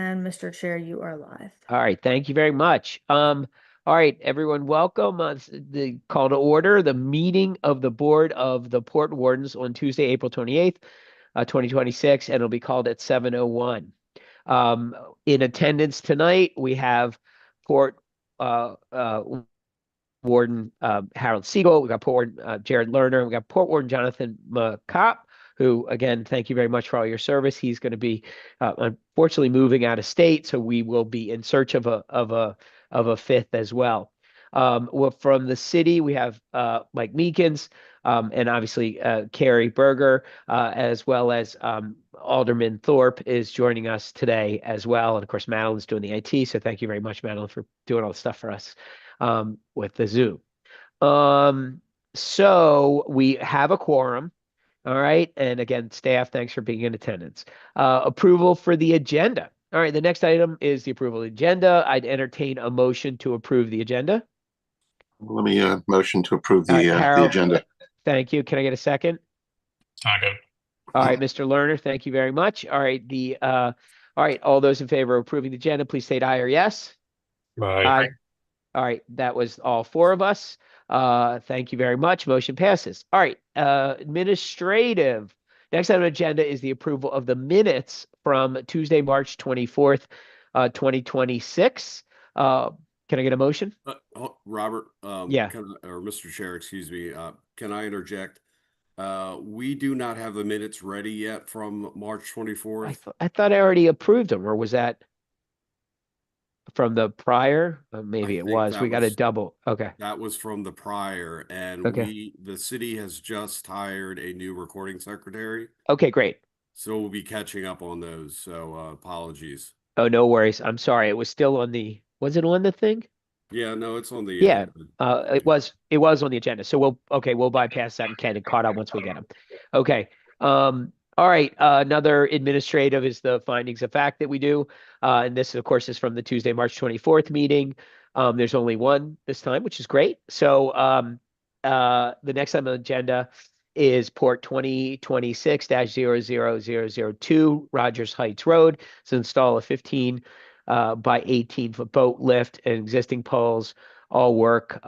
And Mr. Chair, you are live. All right, thank you very much. All right, everyone, welcome. The call to order the meeting of the Board of the Port Wardens on Tuesday, April 28th, 2026, and it'll be called at 7:01. In attendance tonight, we have Port uh, uh, Warden Harold Siegel, we got Port Warden Jared Lerner, we got Port Warden Jonathan McCopp, who, again, thank you very much for all your service. He's going to be unfortunately moving out of state, so we will be in search of a fifth as well. Well, from the city, we have Mike Meekins, and obviously Carrie Berger, as well as Alderman Thorpe is joining us today as well. And of course, Madeline's doing the IT, so thank you very much, Madeline, for doing all the stuff for us with the Zoom. So we have a quorum. All right. And again, staff, thanks for being in attendance. Approval for the agenda. All right. The next item is the approval of the agenda. I'd entertain a motion to approve the agenda. Let me motion to approve All right, the Harold, agenda. thank you. Can I get a second? Second. All right, Mr. Lerner, thank you very much. All right, all right, all those in favor of approving the agenda, please state aye or yes. Aye. All right, that was all four of us. Thank you very much. Motion passes. All right, administrative. Next item on the agenda is the approval of the minutes from Tuesday, March 24th, 2026. Can I get a motion? Robert, Yeah. or Mr. Chair, excuse me, can I interject? We do not have the minutes ready yet from March 24th. I thought I already approved them, or was that from the prior? Maybe it was. We got a double. Okay. That was from the prior, and Okay. the city has just hired a new recording secretary, Okay, great. so we'll be catching up on those. So apologies. Oh, no worries. I'm sorry. It was still on was it on the thing? Yeah, no, it's on the Yeah, it was on the agenda. So we'll bypass that and get it caught up once we get them. Okay. All right. Another administrative is the findings of fact that we do. And this, of course, is from the Tuesday, March 24th meeting. There's only one this time, which is great. So the next item on the agenda is Port 2026-00002 Rogers Heights Road to install a 15 by 18-foot boat lift and existing poles. All work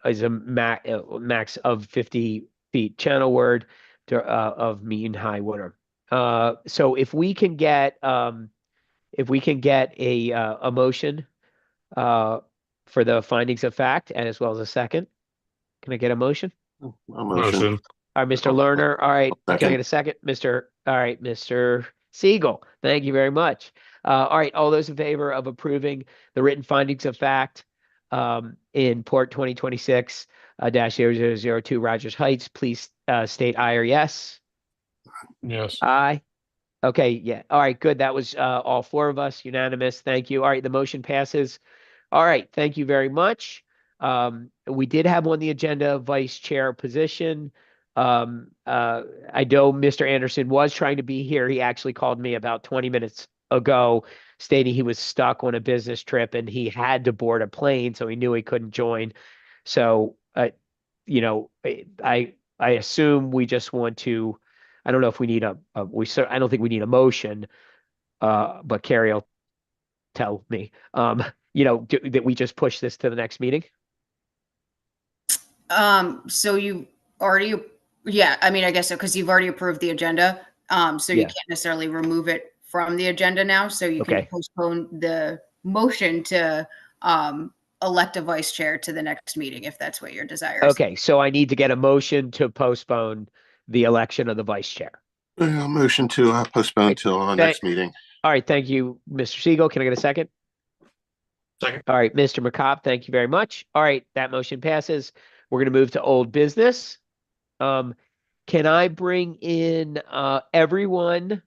is a max of 50 feet channelward of mean high water. So if we can get a motion for the findings of fact and as well as a second. Can I get a motion? Motion. All right, Mr. Lerner. All right. Can I Second. get a second? Mr. Siegel. Thank you very much. All right. All those in favor of approving the written findings of fact in Port 2026-0002 Rogers Heights, please state aye or yes. Yes. Aye. Okay. Yeah. All right. Good. That was all four of us. Unanimous. Thank you. All right. The motion passes. All right. Thank you very much. We did have on the agenda vice chair position. I know Mr. Anderson was trying to be here. He actually called me about 20 minutes ago stating he was stuck on a business trip and he had to board a plane, so he knew he couldn't join. So, you know, I assume we just want to, I don't know if we need I don't think we need a motion, but Carrie will tell me, that we just push this to the next meeting. So you already, yeah, I mean, I guess so, because you've already approved the agenda. So you Yeah. can't necessarily remove it from the agenda now. So you can Okay. postpone the motion to elect a vice chair to the next meeting, if that's what your desire is. Okay, so I need to get a motion to postpone the election of the vice chair. Motion to postpone till our next meeting. All right, thank you, Mr. Siegel. Can I get a second? Second. All right, Mr. McCobb, thank you very much. All right, that motion passes. We're going to move to old business. Can I bring in everyone?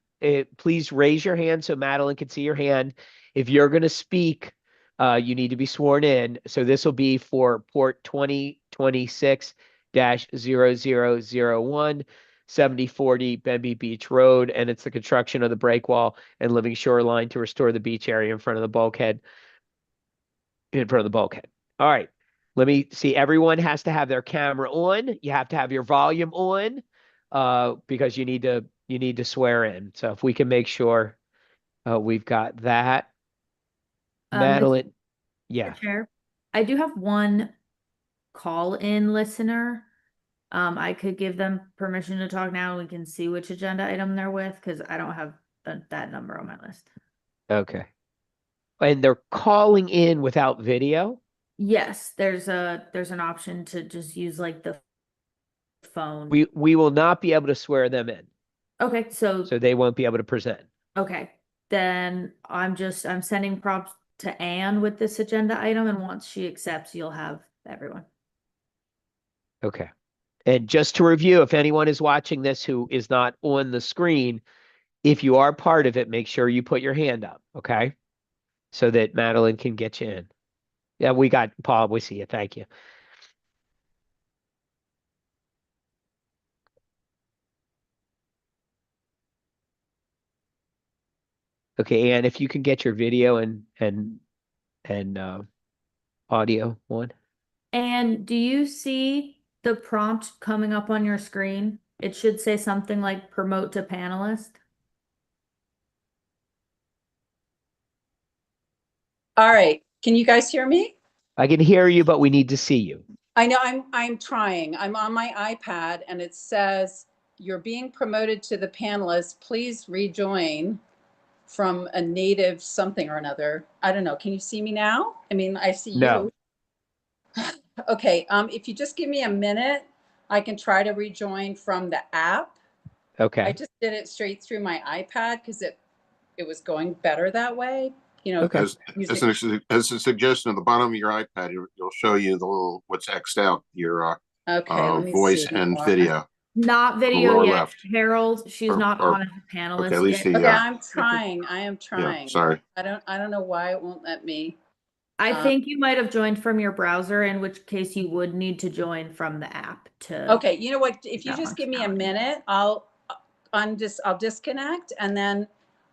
Please raise your hand so Madeline can see your hand. If you're going to speak, you need to be sworn in. So this will be for Port 2026-0001, 7040 Benby Beach Road, and it's the construction of the breakwall and living shoreline to restore the beach area in front of the bulkhead. All right. Let me see. Everyone has to have their camera on. You have to have your volume on, because you need to swear in. So if we can make sure We've got that. Mr. Madeline, yeah, Chair, I do have one call-in listener. I could give them permission to talk now. We can see which agenda item they're with because I don't have that number on my list. okay. And they're calling in without video? Yes, there's an option to just use like the phone. We will not be able to swear them in, Okay, so they won't be able to present. okay, then I'm sending props to Anne with this agenda item, and once she accepts, you'll have everyone. Okay. And just to review, if anyone is watching this who is not on the screen, if you are part of it, make sure you put your hand up, okay? So that Madeline can get you in. Yeah, we got Paul, we see you. Thank you. Okay, Anne, if you can get your video and audio on. And do you see the prompt coming up on your screen? It should say something like promote to panelist. All right, can you guys hear me? I can hear you, but we need to see you. I know I'm trying. I'm on my iPad and it says you're being promoted to the panelist. Please rejoin from a native something or another. I don't know. Can you see me now? I mean, I see No. you. Okay, if you just give me a minute, I can try to rejoin from the app. I Okay. just did it straight through my iPad because it was going better that way. You know, Okay. As a suggestion, at the bottom of your iPad, it'll show you the little what's X'd out, your okay, let me voice see. and video. Not video lower yet, left. Harold. She's not Or- on as a panelist. Okay, at least yet. the, Okay, I'm trying. I am yeah, trying. sorry. I don't know why it won't let me. I think you might have joined from your browser, in which case you would need to join from the app to. Okay, you know what? If you that just give me a functionality. minute, I'll disconnect and then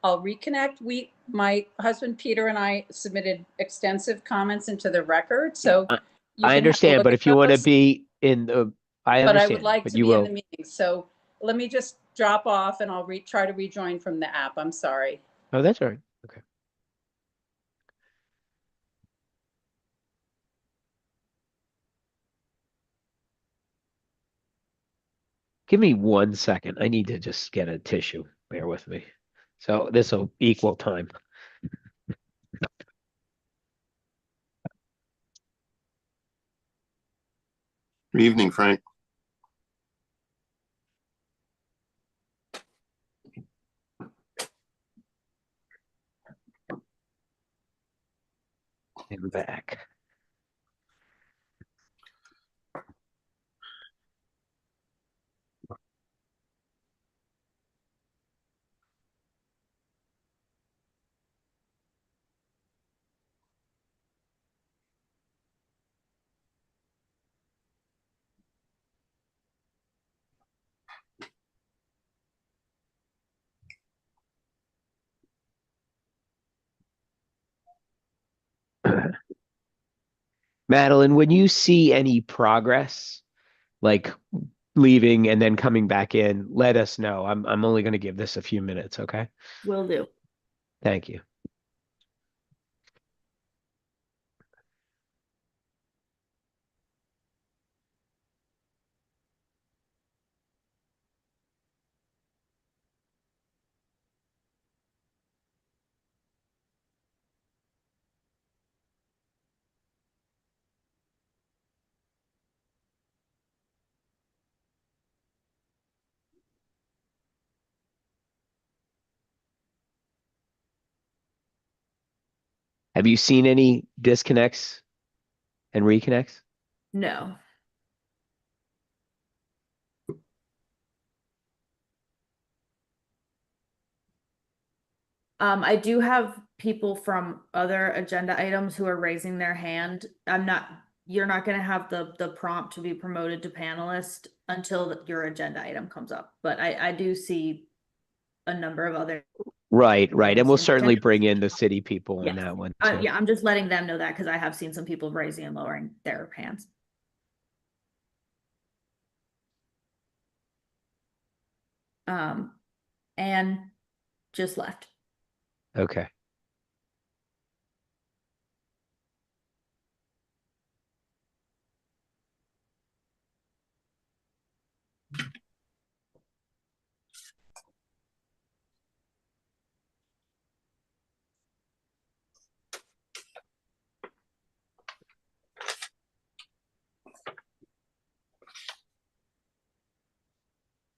I'll reconnect. My husband Peter and I submitted extensive comments into the record, so you I can have a understand, look but at if you want to those. be in the, I But I understand, would like but to you be in will. the meeting. So let me just drop off and I'll try to rejoin from the app. I'm sorry. Oh, that's all right. Okay. Give me 1 second. I need to just get a tissue. Bear with me. So this will equal time. Good evening, Frank. And back. Madeline, when you see any progress, like leaving and then coming back in, let us know. I'm only going to give this a few minutes, okay? Will do. Thank you. Have you seen any disconnects and reconnects? No. I do have people from other agenda items who are raising their hand. You're not gonna have the prompt to be promoted to panelist until your agenda item comes up. But I do see a number of other. Right. And we'll certainly Potentially. bring in the city people on Yes. that one too. Yeah, I'm just letting them know that because I have seen some people raising and lowering their hands. And just left. Okay.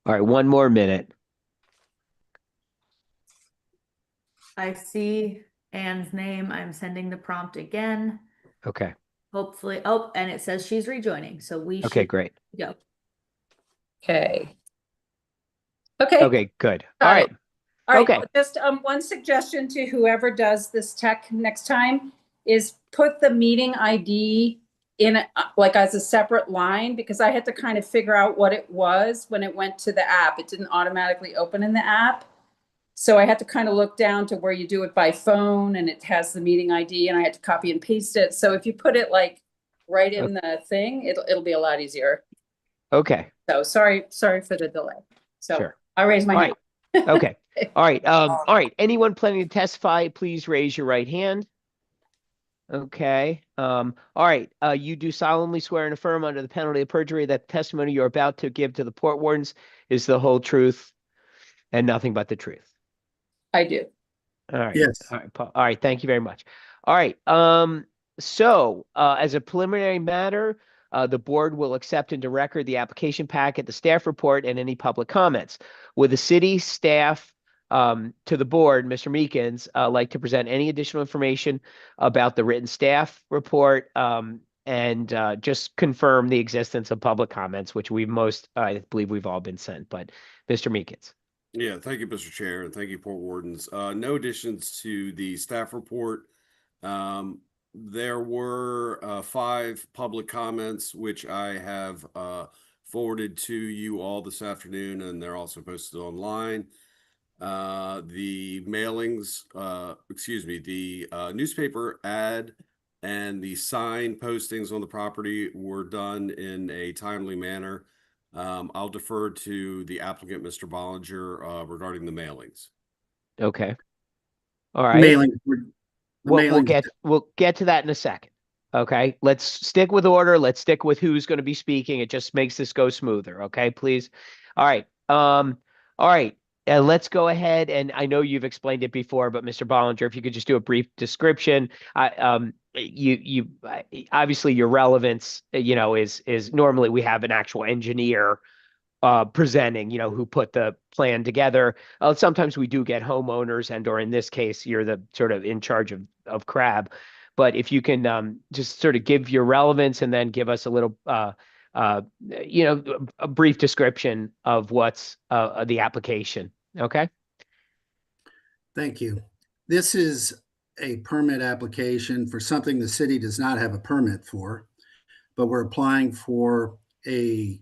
All right, one more minute. I see Anne's name. I'm sending the prompt again. Okay. Hopefully, oh, and it says she's rejoining, so we Okay, should great. go. Okay. Okay. Okay, good. All Got it. right. All right, Okay. just one suggestion to whoever does this tech next time is put the meeting ID in like as a separate line, because I had to kind of figure out what it was when it went to the app. It didn't automatically open in the app. So I had to kind of look down to where you do it by phone and it has the meeting ID, and I had to copy and paste it. So if you put it like right in the thing, it'll be a lot easier. Okay. So sorry for the delay. So Sure. I raise my All hand. right. Okay. All right. All right. Anyone planning to testify, please raise your right hand. Okay. All right. You do solemnly swear and affirm under the penalty of perjury that the testimony you're about to give to the Port Wardens is the whole truth and nothing but the truth. I do. All right. Yes. All right, Paul. All right. Thank you very much. All right. So as a preliminary matter, the board will accept into record the application packet, the staff report, and any public comments. Would the city staff to the board, Mr. Meekins, like to present any additional information about the written staff report and just confirm the existence of public comments, which I believe we've all been sent, but Mr. Meekins. Yeah, thank you, Mr. Chair, and thank you, Port Wardens. No additions to the staff report. There were 5 public comments, which I have forwarded to you all this afternoon, and they're also posted online. The mailings, the newspaper ad and the sign postings on the property were done in a timely manner. I'll defer to the applicant, Mr. Bollinger, regarding the mailings. Okay. All right. Mailing. We'll get to that in a second. Okay. Let's stick with order. Let's stick with who's going to be speaking. It just makes this go smoother. Okay, please. All right. All right. Let's go ahead, and I know you've explained it before, but Mr. Bollinger, if you could just do a brief description. You obviously your relevance, is normally we have an actual engineer presenting, who put the plan together. Sometimes we do get homeowners, and or in this case, you're the sort of in charge of CRAB. But if you can just sort of give your relevance and then give us a little, a brief description of what's the application. Okay. Thank you. This is a permit application for something the city does not have a permit for, but we're applying for a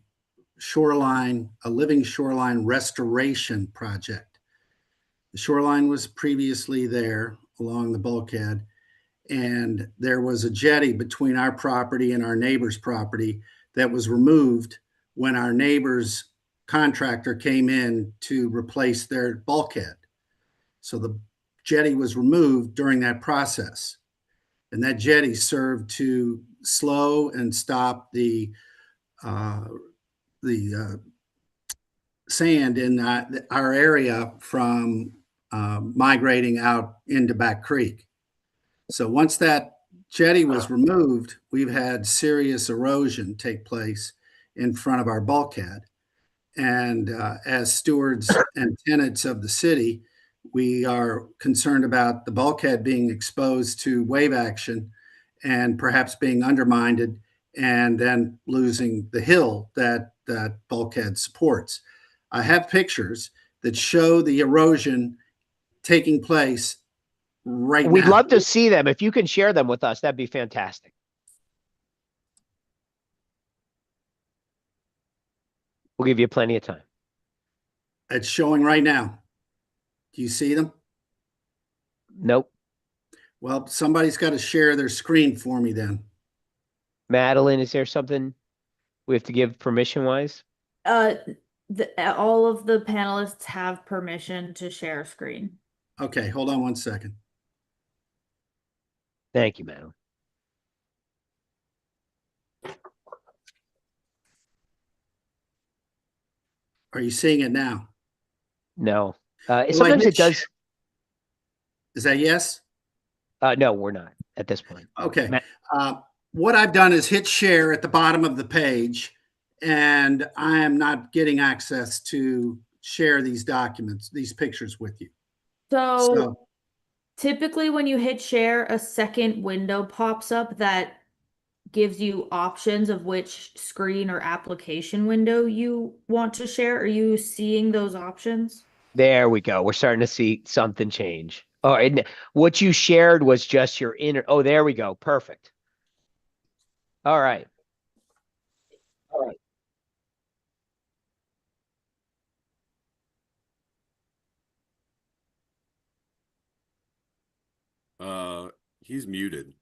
living shoreline restoration project. The shoreline was previously there along the bulkhead, and there was a jetty between our property and our neighbor's property that was removed when our neighbor's contractor came in to replace their bulkhead. So the jetty was removed during that process, and that jetty served to slow and stop the sand in our area from migrating out into Back Creek. So once that jetty was removed, we've had serious erosion take place in front of our bulkhead. And as stewards and tenants of the city, we are concerned about the bulkhead being exposed to wave action and perhaps being undermined and then losing the hill that bulkhead supports. I have pictures that show the erosion taking place right now. We'd love to see them. If you can share them with us, that'd be fantastic. We'll give you plenty of time. It's showing right now. Do you see them? Nope. Well, somebody's got to share their screen for me then. Madeline, is there something we have to give permission wise? All of the panelists have permission to share screen. Okay, hold on one second. Thank you, Madeline. Are you seeing it now? No. Will I Sometimes hit it does. Is that yes? No, we're not at this point. Okay. Ma- What I've done is hit share at the bottom of the page, and I am not getting access to share these documents, these pictures with you. So So, typically when you hit share, a second window pops up that gives you options of which screen or application window you want to share. Are you seeing those options? There we go. We're starting to see something change. Oh, and what you shared was just your inner. Oh, there we go. Perfect. All right. All right. He's muted.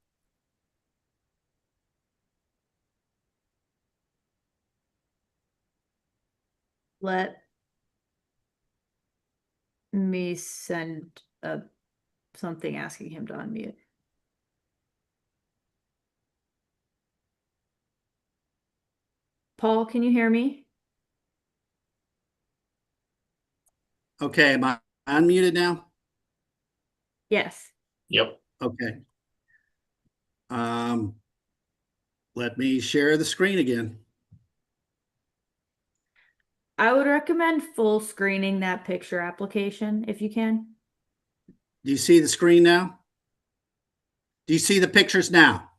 Let me send something asking him to unmute. Paul, can you hear me? okay, am I unmuted now? Yes. Yep. Okay. Let me share the screen again. I would recommend full screening that picture application if you can. Do you see the screen now? Do you see the pictures now?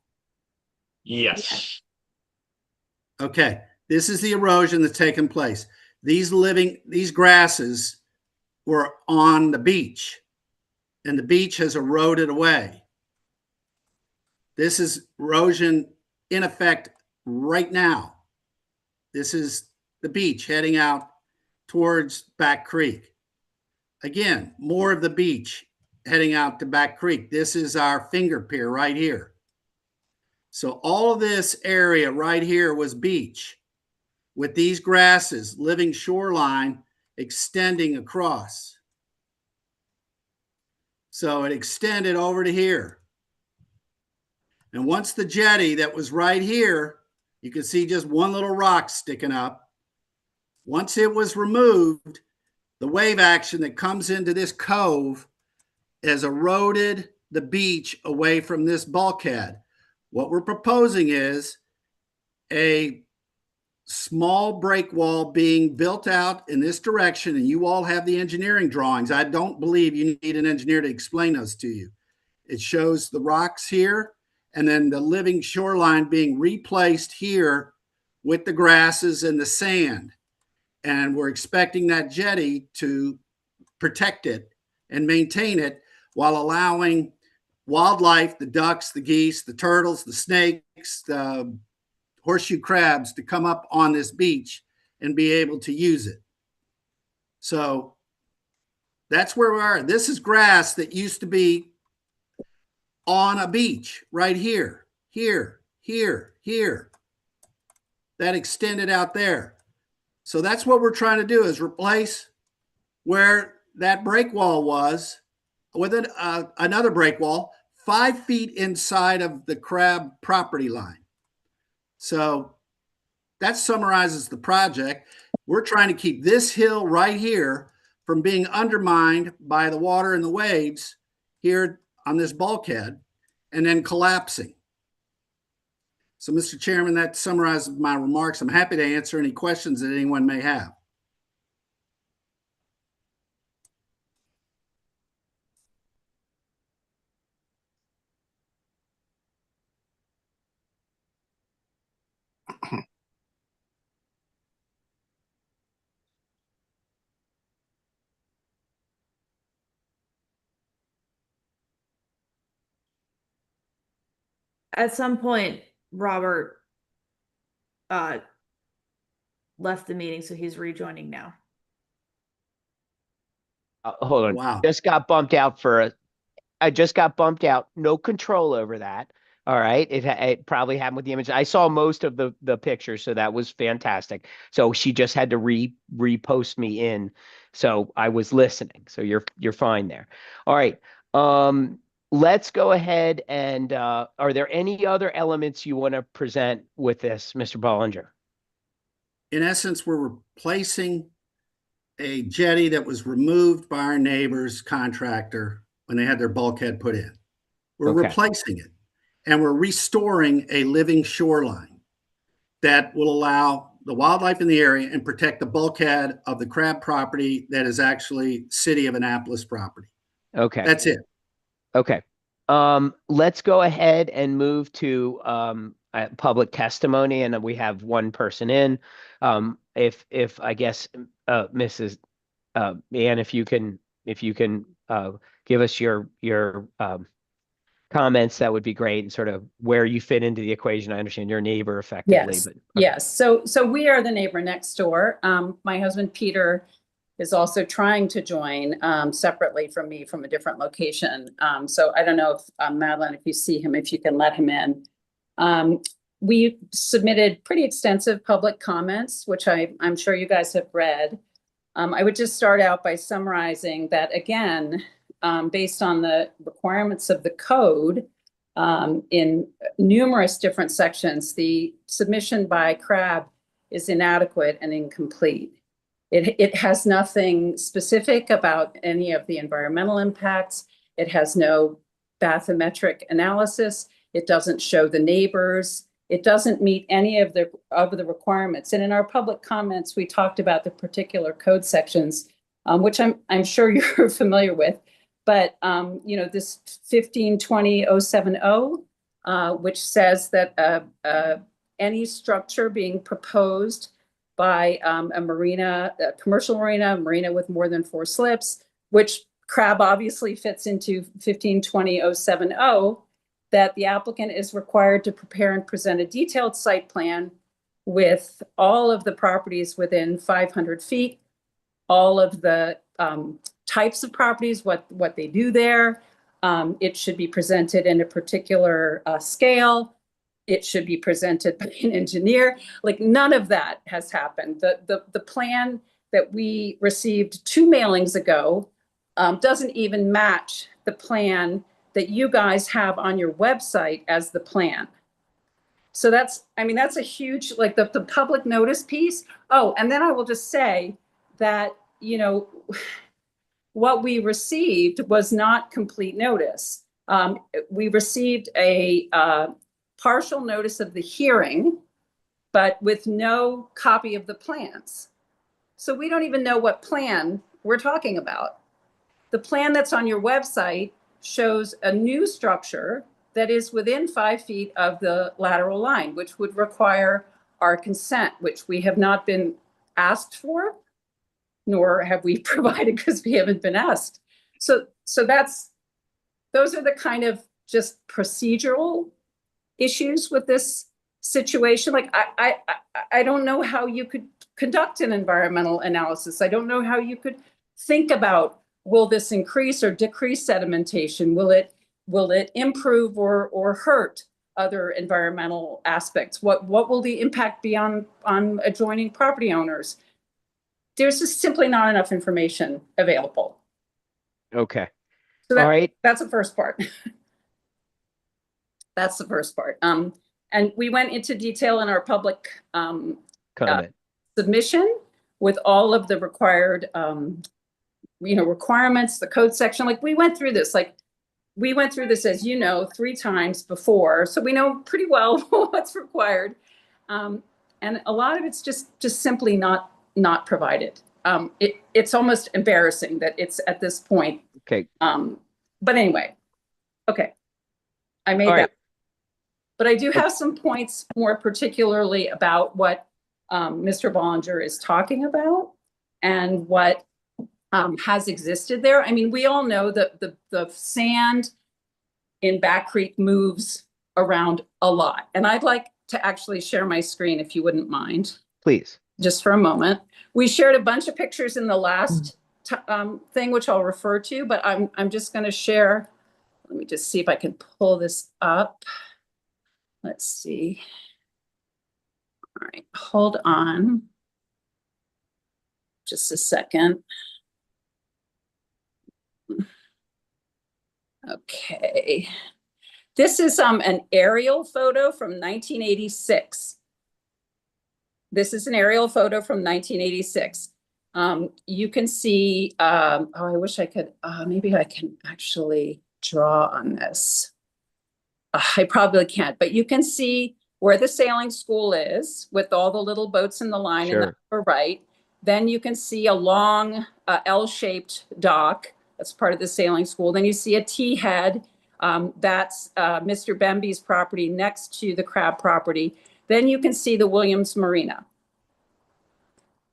Yes. Okay, this is the erosion that's taken place. These grasses were on the beach, and the beach has eroded away. This is erosion in effect right now. This is the beach heading out towards Back Creek. Again, more of the beach heading out to Back Creek. This is our finger pier right here. So all of this area right here was beach with these grasses, living shoreline extending across. So it extended over to here. And once the jetty that was right here, you can see just one little rock sticking up. Once it was removed, the wave action that comes into this cove has eroded the beach away from this bulkhead. What we're proposing is a small break wall being built out in this direction, and you all have the engineering drawings. I don't believe you need an engineer to explain those to you. It shows the rocks here and then the living shoreline being replaced here with the grasses and the sand. And we're expecting that jetty to protect it and maintain it while allowing wildlife, the ducks, the geese, the turtles, the snakes, the horseshoe crabs to come up on this beach and be able to use it. So that's where we are. This is grass that used to be on a beach right here, here, here, here. That extended out there. So that's what we're trying to do is replace where that break wall was with another break wall 5 feet inside of the crab property line. So that summarizes the project. We're trying to keep this hill right here from being undermined by the water and the waves here on this bulkhead and then collapsing. So, Mr. Chairman, that summarizes my remarks. I'm happy to answer any questions that anyone may have. At some point, Robert left the meeting, so he's rejoining now. Hold on. Wow. Just got bumped out for a. I just got bumped out. No control over that. All right. It probably happened with the image. I saw most of the pictures, so that was fantastic. So she just had to repost me in. So I was listening. So you're fine there. All right. Let's go ahead and are there any other elements you want to present with this, Mr. Bollinger? In essence, we're replacing a jetty that was removed by our neighbor's contractor when they had their bulkhead put in. We're Okay. replacing it, and we're restoring a living shoreline that will allow the wildlife in the area and protect the bulkhead of the crab property that is actually City of Annapolis property. Okay. That's it. Okay. Let's go ahead and move to public testimony, and we have one person in. If I guess Mrs. Ann, if you can give us your comments, that would be great, and sort of where you fit into the equation. I understand you're a neighbor effectively, Yes. but Yes. So we are the neighbor next door. My husband, Peter, is also trying to join separately from me from a different location. So I don't know if Madeline, if you see him, if you can let him in. We submitted pretty extensive public comments, which I'm sure you guys have read. I would just start out by summarizing that, again, based on the requirements of the code, in numerous different sections, the submission by CRAB is inadequate and incomplete. It has nothing specific about any of the environmental impacts. It has no bathymetric analysis. It doesn't show the neighbors. It doesn't meet any of the requirements. And in our public comments, we talked about the particular code sections, which I'm sure you're familiar with. But this 1520-070, which says that any structure being proposed by a marina, a commercial marina with more than 4 slips, which CRAB obviously fits into 1520-070, that the applicant is required to prepare and present a detailed site plan with all of the properties within 500 feet, all of the types of properties, what they do there. It should be presented in a particular scale. It should be presented by an engineer. Like, none of that has happened. The plan that we received 2 mailings ago doesn't even match the plan that you guys have on your website as the plan. So that's a huge, like, the public notice piece. Oh, and then I will just say that, what we received was not complete notice. We received a partial notice of the hearing, but with no copy of the plans. So we don't even know what plan we're talking about. The plan that's on your website shows a new structure that is within 5 feet of the lateral line, which would require our consent, which we have not been asked for, nor have we provided because we haven't been asked. So those are the kind of just procedural issues with this situation. Like, I don't know how you could conduct an environmental analysis. I don't know how you could think about, will this increase or decrease sedimentation? Will it improve or hurt other environmental aspects? What will the impact be on adjoining property owners? There's just simply not enough information available. okay. So All right. that's the first part. That's the first part. And we went into detail in our public Comment. submission with all of the required, requirements, the code section. Like, we went through this, as 3 times before. So we know pretty well what's required. And a lot of it's just simply not provided. It's almost embarrassing that it's at this point. Okay. But anyway, okay. I made All that. right. But I do have some points more particularly about what Mr. Bollinger is talking about and what has existed there. I mean, we all know that the sand in Back Creek moves around a lot. And I'd like to actually share my screen if you wouldn't mind. Please. Just for a moment. We shared a bunch of pictures in the last thing, which I'll refer to, but I'm just going to share. Let me just see if I can pull this up. let's see. All right, hold on. Just a second. Okay. This is an aerial photo from 1986. This is an aerial photo from 1986. You can see, oh, I wish I could, maybe I can actually draw on this. I probably can't, but you can see where the sailing school is with all the little boats in the line in the Sure. upper right. Then you can see a long L-shaped dock. That's part of the sailing school. Then you see a T-head. That's Mr. Bemby's property next to the crab property. Then you can see the Williams Marina.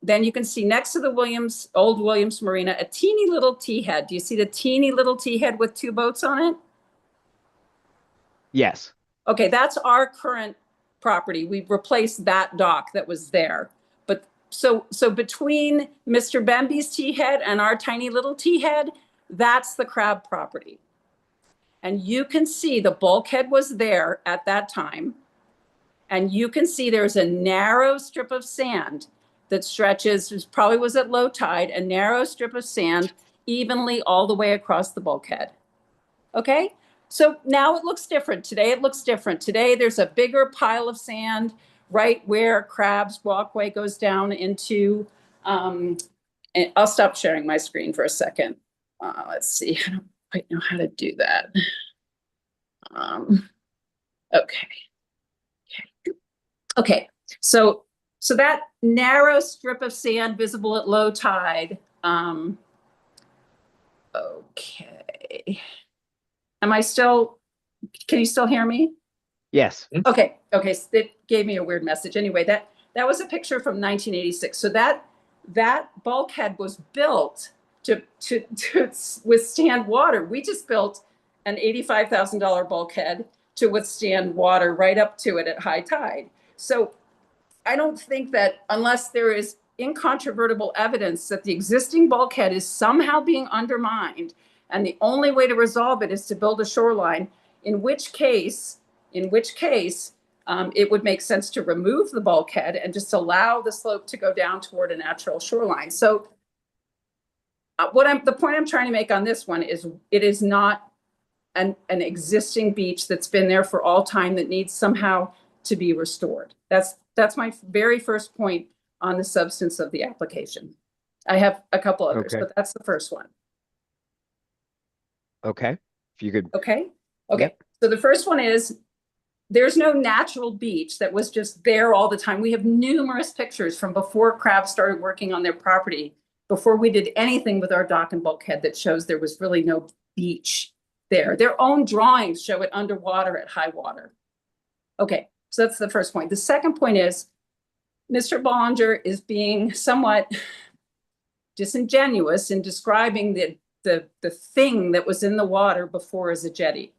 Then you can see next to the old Williams Marina, a teeny little T-head. Do you see the teeny little T-head with 2 boats on it? Yes. Okay, that's our current property. We've replaced that dock that was there. But so between Mr. Bemby's T-head and our tiny little T-head, that's the crab property. And you can see the bulkhead was there at that time. And you can see there's a narrow strip of sand that stretches, probably was at low tide, a narrow strip of sand evenly all the way across the bulkhead. Okay? So now it looks different. Today it looks different. Today there's a bigger pile of sand right where Crab's walkway goes down into, and I'll stop sharing my screen for a second. Let's see, I don't quite know how to do that. Okay. Okay, so that narrow strip of sand visible at low tide, okay. Can you still hear me? Yes. Okay, so it gave me a weird message. Anyway, that was a picture from 1986. So that bulkhead was built to withstand water. We just built an $85,000 bulkhead to withstand water right up to it at high tide. So I don't think that unless there is incontrovertible evidence that the existing bulkhead is somehow being undermined, and the only way to resolve it is to build a shoreline, in which case, it would make sense to remove the bulkhead and just allow the slope to go down toward a natural shoreline. So the point I'm trying to make on this one is it is not an existing beach that's been there for all time that needs somehow to be restored. That's my very first point on the substance of the application. I have a couple others, Okay. but that's the first one. Okay. If you could. Okay. Yep. So the first one is there's no natural beach that was just there all the time. We have numerous pictures from before Crab started working on their property, before we did anything with our dock and bulkhead, that shows there was really no beach there. Their own drawings show it underwater at high water. Okay, so that's the first point. The second point is Mr. Bollinger is being somewhat disingenuous in describing the thing that was in the water before as a jetty.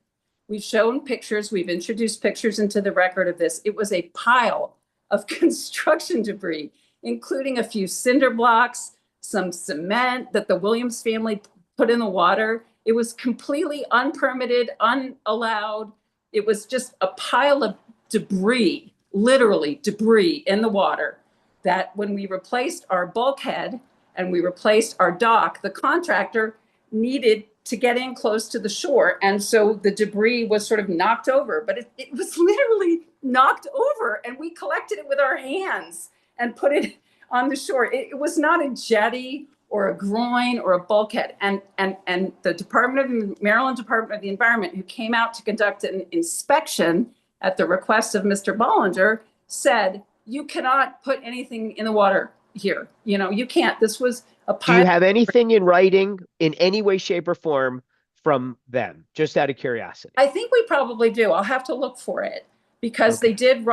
We've shown pictures, we've introduced pictures into the record of this. It was a pile of construction debris, including a few cinder blocks, some cement that the Williams family put in the water. It was completely unpermitted, unallowed. It was just a pile of debris, literally debris in the water, that when we replaced our bulkhead and we replaced our dock, the contractor needed to get in close to the shore. And so the debris was sort of knocked over, but it was literally knocked over, and we collected it with our hands and put it on the shore. It was not a jetty or a groin or a bulkhead. And the Maryland Department of the Environment, who came out to conduct an inspection at the request of Mr. Bollinger, said, you cannot put anything in the water here. You know, you can't. This was a Do you have anything in writing in any way, shape, or form from them? Just out of curiosity. I think we probably do. I'll have to look for it, because Okay. they did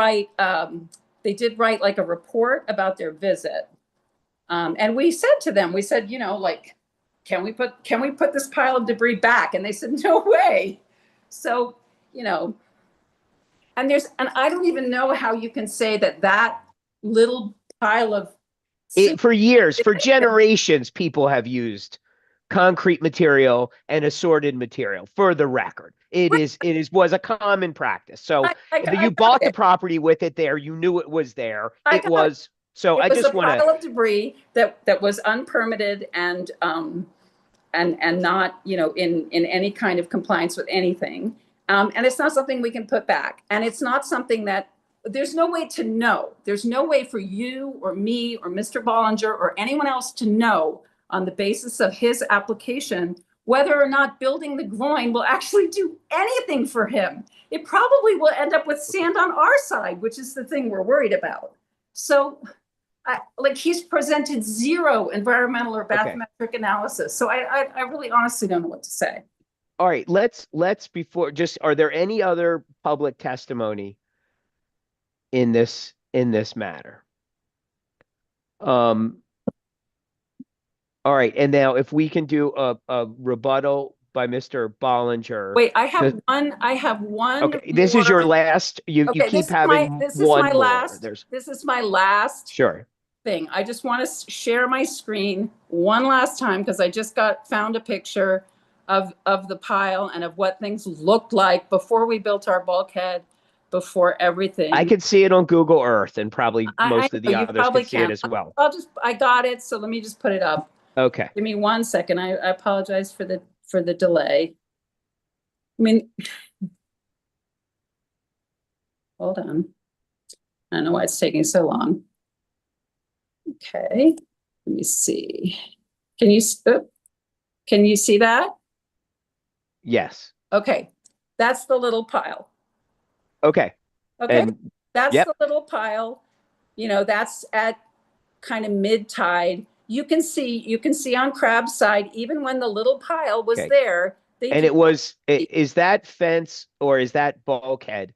write like a report about their visit. And we said to them, we said, you know, like, can we put this pile of debris back? And they said, no way. So, you know, and I don't even know how you can say that little pile of For years, for generations, people have used concrete material and assorted material, for the record. was a common practice. So I you got bought the it. property with it there. You knew it was there. I It got was, so I It was just a want pile to, of debris that was unpermitted and not, you know, in any kind of compliance with anything. And it's not something we can put back. And it's not something that, there's no way to know. There's no way for you or me or Mr. Bollinger or anyone else to know on the basis of his application whether or not building the groin will actually do anything for him. It probably will end up with sand on our side, which is the thing we're worried about. So like he's presented zero environmental or bathymetric analysis. So I really honestly don't know what to say. all right, let's before just, are there any other public testimony in this matter? All right, and now if we can do a rebuttal by Mr. Bollinger. Wait, I have one. Okay, this is your last, you Okay, keep having this is one my more. last. This is my last Sure. thing. I just want to share my screen one last time because I just found a picture of the pile and of what things looked like before we built our bulkhead, before everything. I could see it on Google Earth, and probably most of the you others probably could see it as well. I got it. So let me just put it up. Okay. Give me 1 second. I apologize for the delay. I mean, hold on. I don't know why it's taking so long. Okay, let me see. Can you see that? Yes. Okay, that's the little pile. Okay. Okay, And that's yep. the little pile. You know, that's at kind of mid tide. You can see on Crab's side, even when the little pile was Okay. there, and it was, is that fence or is that bulkhead?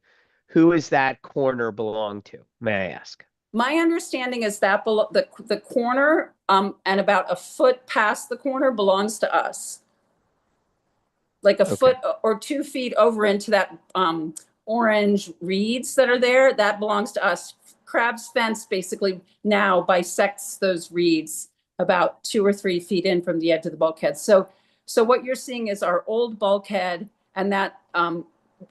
Who is that corner belong to? May I ask? My understanding is that the corner and about a foot past the corner belongs to us. Like a foot or 2 feet over into that orange reeds that are there, that belongs to us. Crab's fence basically now bisects those reeds about 2 or 3 feet in from the edge of the bulkhead. So what you're seeing is our old bulkhead, and that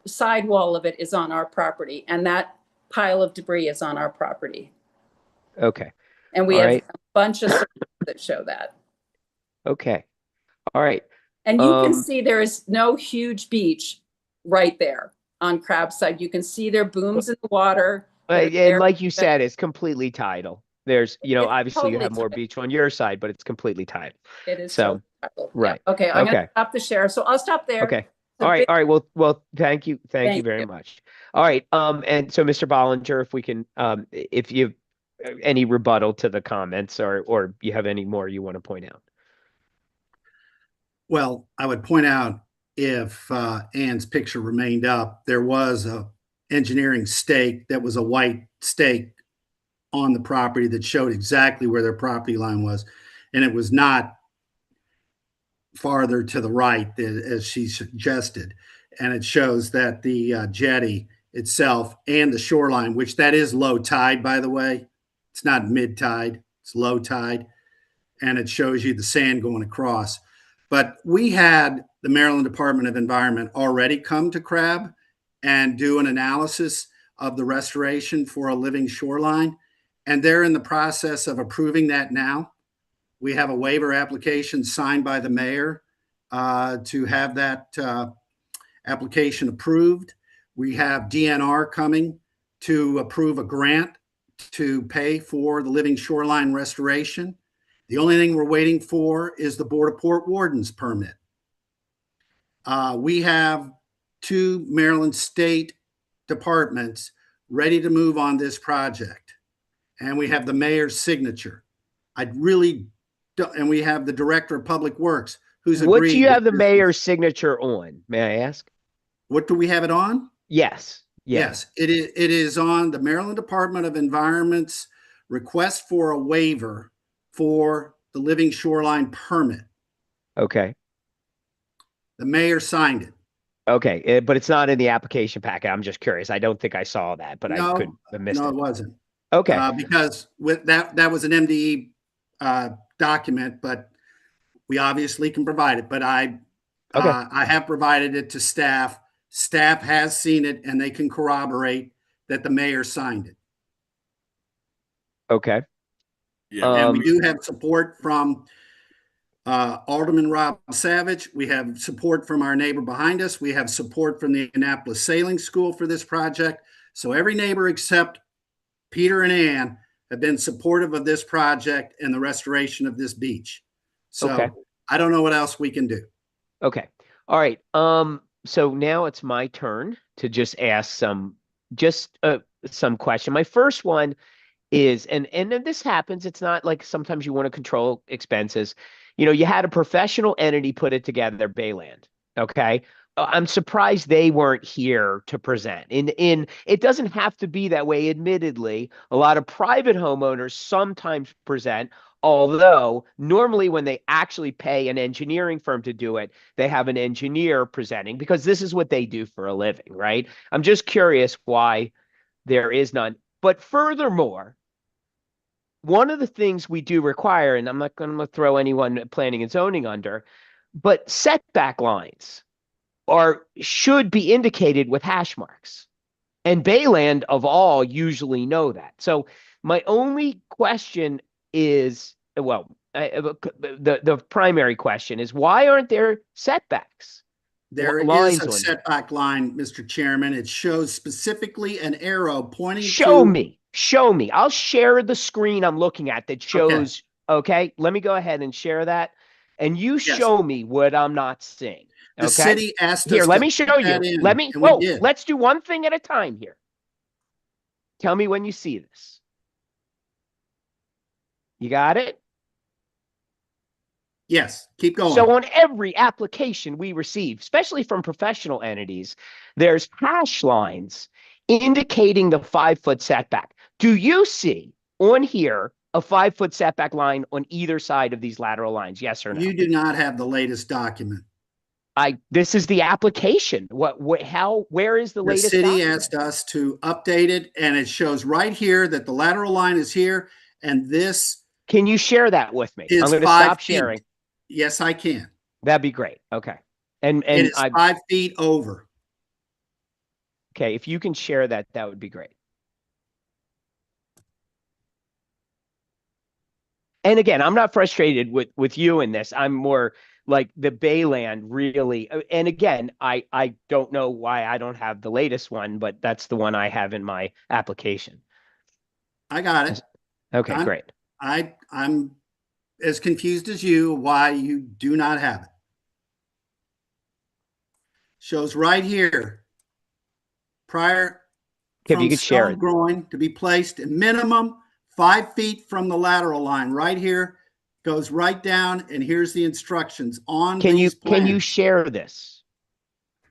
side wall of it is on our property, and that pile of debris is on our property. Okay. And we have a bunch of surveys that show that. Okay. All right. And you can see there is no huge beach right there on Crab's side. You can see their booms in the water. And like you said, it's completely tidal. There's, you know, It's obviously you totally have more tidal. beach on your side, but it's completely tidal. It is so tidal. right. Yeah. Okay, I'm Okay. gonna stop the share. So I'll stop there. Okay. So All right. big- All right. Well, thank you. Thank you very you. much. All right. And so Mr. Bollinger, if we can, if you have any rebuttal to the comments or you have any more you want to point out. Well, I would point out if Ann's picture remained up, there was a engineering stake that was a white stake on the property that showed exactly where their property line was. And it was not farther to the right as she suggested. And it shows that the jetty itself and the shoreline, which that is low tide, by the way, it's not mid tide, it's low tide. And it shows you the sand going across. But we had the Maryland Department of Environment already come to Crab and do an analysis of the restoration for a living shoreline. And they're in the process of approving that now. We have a waiver application signed by the mayor to have that application approved. We have DNR coming to approve a grant to pay for the living shoreline restoration. The only thing we're waiting for is the Board of Port Wardens permit. We have 2 Maryland state departments ready to move on this project. And we have the mayor's signature. And we have the director of public works who's agreed. What do you have the mayor's signature on? May I ask? What do we have it on? Yes. Yeah. Yes, it is on the Maryland Department of Environment's request for a waiver for the living shoreline permit. Okay. The mayor signed it. Okay, but it's not in the application packet. I'm just curious. I don't think I saw that, but I could have missed it. No, it wasn't. Okay. Because with that was an MDE document, but we obviously can provide it. But I have provided it to staff Staff has seen it and they can corroborate that the mayor signed it. Okay. Yeah. And we Um, do have support from Alderman Rob Savage. We have support from our neighbor behind us. We have support from the Annapolis Sailing School for this project. So every neighbor except Peter and Ann have been supportive of this project and the restoration of this beach. So Okay. I don't know what else we can do. Okay. All right. So now it's my turn to just ask some question. My first one is, and this happens, it's not like sometimes you want to control expenses. You know, you had a professional entity put it together, Bayland. Okay. I'm surprised they weren't here to present. In it doesn't have to be that way, admittedly. A lot of private homeowners sometimes present, although normally when they actually pay an engineering firm to do it, they have an engineer presenting because this is what they do for a living, right? I'm just curious why there is none. But furthermore, one of the things we do require, and I'm not going to throw anyone planning and zoning under, but setback lines should be indicated with hash marks. And Bayland of all usually know that. So my only question is, well, the primary question is, why aren't there setbacks? There is Lines a on here? setback line, Mr. Chairman. It shows specifically an arrow pointing Show to. me. Show me. I'll share the screen I'm looking at that shows. Okay. Let me go ahead and share that. And you Yes. show me what I'm not seeing. The Okay. city asked Here, us let to me put show that you. in, Let me, and we whoa, did. let's do one thing at a time here. Tell me when you see this. You got it? Yes, keep going. So on every application we receive, especially from professional entities, there's hash lines indicating the 5-foot setback. Do you see on here a 5-foot setback line on either side of these lateral lines? Yes or no? You do not have the latest document. This is the application. Where is the The latest city document? asked us to update it, and it shows right here that the lateral line is here, and this Can you share that with me? I'm is going to 5 stop feet. sharing. Yes, I can. That'd be great. Okay. It And is 5 feet over. okay, if you can share that, that would be great. And again, I'm not frustrated with you in this. I'm more like the Bayland really. And again, I don't know why I don't have the latest one, but that's the one I have in my application. I got it. Okay, great. I'm as confused as you why you do not have it. Shows right here. Prior If you from could share stone it. groin to be placed a minimum 5 feet from the lateral line right here, goes right down, and here's the instructions on these plans. Can you share this?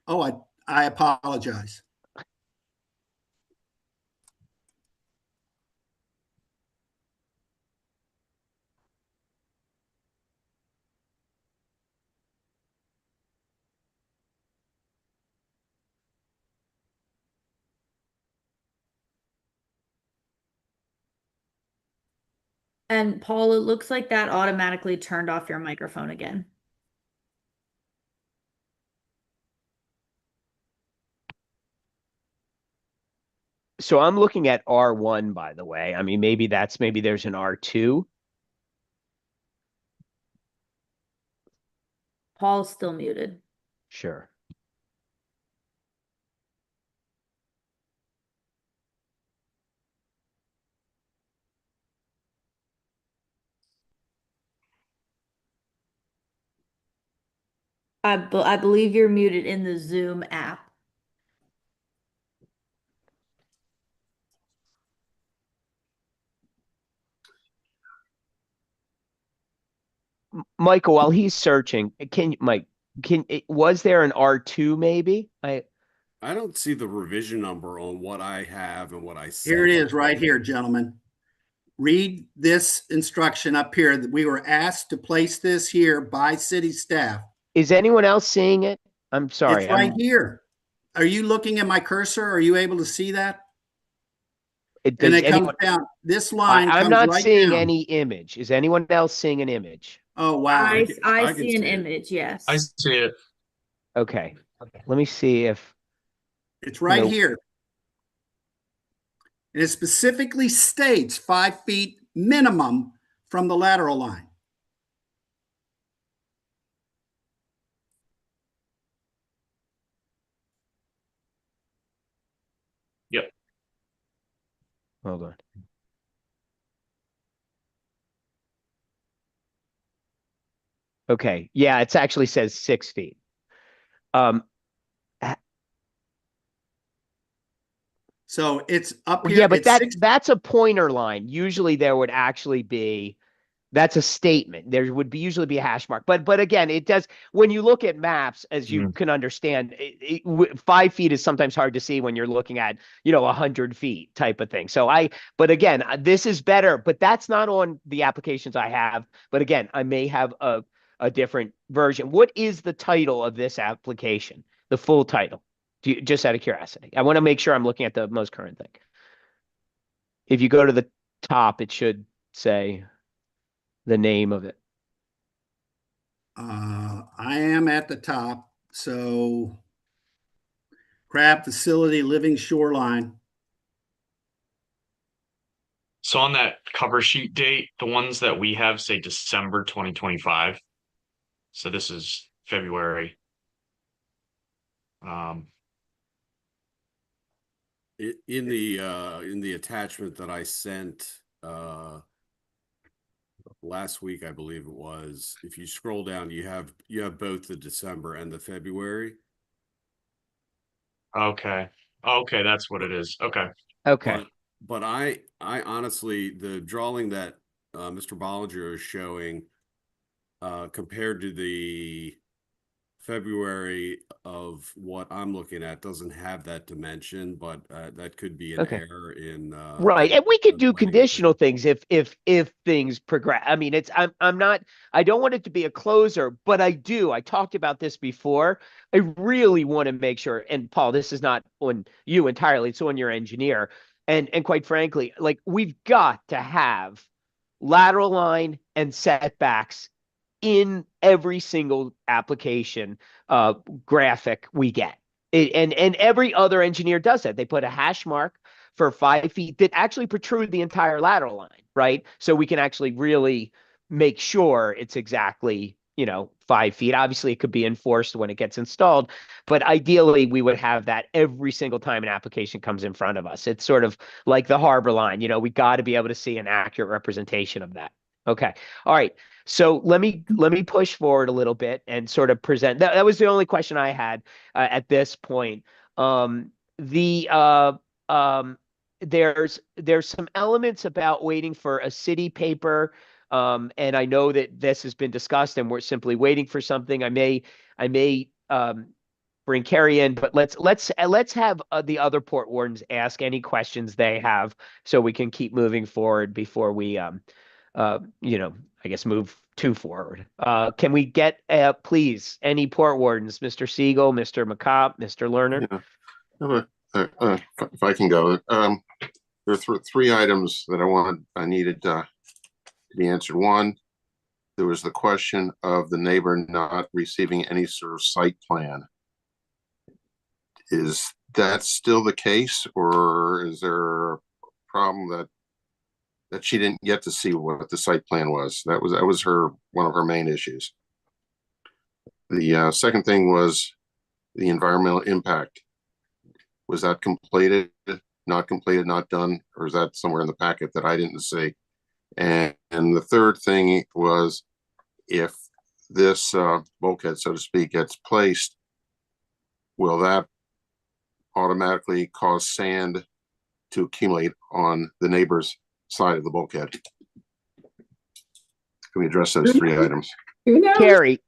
Oh, I apologize. And Paul, it looks like that automatically turned off your microphone again. So I'm looking at R1, by the way. I mean, maybe there's an R2. Paul's still muted. Sure. I believe you're muted in the Zoom app. Michael, while he's searching, was there an R2 maybe? I don't see the revision number on what I have and what I see. Here it is right here, gentlemen. Read this instruction up here that we were asked to place this here by city staff. Is anyone else seeing it? I'm sorry. It's right here. Are you looking at my cursor? Are you able to see that? And it comes down. This line I'm comes not right seeing down. any image. Is anyone else seeing an image? Oh, wow. I can see an see it. image, yes. I see it. Okay. Let me see if It's right No. here. And it specifically states 5 feet minimum from the lateral line. Yep. Hold on. Okay. Yeah, it actually says 6 feet. So it's up here. Yeah, but It's six. that's a pointer line. Usually there would actually be that's a statement. There would be usually be a hash mark. But again, it does when you look at maps, as you can understand, 5 feet is sometimes hard to see when you're looking at 100 feet type of thing. But again, this is better. But that's not on the applications I have. But again, I may have a different version. What is the title of this application? The full title? Just out of curiosity, I want to make sure I'm looking at the most current thing. If you go to the top, it should say the name of it. I am at the top. So crab facility, living shoreline. So on that cover sheet date, the ones that we have say December 2025. So this is February. In the attachment that I sent last week, I believe it was, if you scroll down, you have both the December and the February. Okay. Okay, that's what it is. Okay. Okay. But I honestly, the drawing that Mr. Bollinger is showing compared to the February of what I'm looking at doesn't have that dimension, but that could be an Okay. error in Right. And we could do planning conditional thing. things if things progress. I mean, I'm not I don't want it to be a closer, but I talked about this before. I really want to make sure, and Paul, this is not on you entirely, it's on your engineer. And quite frankly, like we've got to have lateral line and setbacks in every single application graphic we get. And every other engineer does that. They put a hash mark for 5 feet that actually protrude the entire lateral line, right? So we can actually really make sure it's exactly 5 feet. Obviously, it could be enforced when it gets installed, but ideally, we would have that every single time an application comes in front of us. It's sort of like the harbor line. We got to be able to see an accurate representation of that. Okay. All right. So let me push forward a little bit and sort of present. That was the only question I had at this point. The there's some elements about waiting for a city paper, and I know that this has been discussed, and we're simply waiting for something. I may bring Carrie in, but let's have the other port wardens ask any questions they have, so we can keep moving forward before we I guess move too forward. Can we get, please, any port wardens, Mr. Siegel, Mr. McCobb, Mr. Lerner? Yeah. If I can go, there are three items that I needed to be answered. One, there was the question of the neighbor not receiving any sort of site plan. Is that still the case, or is there a problem that she didn't get to see what the site plan was? That was one of her main issues. The second thing was the environmental impact. Was that completed, not completed, not done, or is that somewhere in the packet that I didn't see? And the third thing was, if this bulkhead, so to speak, gets placed, will that automatically cause sand to accumulate on the neighbor's side of the bulkhead? Can we address those three items? Carrie,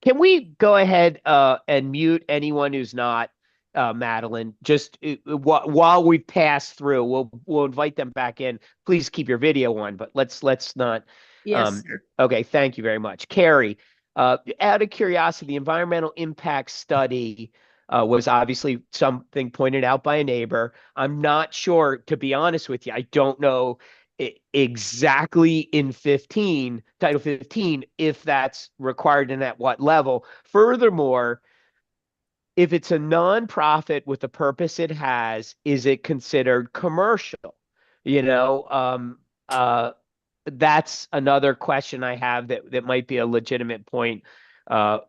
can we go ahead and mute anyone who's not Madeline? Just while we pass through, we'll invite them back in. Please keep your video on, but let's not. Yes. Okay, thank you very much, Carrie. Out of curiosity, the environmental impact study was obviously something pointed out by a neighbor. I'm not sure, to be honest with you. I don't know exactly in Title 15, if that's required and at what level. Furthermore, if it's a nonprofit with the purpose it has, is it considered commercial? You know, that's another question I have that might be a legitimate point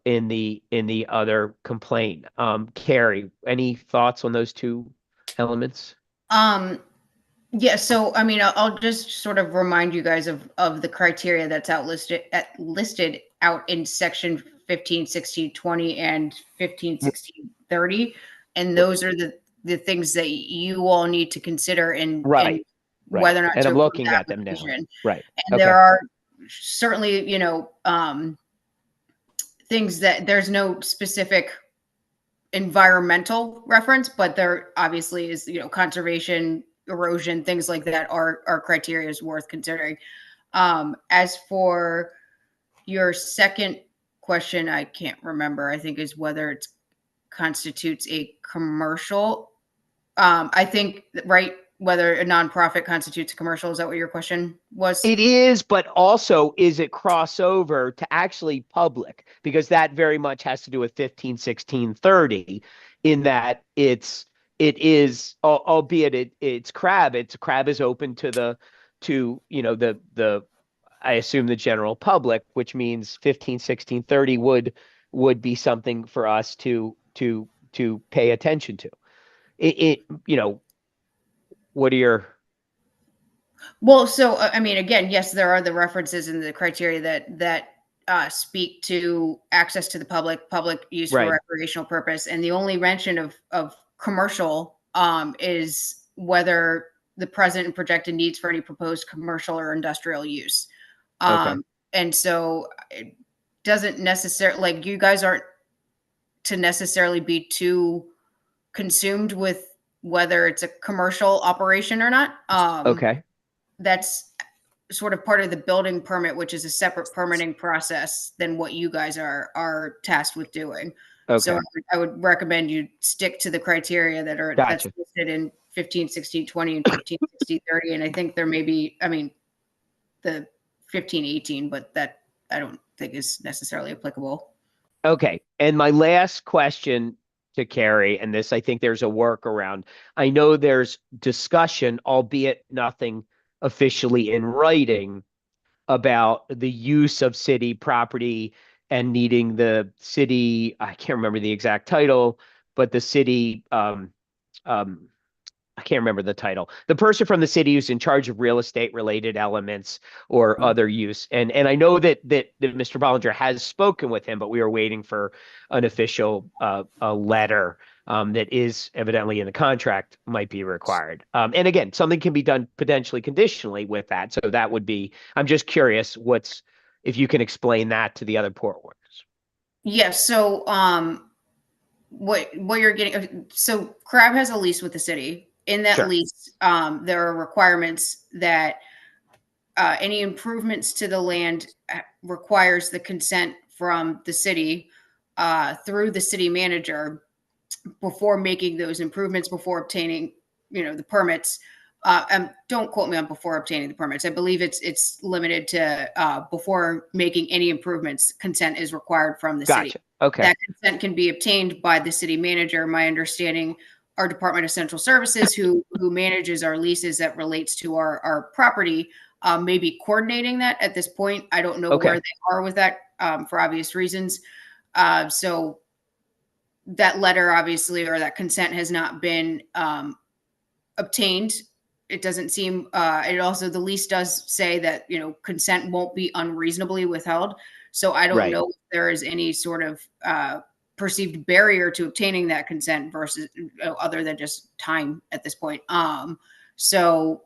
in the other complaint. Carrie, any thoughts on those two elements? Yeah, so I mean, I'll just sort of remind you guys of the criteria that's listed out in section 15, 16, 20 and 15, 16, 30. And those are the things that you all need to consider in Right, right. whether or not And to I'm approve looking the at them now. application. Right. And Okay. there are certainly, things that there's no specific environmental reference, but there obviously is, conservation, erosion, things like that are criteria is worth considering. As for your second question, I can't remember, I think is whether it constitutes a commercial. I think, right, whether a nonprofit constitutes a commercial, is that what your question was? It is, but also is it crossover to actually public? Because that very much has to do with 15, 16, 30, in that it is, albeit it's crab is open to the I assume the general public, which means 15, 16, 30 would be something for us to pay attention to. What are your Well, so I mean, again, yes, there are the references and the criteria that speak to access to the public use for right? recreational purpose, and the only mention of commercial is whether the present and projected needs for any proposed commercial or industrial use. Okay. And so it doesn't necessarily, like, you guys aren't to necessarily be too consumed with whether it's a commercial operation or not. Okay. That's sort of part of the building permit, which is a separate permitting process than what you guys are tasked with doing. So Okay. I would recommend you stick to the criteria that's Gotcha. listed in 15, 16, 20 and 15, 16, 30. And I think there may be, I mean, the 15, 18, but that I don't think is necessarily applicable. Okay. And my last question to Carrie, and this, I think there's a workaround. I know there's discussion, albeit nothing officially in writing, about the use of city property and needing the city, I can't remember the exact title, but the city, um, I can't remember the title. The person from the city who's in charge of real estate related elements or other use. And I know that Mr. Bollinger has spoken with him, but we are waiting for an official a letter that is evidently in the contract might be required. And again, something can be done potentially conditionally with that. So that would be, I'm just curious if you can explain that to the other port workers. Yes. So what you're getting, so Crab has a lease with the city. In that Sure. lease, there are requirements that any improvements to the land requires the consent from the city through the city manager before making those improvements, before obtaining, the permits. And don't quote me on before obtaining the permits. I believe it's limited to before making any improvements, consent is required from the Gotcha. city. Okay. That consent can be obtained by the city manager. My understanding, our Department of Central Services, who manages our leases that relates to our property, may be coordinating that at this point. I don't know where Okay. they are with that for obvious reasons. So that letter, obviously, or that consent has not been obtained. It doesn't seem, it also, the lease does say that, consent won't be unreasonably withheld. So I don't Right. know if there is any sort of perceived barrier to obtaining that consent versus other than just time at this point. So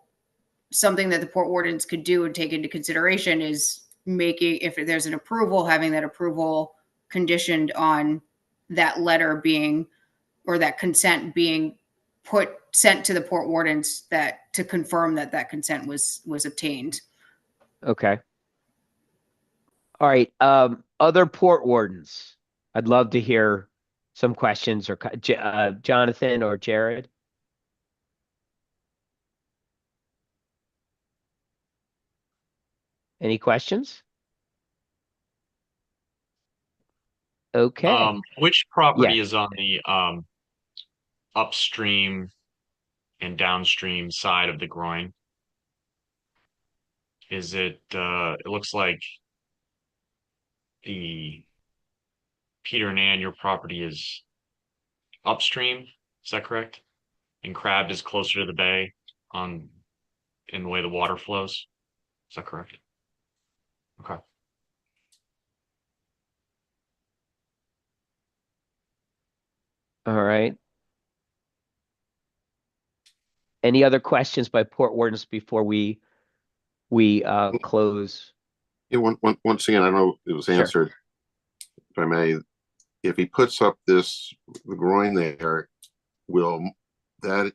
something that the port wardens could do and take into consideration is making, if there's an approval, having that approval conditioned on that letter being, or that consent being sent to the port wardens to confirm that consent was obtained. Okay. All right. Other port wardens. I'd love to hear some questions or Jonathan or Jared. Any questions? Okay. Which property Yeah. is on the upstream and downstream side of the groin? Is it it looks like the Peter and Ann, your property is upstream, is that correct? And Crabbed is closer to the bay on in the way the water flows. Is that correct? Okay. All right. Any other questions by Port Wardens before we close? Yeah, once again, I know it was Sure. answered, if I may. If he puts up the groin there, will that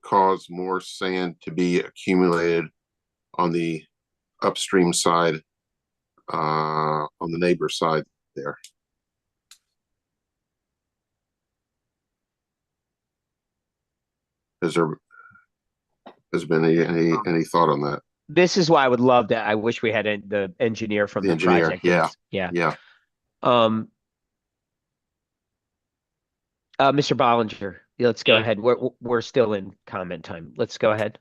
cause more sand to be accumulated on the upstream side, on the neighbor side there? Has been any thought on that? This is why I would love that. I wish we had the engineer from The the engineer, project. yeah. Yeah. Yeah. Mr. Bollinger, let's go Yeah. ahead. We're still in comment time. Let's go ahead,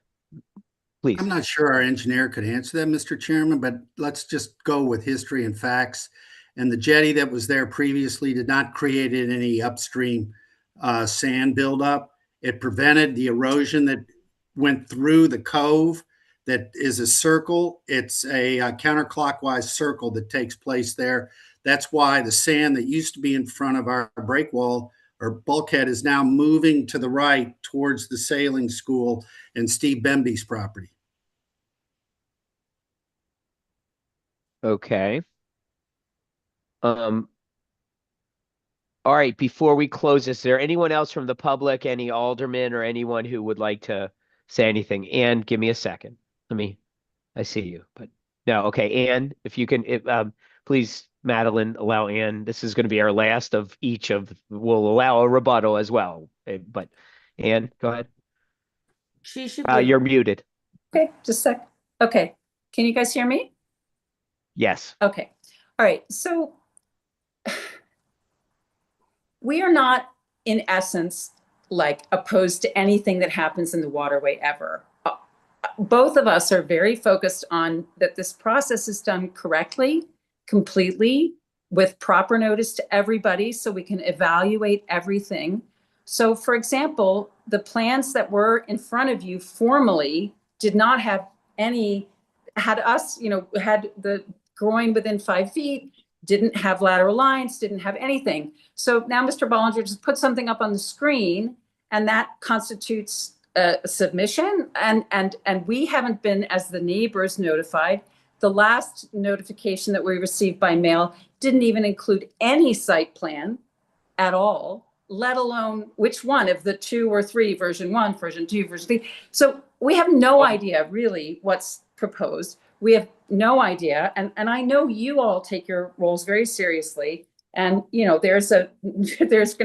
please. I'm not sure our engineer could answer that, Mr. Chairman, but let's just go with history and facts. And the jetty that was there previously did not create any upstream sand buildup. It prevented the erosion that went through the cove that is a circle. It's a counterclockwise circle that takes place there. That's why the sand that used to be in front of our break wall or bulkhead is now moving to the right towards the sailing school and Steve Bemby's property. Okay. All right, before we close this, is there anyone else from the public, any alderman or anyone who would like to say anything? Ann, give me a second. I see you, but no, okay, Ann, if you can, please, Madeline, allow Ann, this is going to be our last of each we'll allow a rebuttal as well, but Ann, go ahead. She should be. You're muted. Okay, just a sec. Okay, can you guys hear me? Yes. Okay, all right, so we are not, in essence, like opposed to anything that happens in the waterway ever. Both of us are very focused on that this process is done correctly, completely, with proper notice to everybody so we can evaluate everything. So, for example, the plans that were in front of you formally did not have had the groin within 5 feet, didn't have lateral lines, didn't have anything. So now Mr. Bollinger just put something up on the screen, and that constitutes a submission, and we haven't been, as the neighbors, notified. The last notification that we received by mail didn't even include any site plan at all, let alone which one of the 2 or 3, version 1, version 2, version 3. So we have no idea really what's proposed. We have no idea. And I know you all take your roles very seriously. And, there's going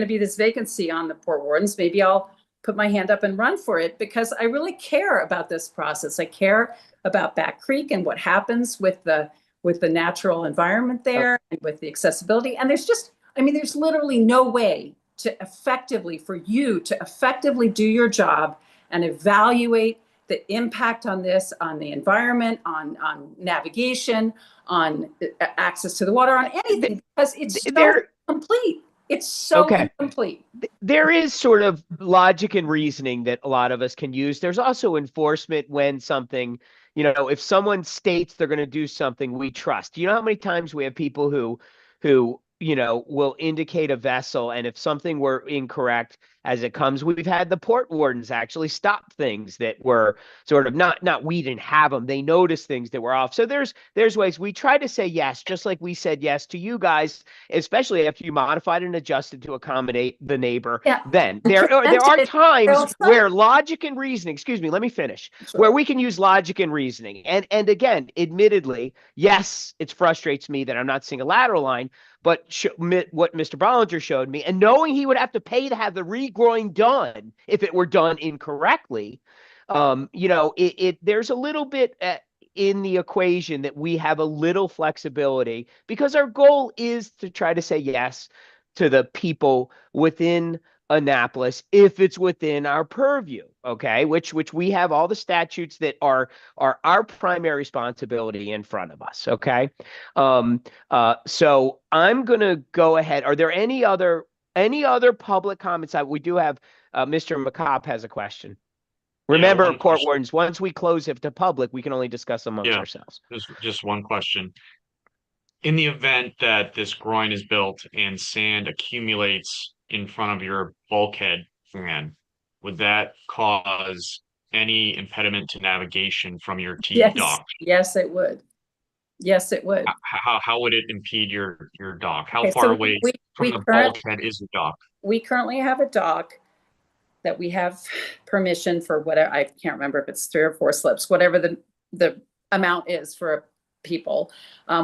to be this vacancy on the Port Wardens. Maybe I'll put my hand up and run for it because I really care about this process. I care about Back Creek and what happens with the natural environment there and with the accessibility. And there's literally no way for you to effectively do your job and evaluate the impact on this, on the environment, on navigation, on access to the water, on anything, because it's so complete. It's so incomplete. There is sort of logic and reasoning that a lot of us can use. There's also enforcement when something, if someone states they're going to do something we trust. You know how many times we have people who will indicate a vessel, and if something were incorrect as it comes, we've had the Port Wardens actually stop things that were sort of not we didn't have them. They noticed things that were off. So there's ways we try to say yes, just like we said yes to you guys, especially after you modified and adjusted to accommodate the neighbor. Yeah. Then there are times where logic and reasoning, excuse me, let me finish, where we can use logic and reasoning. And again, admittedly, yes, it frustrates me that I'm not seeing a lateral line, but what Mr. Bollinger showed me, and knowing he would have to pay to have the regroin done if it were done incorrectly, there's a little bit, in the equation that we have a little flexibility, because our goal is to try to say yes to the people within Annapolis if it's within our purview, okay? Which we have all the statutes that are our primary responsibility in front of us, okay? So I'm gonna go ahead. Are there any other public comments? We do have Mr. McCobb has a question. Remember, one Port question. Wardens, once we close it to public, we can only discuss amongst Yeah. ourselves. Just one question. In the event that this groin is built and sand accumulates in front of your bulkhead fan, would that cause any impediment to navigation from your T Yes, dock? yes, it would. Yes, it would. How would it impede your dock? How Okay, far so away from the currently bulkhead is the dock? we currently have a dock that we have permission for whatever, I can't remember if it's 3 or 4 slips, whatever the amount is for people.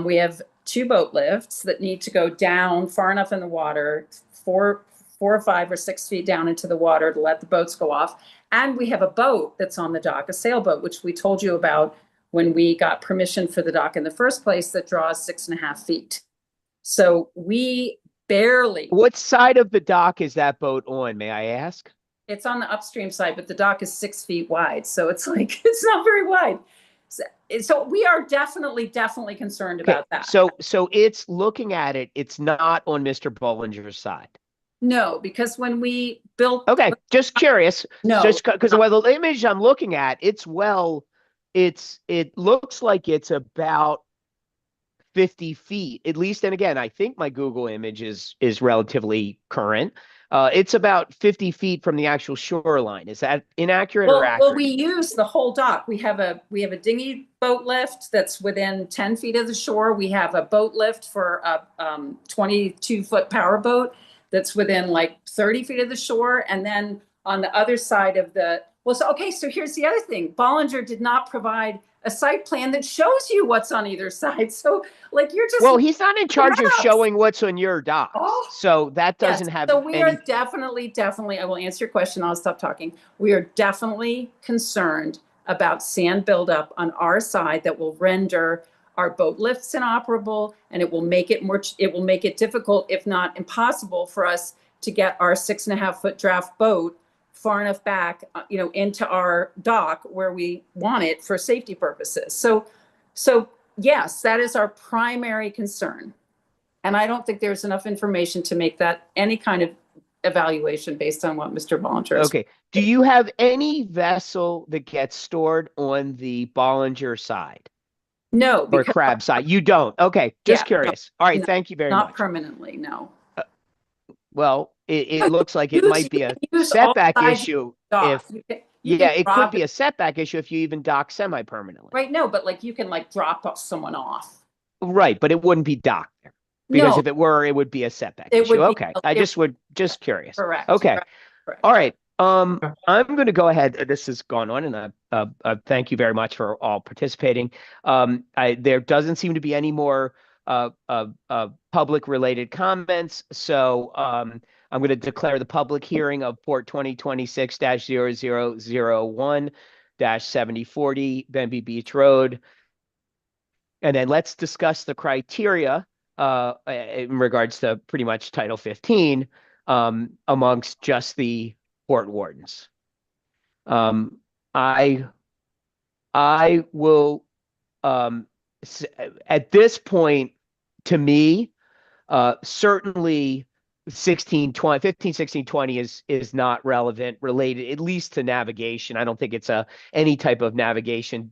We have 2 boat lifts that need to go down far enough in the water, 4 or 5 or 6 feet down into the water to let the boats go off. And we have a boat that's on the dock, a sailboat, which we told you about when we got permission for the dock in the first place, that draws 6.5 feet. So we barely. What side of the dock is that boat on, may I ask? It's on the upstream side, but the dock is 6 feet wide. So it's like, it's not very wide. So we are definitely concerned Okay, about that. so it's looking at it, it's not on Mr. Bollinger's side. No, because when we built. Okay, just curious. No. Just because the image I'm looking at, it looks like it's about 50 feet, at least. And again, I think my Google image is relatively current. It's about 50 feet from the actual shoreline. Is that inaccurate or accurate? Well, we use the whole dock. We have a dinghy boat lift that's within 10 feet of the shore. We have a boat lift for a 22-foot power boat that's within like 30 feet of the shore. And then on the other side of so here's the other thing. Bollinger did not provide a site plan that shows you what's on either side. So like you're just. Well, he's not in charge of showing what's on your dock. Oh, so that doesn't have So we any. are definitely, I will answer your question. I'll stop talking. We are definitely concerned about sand buildup on our side that will render our boat lifts inoperable, and it will make it difficult, if not impossible, for us to get our 6.5-foot draft boat far enough back, into our dock where we want it for safety purposes. So yes, that is our primary concern. And I don't think there's enough information to make that any kind of evaluation based on what Mr. Bollinger is. Okay. Do you have any vessel that gets stored on the Bollinger side? No. Or crab side? You don't. Okay. Just curious. All right. No, Thank you very not much. permanently, no. Well, it looks like it might be a setback issue. It could be a setback issue if you even dock semi-permanently. Right. No, but like you can like drop someone off. Right. But it wouldn't be docked there. Because if it were, it would be a setback issue. Okay. Just curious. Correct. Okay. Correct. All right. I'm going to go ahead. This has gone on, and thank you very much for all participating. There doesn't seem to be any more public related comments. So I'm going to declare the public hearing of Port 2026-0001-7040 Benby Beach Road. And then let's discuss the criteria in regards to pretty much Title 15 amongst just the Port Wardens. I will at this point, to me, certainly 15, 16, 20 is not related, at least to navigation. I don't think it's any type of navigation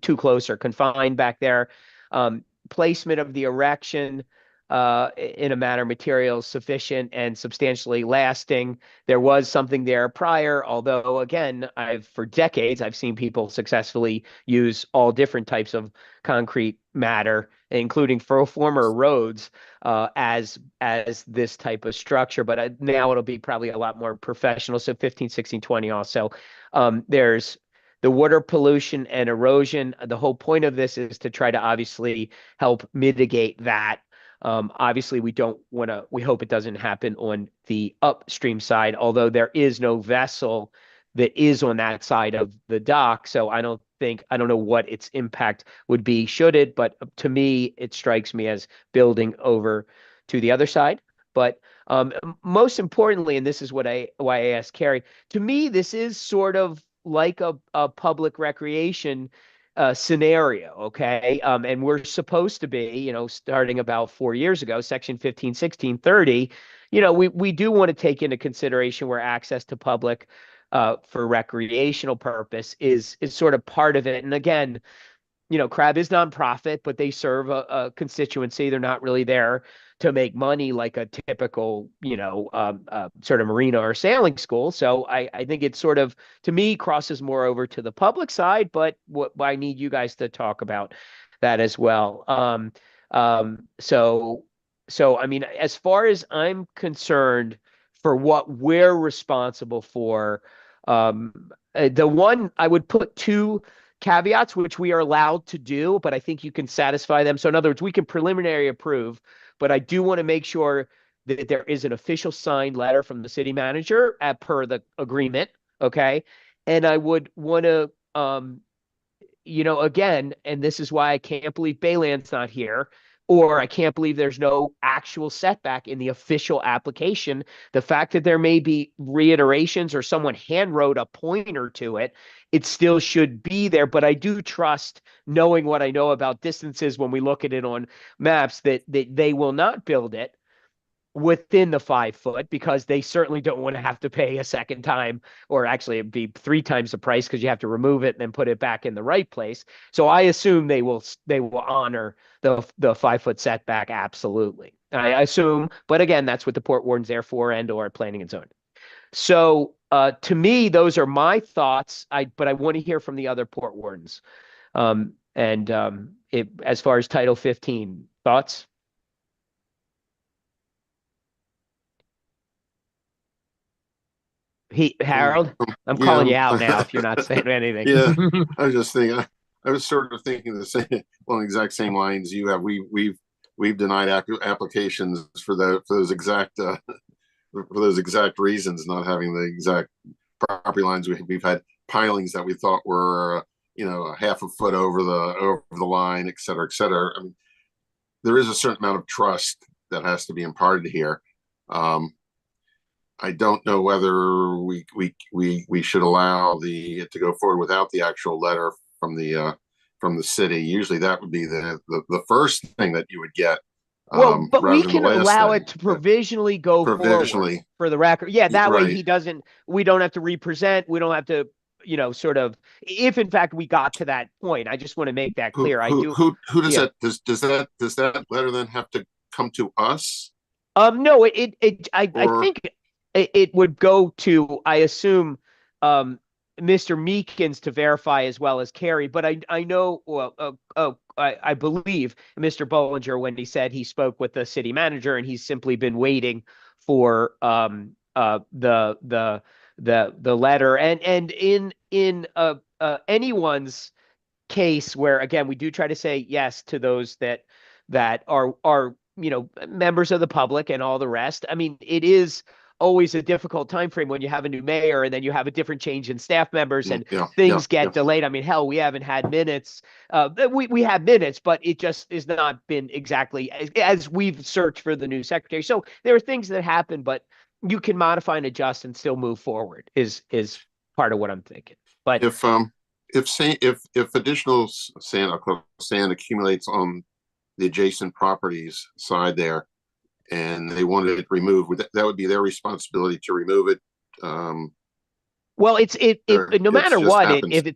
too close or confined back there. Placement of the erection in a manner materials sufficient and substantially lasting. There was something there prior, although again, for decades, I've seen people successfully use all different types of concrete matter, including former roads, as this type of structure. But now it'll be probably a lot more professional. So 15, 16, 20 also. There's the water pollution and erosion. The whole point of this is to try to obviously help mitigate that. Obviously, we hope it doesn't happen on the upstream side, although there is no vessel that is on that side of the dock. So I don't think, I don't know what its impact would be should it, but to me, it strikes me as building over to the other side. But most importantly, and this is why I asked Carrie, to me, this is sort of like a public recreation scenario, okay? And we're supposed to be, starting about 4 years ago, section 15, 16, 30, we do want to take into consideration where access to public for recreational purpose is sort of part of it. And again, Crab is nonprofit, but they serve a constituency. They're not really there to make money like a typical, sort of marina or sailing school. So I think it sort of, to me, crosses more over to the public side, but I need you guys to talk about that as well. So I mean, as far as I'm concerned, for what we're responsible for, the one I would put two caveats, which we are allowed to do, but I think you can satisfy them. So in other words, we can preliminary approve, but I do want to make sure that there is an official signed letter from the city manager per the agreement. Okay. And I would want to, again, and this is why I can't believe Bayland's not here, or I can't believe there's no actual setback in the official application. The fact that there may be reiterations or someone hand wrote a pointer to it, it still should be there. But I do trust, knowing what I know about distances when we look at it on maps, that they will not build it within the 5 foot, because they certainly don't want to have to pay a second time, or actually it'd be 3 times the price because you have to remove it and then put it back in the right place. So I assume they will honor the 5 foot setback. Absolutely. I assume, but again, that's what the Port Warden's there for, and or planning and zoning. So to me, those are my thoughts. But I want to hear from the other Port Wardens. As far as Title 15 thoughts. Harold, I'm calling you out now if you're not saying anything. Yeah, I was just thinking. I was sort of thinking the same, along the exact same lines you have. We've denied applications for those exact reasons, not having the exact property lines. We've had pilings that we thought were a half a foot over the line, et cetera, et cetera. I mean, there is a certain amount of trust that has to be imparted here. I don't know whether we should allow it to go forward without the actual letter from the city. Usually that would be the first thing that you would get. Well, but we can allow thing. it to provisionally go forward for the record. Yeah, that way we don't have to represent. We don't have to, sort of, if in fact we got to that point. I just want to make that clear. Who does that, does that letter then have to come to us? No, I think it would go to, I assume, Mr. Meekins to verify as well as Carrie. But I know, I believe Mr. Bollinger, when he said he spoke with the city manager, and he's simply been waiting for the letter. And in anyone's case where, again, we do try to say yes to those that are members of the public and all the rest. I mean, it is always a difficult time frame when you have a new mayor and then you have a different change in staff members and things get delayed. I mean, hell, we haven't had minutes. We have minutes, but it just has not been exactly as we've searched for the new secretary. So there are things that happen, but you can modify and adjust and still move forward is part of what I'm thinking. But if additional sand accumulates on the adjacent properties side there, and they wanted it removed, that would be their responsibility to remove it. Well, no matter what, if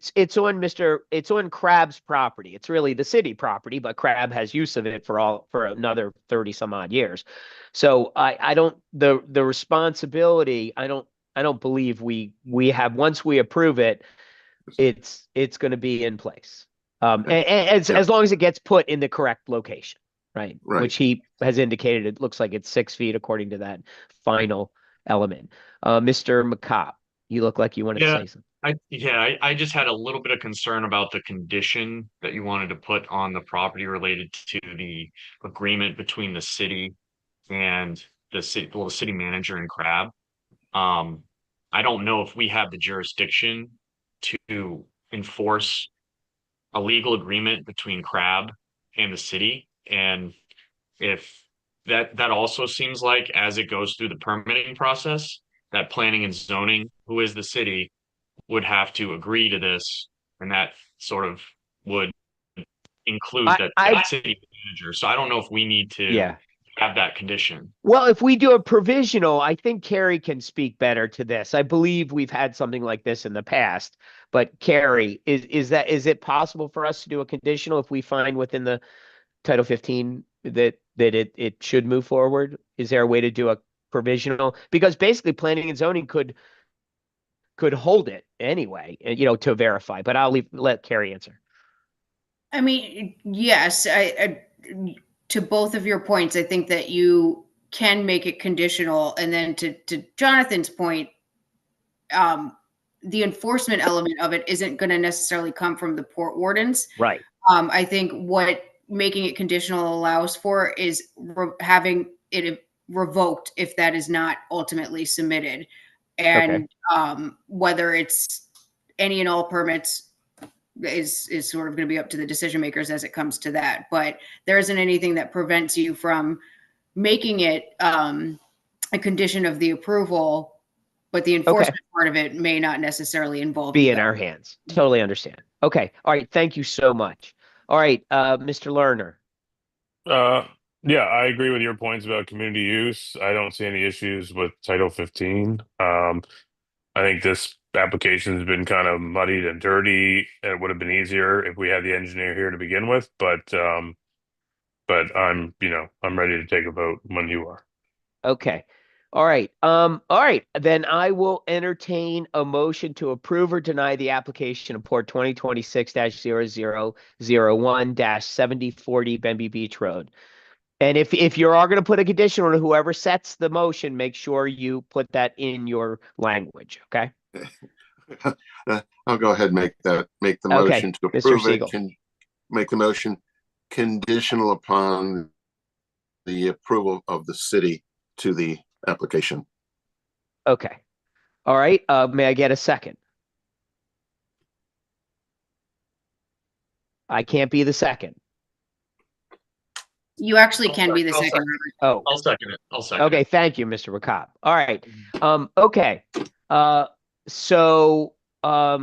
it's on Crab's property, it's really the city property, but Crab has use of it for another 30 some odd years. So the responsibility, I don't believe we have. Once we approve it, it's going to be in place. As long as it gets put in the correct location. Right. Which he has indicated, it looks like it's 6 feet according to that final element. Mr. McCobb, you look like you wanted to say something. I just had a little bit of concern about the condition that you wanted to put on the property related to the agreement between the city and the city manager and Crab. I don't know if we have the jurisdiction to enforce a legal agreement between Crab and the city. And if that also seems like as it goes through the permitting process, that planning and zoning, who is the city, would have to agree to this, and that sort of would include that city manager. So I don't know if we need to Yeah. have that condition. Well, if we do a provisional, I think Carrie can speak better to this. I believe we've had something like this in the past. But Carrie, is it possible for us to do a conditional if we find within the Title 15 that it should move forward? Is there a way to do a provisional? Because basically planning and zoning could hold it anyway, to verify. But I'll let Carrie answer. I mean, yes, to both of your points, I think that you can make it conditional. And then to Jonathan's point, the enforcement element of it isn't going to necessarily come from the port wardens. Right. I think what making it conditional allows for is having it revoked if that is not ultimately submitted. And whether it's any and all permits is sort of going to be up to the decision makers as it comes to that. But there isn't anything that prevents you from making it a condition of the approval, but the enforcement part of it may not necessarily involve be you in guys. our hands. Totally understand. Okay. All right. Thank you so much. All right, Mr. Lerner. Yeah, I agree with your points about community use. I don't see any issues with Title 15. I think this application has been kind of muddied and dirty. It would have been easier if we had the engineer here to begin with, but I'm ready to take a vote when you are. Okay. All right. All right. Then I will entertain a motion to approve or deny the application of Port 2026-0001-7040 Benby Beach Road. And if you are going to put a condition on whoever sets the motion, make sure you put that in your language. Okay. I'll go ahead and make the motion to Mr. approve it. Siegel. Can make the motion conditional upon the approval of the city to the application. Okay. All right. May I get a second? I can't be the second. You actually can be the I'll second. Oh, I'll second it. I'll second okay. it. Thank you, Mr. Rakab. All right. Okay. So, all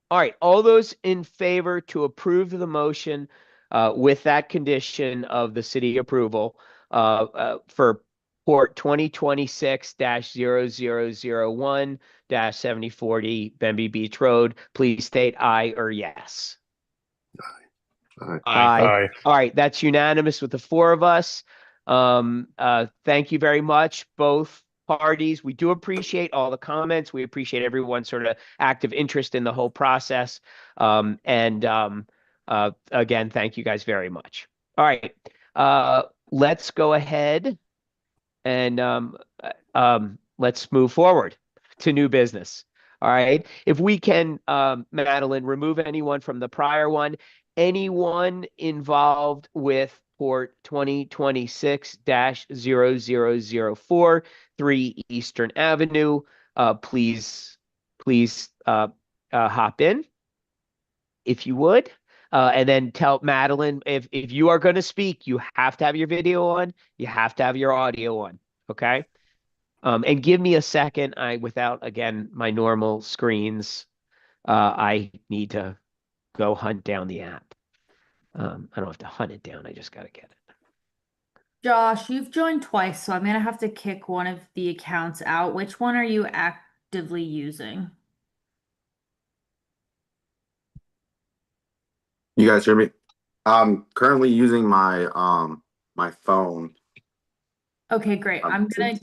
right. All those in favor to approve the motion, with that condition of the city approval, for Port 2026-0001-7040 Benby Beach Road, please state aye or yes. Aye. Aye. All right, that's unanimous with the four of us. Thank you very much, both parties. We do appreciate all the comments. We appreciate everyone's sort of active interest in the whole process. Again, thank you guys very much. All right, let's go ahead and let's move forward to new business. All right, if we can, Madeline, remove anyone from the prior one. Anyone involved with Port 2026-0004, 3 Eastern Avenue, please hop in if you would. And then tell Madeline, if you are going to speak, you have to have your video on, you have to have your audio on, okay? And give me a second. Without, again, my normal screens, I need to go hunt down the app. I don't have to hunt it down. I just got to get it. Josh, you've joined twice, so I'm gonna have to kick one of the accounts out. Which one are you actively using? You guys hear me? I'm currently using my my phone. Okay, great. I'm gonna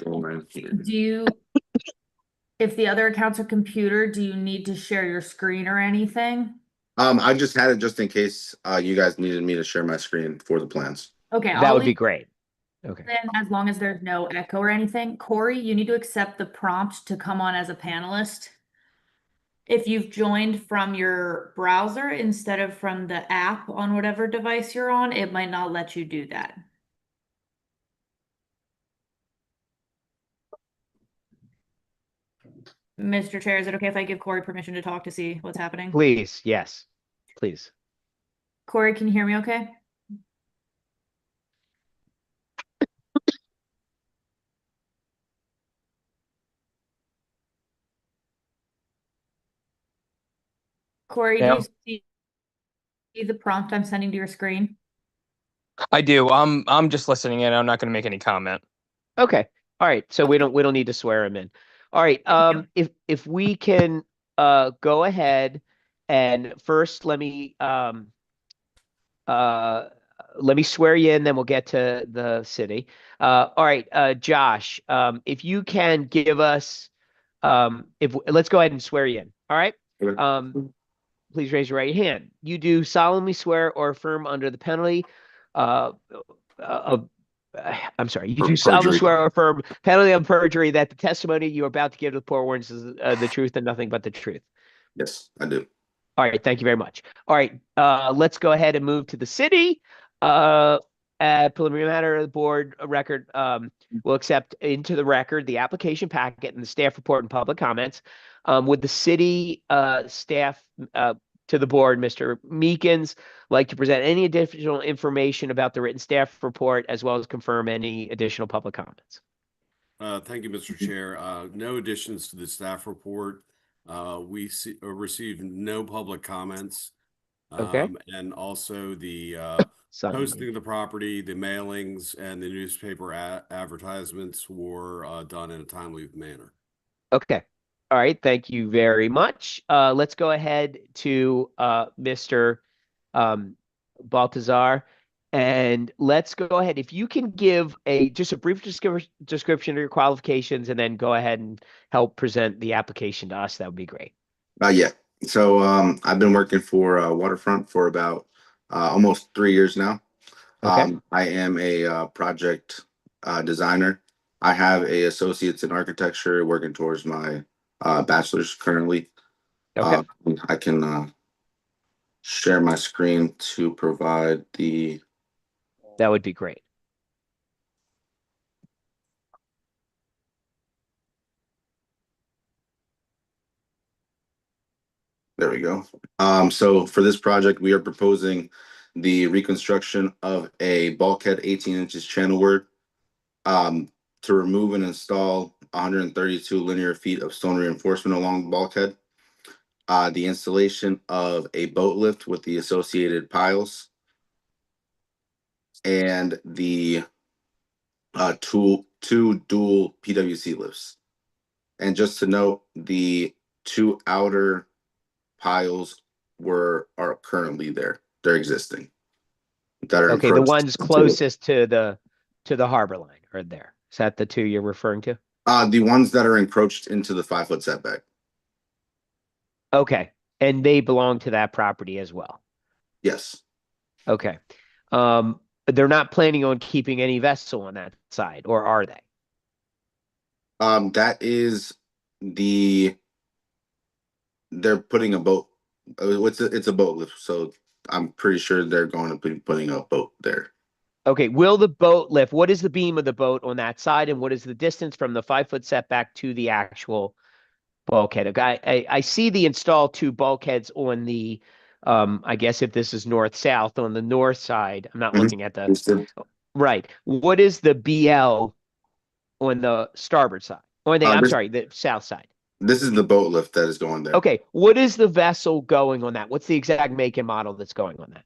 if the other accounts are computer, do you need to share your screen or anything? I just had it just in case you guys needed me to share my screen for the plans. Okay, That would be great. Okay. Then as long as there's no echo or anything. Corey, you need to accept the prompt to come on as a panelist. If you've joined from your browser instead of from the app on whatever device you're on, it might not let you do that. Mr. Chair, is it okay if I give Corey permission to talk to see what's happening? Please, yes, please. Corey, can you hear me okay? Corey, do Yeah. you see the prompt I'm sending to your screen? I do. I'm just listening in. I'm not going to make any comment. Okay. All right. So we don't need to swear him in. All right. Thank you. If we can go ahead and first let me swear you in, then we'll get to the city. All right, Josh, if you can give us if let's go ahead and swear you in. All right. Okay. Please raise your right hand. You do solemnly swear or affirm under the penalty uh, of I'm sorry. You do solemnly Perjury. swear or affirm penalty of perjury that the testimony you're about to give to the poor warrants is the truth and nothing but the truth. Yes, I do. All right, thank you very much. All right, let's go ahead and move to the city. Preliminary matter of the board record will accept into the record the application packet and the staff report and public comments. Would the city staff to the board, Mr. Meekins, like to present any additional information about the written staff report as well as confirm any additional public comments? Thank you, Mr. Chair. No additions to the staff report. We received no public comments. Okay. And also the Sign. posting of the property, the mailings, and the newspaper advertisements were done in a timely manner. Okay. All right. Thank you very much. Let's go ahead to Mr. Baltazar, and let's go ahead. If you can give just a brief description of your qualifications, and then go ahead and help present the application to us, that would be great. Yeah. So I've been working for Waterfront for about almost 3 years now. Okay. I am a project designer. I have a associate's in architecture, working towards my bachelor's currently. Okay. I can share my screen to provide the. That would be great. There we go. So for this project, we are proposing the reconstruction of a bulkhead 18 inches channelward to remove and install 132 linear feet of stone reinforcement along the bulkhead. The installation of a boat lift with the associated piles, and the two dual PWC lifts. And just to note, the two outer piles are currently there. They're existing. That are Okay. The encroached ones into closest to the harbor line are there. Is that the two you're referring to? the ones that are encroached into the 5-foot setback. Okay. And they belong to that property as well. Yes. Okay. They're not planning on keeping any vessel on that side, or are they? That is they're putting a boat. It's a boat lift, so I'm pretty sure they're going to be putting a boat there. Okay. Will the boat lift? What is the beam of the boat on that side, and what is the distance from the 5-foot setback to the actual bulkhead? Okay, I see the installed two bulkheads on the I guess if this is north-south on the north side. I'm not Mhm. looking at right. What is the BL on the starboard side? Or I'm sorry, the south side. This is the boat lift that is going there. Okay. What is the vessel going on that? What's the exact make and model that's going on that?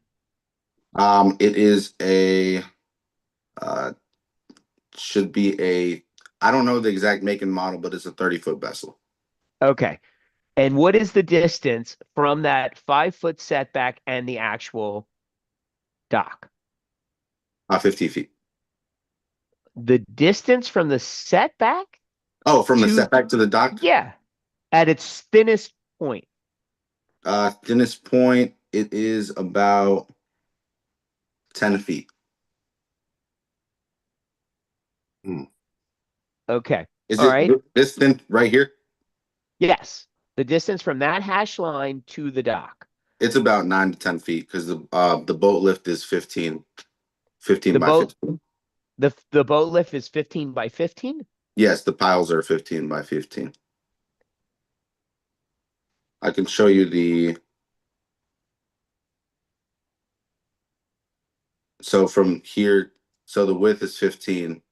It is should be I don't know the exact make and model, but it's a 30-foot vessel. Okay. And what is the distance from that 5-foot setback and the actual dock? 50 feet. The distance from the setback? Oh, from the setback to the dock? Yeah. At its thinnest point. Thinnest point, it is about 10 feet. Okay. Is All it right. this thin right here? Yes. The distance from that hash line to the dock. It's about 9 to 10 feet because the boat lift is 15 The by boat 15. the boat lift is 15 by 15? Yes, the piles are 15 by 15. I can show you So from here, so the width is 15.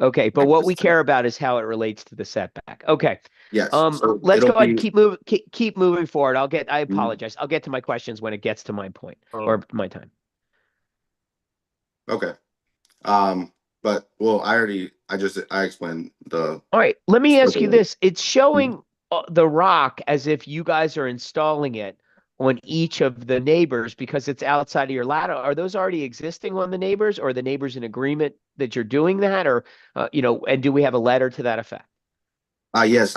Okay, but what we care about is how it relates to the setback. Okay. Yes. So Let's it'll go ahead and be keep moving forward. I Mhm. apologize. I'll get to my questions when it gets to my point or my time. Okay. But well, I explained the. All right, let me ask you Okay. this. It's showing the rock as if you guys are installing it on each of the neighbors because it's outside of your ladder. Are those already existing on the neighbors, or are the neighbors in agreement that you're doing that, or and do we have a letter to that effect? Yes,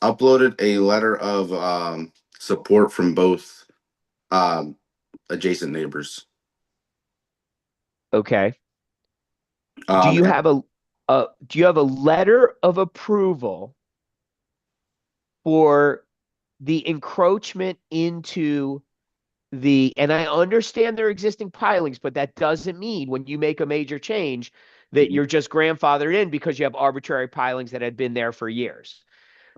uploaded a letter of support from both um adjacent neighbors. Okay. Do Um, you have a letter of approval for the encroachment into and I understand their existing pilings, but that doesn't mean when you make a major change that Mhm. you're just grandfathered in because you have arbitrary pilings that had been there for years.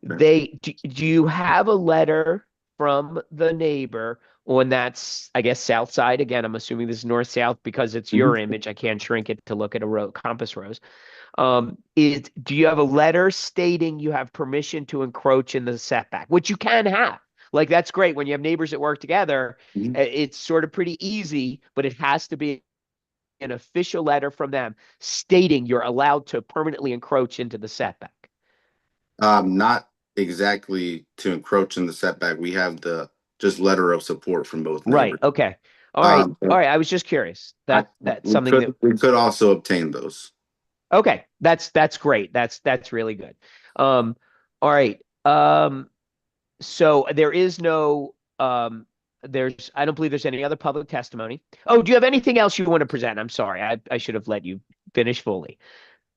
Okay. Do you have a letter from the neighbor on that's, I guess, south side? Again, I'm assuming this is north south because it's your Mhm. image. I can't shrink it to look at a row compass rose. Do you have a letter stating you have permission to encroach in the setback, which you can have? Like, that's great when you have neighbors that work together. Mhm. It's sort of pretty easy, but it has to be an official letter from them stating you're allowed to permanently encroach into the setback. Not exactly to encroach in the setback. We have the just letter of support from both Right. neighbors. Okay. All right. But All right. I was just curious. I, That's something that. we could also obtain those. Okay. That's great. That's really good. All right. So there is no I don't believe there's any other public testimony. Oh, do you have anything else you want to present? I'm sorry. I should have let you finish fully.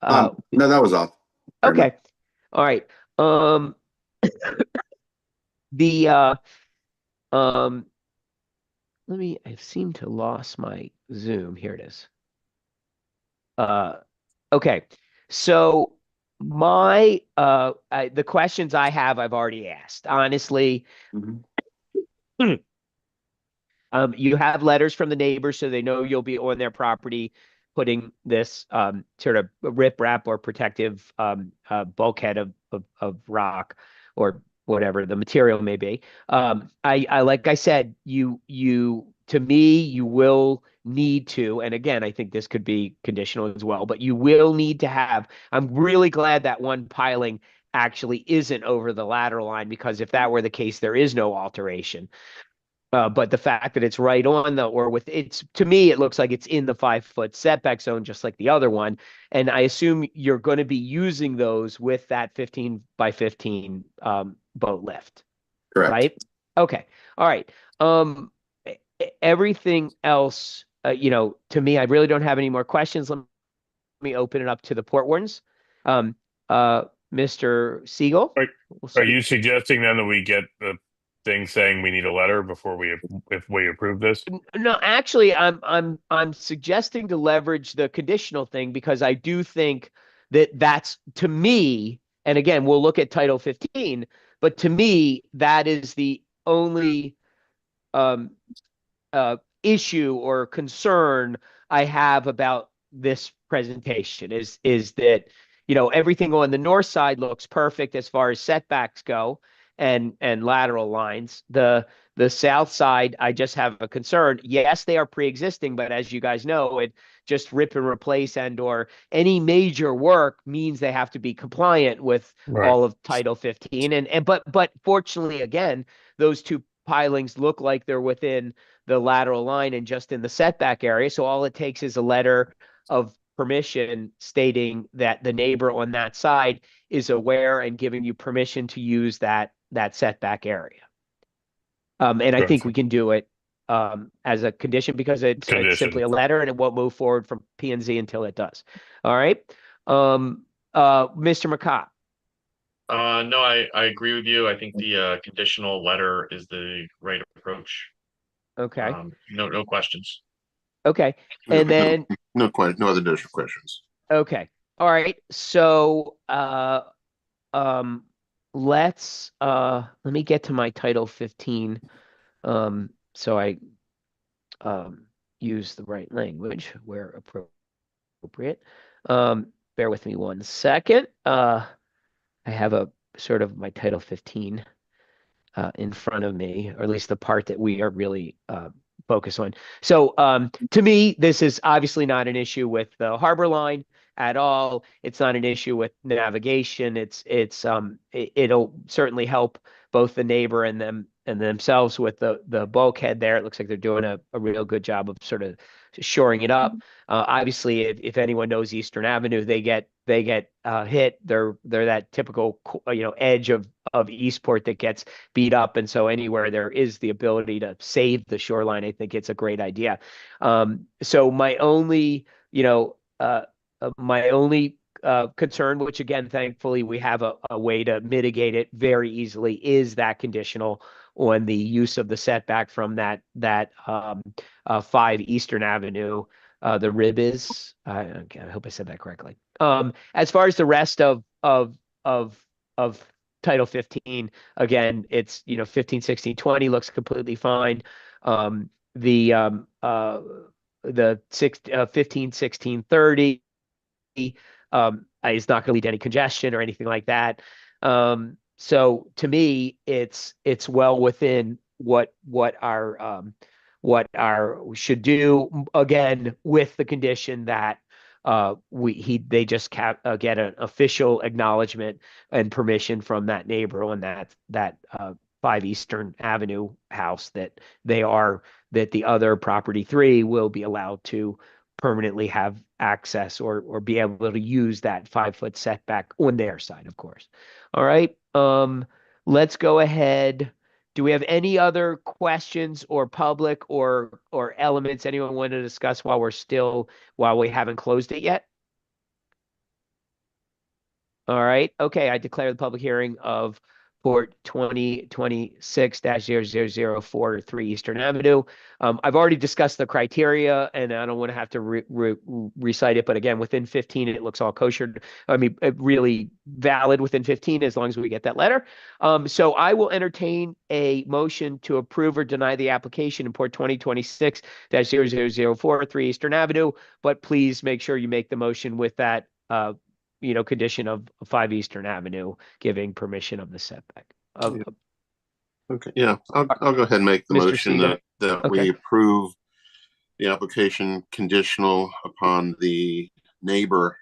No, that was all. Very much. Okay. All right. Um the um I seem to lost my Zoom. Here it is. Okay. So the questions I have I've already asked. Honestly, Mhm. you have letters from the neighbors so they know you'll be on their property putting this sort of rip wrap or protective bulkhead of rock or whatever the material may be. I like I said, to me, you will need to, and again, I think this could be conditional as well, but you will need to have, I'm really glad that one piling actually isn't over the lateral line because if that were the case, there is no alteration. But the fact that it's right on to me, it looks like it's in the 5 foot setback zone, just like the other one. And I assume you're going to be using those with that 15 by 15 boat lift, Correct. right? Okay. All right. Everything else, to me, I really don't have any more questions. Let me open it up to the port wardens. Um, Mr. Siegel. Are, We'll are start. you suggesting then that we get the thing saying we need a letter before if we approve this? No, actually, I'm suggesting to leverage the conditional thing because I do think that's to me, and again, we'll look at Title 15, but to me, that is the only um issue or concern I have about this presentation is that everything on the north side looks perfect as far as setbacks go and lateral lines. The south side, I just have a concern. Yes, they are pre-existing, but as you guys know, it just rip and replace and or any major work means they have to be compliant with Right. all of Title 15. But fortunately, again, those two pilings look like they're within the lateral line and just in the setback area. So all it takes is a letter of permission stating that the neighbor on that side is aware and giving you permission to use that setback area. And I think Gotcha. we can do it as a condition because it's simply Condition. a letter and it won't move forward from P and Z until it does. All right. Mr. McCott. No, I agree with you. I think the conditional letter is the right approach. Okay. No questions. Okay. No, And then no other additional questions. okay. All right. So let me get to my Title 15. So I use the right language where appropriate. Bear with me 1 second. I have a sort of my Title 15 in front of me, or at least the part that we are really focused on. So to me, this is obviously not an issue with the harbor line at all. It's not an issue with navigation. It'll certainly help both the neighbor and themselves with the bulkhead there. It looks like they're doing a real good job of sort of shoring it up. Obviously, if anyone knows Eastern Avenue, they get hit. They're that typical edge of Eastport that gets beat up, and so anywhere there is the ability to save the shoreline, I think it's a great idea. So my only concern, which again, thankfully we have a way to mitigate it very easily, is that conditional on the use of the setback from that 5 Eastern Avenue. The rib is. Okay, I hope I said that correctly. As far as the rest of Title 15, again, it's 15, 16, 20 looks completely fine. The 15, 16, 30 is not going to lead to any congestion or anything like that. So to me, it's well within what our should do, again, with the condition that they just get an official acknowledgement and permission from that neighbor on that 5 Eastern Avenue house that the other property 3 will be allowed to permanently have access or be able to use that 5-foot setback on their side, of course. All right. Let's go ahead. Do we have any other questions or public or elements anyone want to discuss while we haven't closed it yet? All right. Okay. I declare the public hearing of Port 2026-0004 3 Eastern Avenue. I've already discussed the criteria, and I don't want to have to recite it. But again, within 15, it looks all kosher. I mean, really valid within 15 as long as we get that letter. So I will entertain a motion to approve or deny the application in Port 2026-0004 3 Eastern Avenue. But please make sure you make the motion with that condition of 5 Eastern Avenue giving permission of the setback. Yeah. Okay, yeah, I'll go ahead and make the Mr. motion Seeger? that Okay. we approve the application conditional upon the neighbor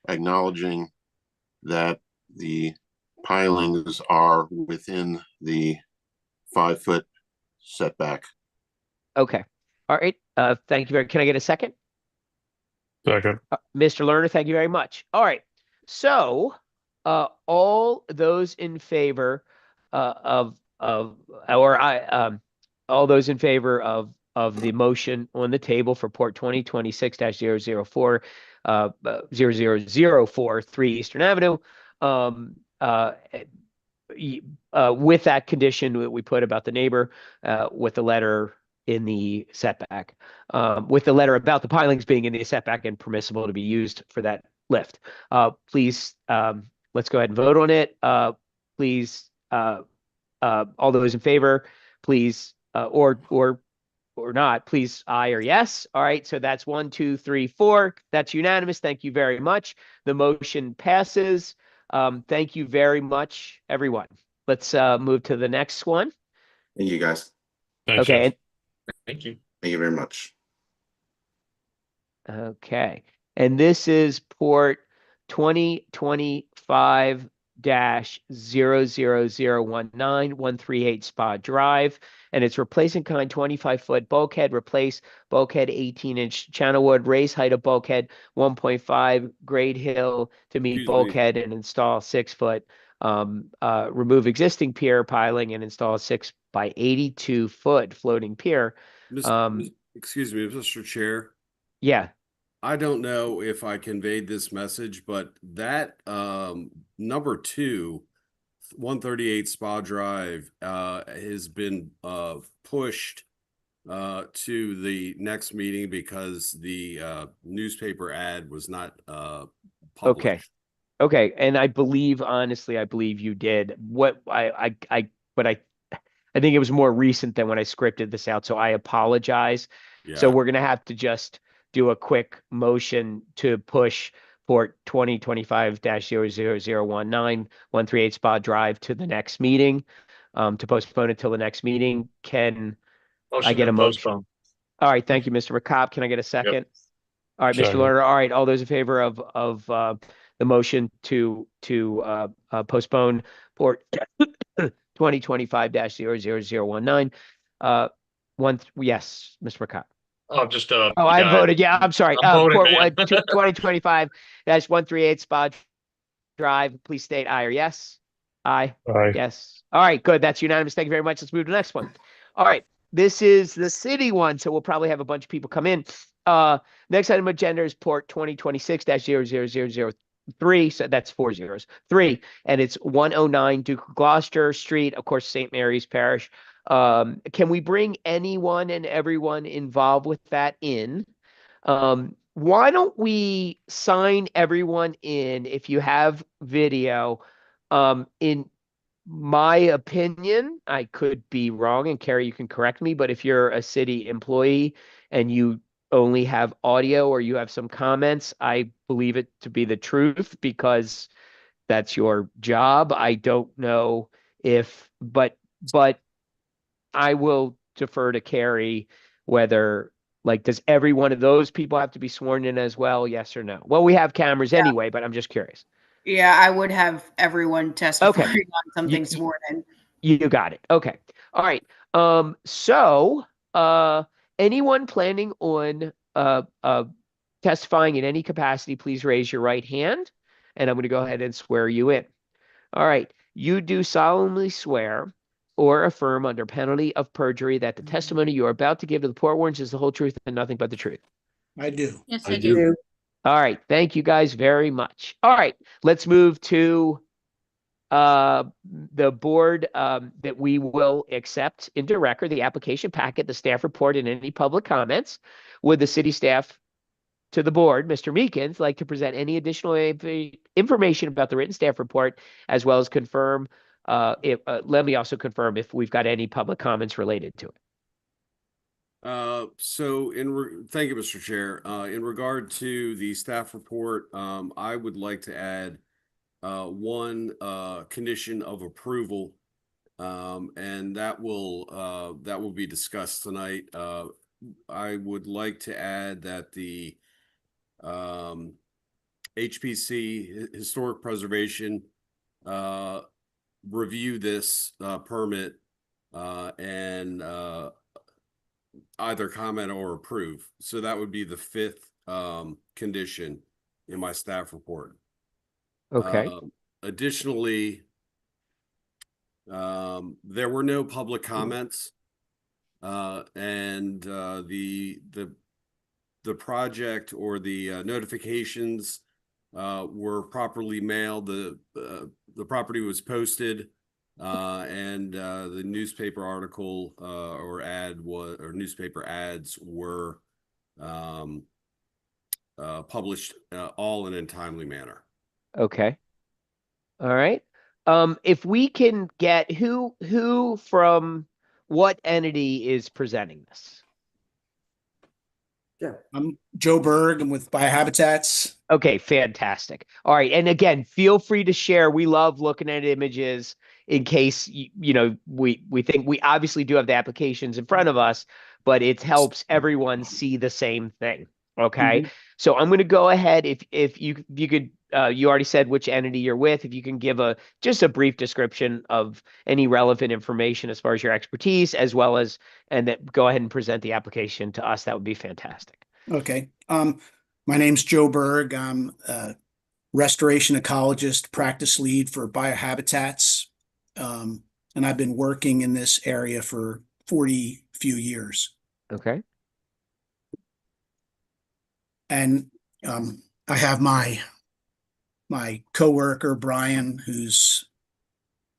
acknowledging that the pilings are within the 5-foot setback. Okay. All right. Thank you very. Can I get a second? Second. Mr. Lerner, thank you very much. All right. So, all those in favor all those in favor of the motion on the table for Port 2026-004 0004 3 Eastern Avenue, with that condition that we put about the neighbor, with the letter in the setback, with the letter about the pilings being in the setback and permissible to be used for that lift. Please, let's go ahead and vote on it. Please, all those in favor, please, or not, please, aye or yes. All right, so that's 1, 2, 3, 4. That's unanimous. Thank you very much. The motion passes. Thank you very much, everyone. Let's move to the next one. Thank you, guys. Thanks, Okay. Jeff. Thank you. Thank you very much. Okay. And this is Port 2025-00019-138 Spa Drive. And it's replacing kind 25-foot bulkhead, replace bulkhead 18-inch channel wood, raise height of bulkhead 1.5, grade hill to meet Excuse me. bulkhead and install 6-foot. Remove existing pier piling and install a 6 by 82-foot floating pier. Excuse me, Mr. Chair. Yeah. I don't know if I conveyed this message, but that number 2, 138 Spa Drive, has been pushed to the next meeting because the newspaper ad was not published. Okay. And I believe, honestly, you did. But I think it was more recent than when I scripted this out. So I apologize. So Yeah. we're gonna have to just do a quick motion to push Port 2025-00019 138 Spa Drive to the next meeting, to postpone it till the next meeting. Can I Motion get to a motion? postpone. All right, thank you, Mr. McCop. Can I get a second? All right, Mr. Second. Lerner. All right, all those in favor of the motion to postpone Port 2025-00019. Yes, Mr. McCott. Oh, just Oh, I yeah, voted. Yeah, I'm sorry. I'm voting, Port man. 2025-138 Spa Drive. Please state aye or yes. Aye. Aye. Yes. All right, good. That's unanimous. Thank you very much. Let's move to the next one. All right. This is the city one, so we'll probably have a bunch of people come in. Next item of agenda is Port 2026-00003. So that's 4 zeros. 3. And it's 109 Duke of Gloucester Street, of course, St. Mary's Parish. Can we bring anyone and everyone involved with that in? Why don't we sign everyone in if you have video? In my opinion, I could be wrong, and Carrie, you can correct me, but if you're a city employee and you only have audio or you have some comments, I believe it to be the truth because that's your job. I don't know if, but I will defer to Carrie whether, like, does every one of those people have to be sworn in as well? Yes or no? Well, we have cameras anyway, but I'm just curious. Yeah, I would have everyone testifying Okay. on something sworn in. You got it. Okay. All right. So, anyone planning on testifying in any capacity, please raise your right hand, and I'm going to go ahead and swear you in. All right. You do solemnly swear or affirm under penalty of perjury that the testimony you are about to give to the Port Wardens is the whole truth and nothing but the truth. I do. Yes, I I do. do. All right. Thank you guys very much. All right. Let's move to the board that we will accept into record the application packet, the staff report, and any public comments. Would the city staff to the board, Mr. Meekins, like to present any additional information about the written staff report, as well as confirm, let me also confirm if we've got any public comments related to it. Thank you, Mr. Chair. In regard to the staff report, I would like to add one condition of approval, and that will be discussed tonight. I would like to add that the HPC, Historic Preservation, review this permit and either comment or approve. So that would be the 5th condition in my staff report. Okay. Additionally, there were no public comments, and the project or the notifications were properly mailed. The property was posted, and the newspaper article or newspaper ads were published all in a timely manner. Okay. All right. If we can get who from what entity is presenting this? I'm Joe Berg. I'm with Biohabitats. Okay, fantastic. All right. And again, feel free to share. We love looking at images in case, we think we obviously do have the applications in front of us, but it helps everyone see the same thing. Okay. Mhm. So I'm going to go ahead. If you could, you already said which entity you're with. If you can give just a brief description of any relevant information as far as your expertise, as well as, and then go ahead and present the application to us, that would be fantastic. Okay. My name's Joe Berg. I'm a restoration ecologist, practice lead for Biohabitats. And I've been working in this area for 40 few years. Okay. And I have my coworker, Brian, who's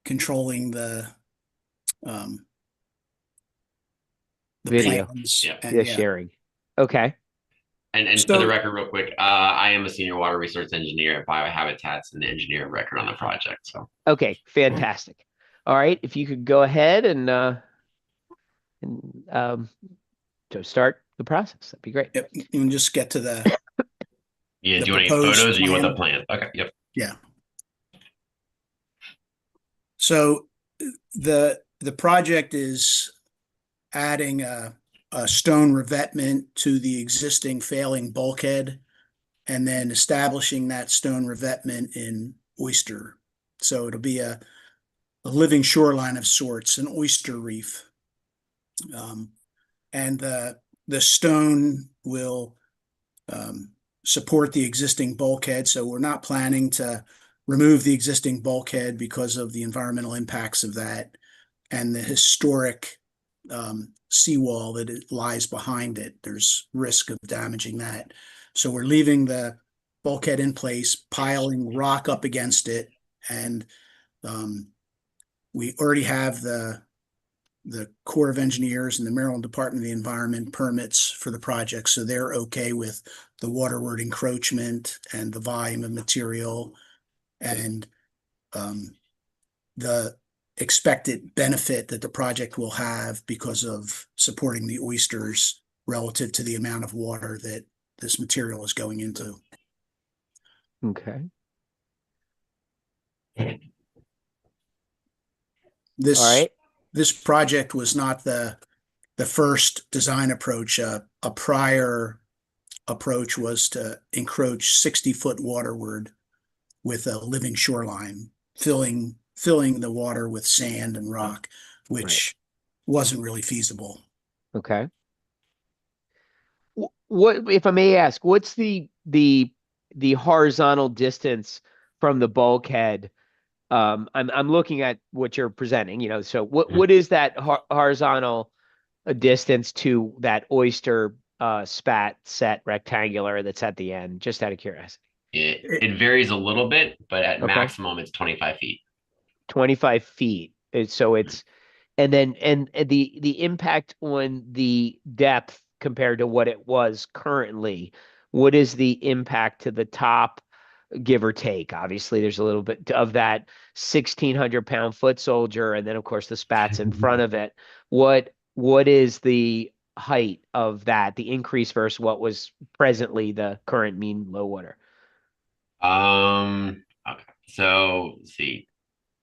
controlling the Video. plans. Yeah. And The sharing. Okay. And for So- the record, real quick, I am a senior water resource engineer at Biohabitats and the engineer of record on the project. So Okay, fantastic. All right, if you could go ahead and to start the process. That'd be great. Yep, you can just get to the Yeah, the do you want any proposed photos or you want the plan. plan? Okay, yep. Yeah. So the project is adding a stone revetment to the existing failing bulkhead and then establishing that stone revetment in oyster. So it'll be a living shoreline of sorts, an oyster reef. And the stone will support the existing bulkhead. So we're not planning to remove the existing bulkhead because of the environmental impacts of that and the historic seawall that it lies behind it. There's risk of damaging that. So we're leaving the bulkhead in place, piling rock up against it, and we already have the Corps of Engineers and the Maryland Department of the Environment permits for the project, so they're okay with the waterward encroachment and the volume of material and the expected benefit that the project will have because of supporting the oysters relative to the amount of water that this material is going into. Okay. This All right. This project was not the first design approach. A prior approach was to encroach 60-foot waterward with a living shoreline, filling the water with sand and rock, which wasn't really feasible. Okay. What, if I may ask, what's the horizontal distance from the bulkhead? I'm looking at what you're presenting, you know, so what is that horizontal distance to that oyster spat set rectangular that's at the end, just out of curiosity? It varies a little bit, but at Okay. maximum it's 25 feet. 25 feet. So it's, and then, and the impact on the depth compared to what it was currently, what is the impact to the top, give or take? Obviously, there's a little bit of that 1,600-pound foot soldier, and then of course the spats in front of it. What is the height of that, the increase versus what was presently the current mean low water? Okay. So let's see.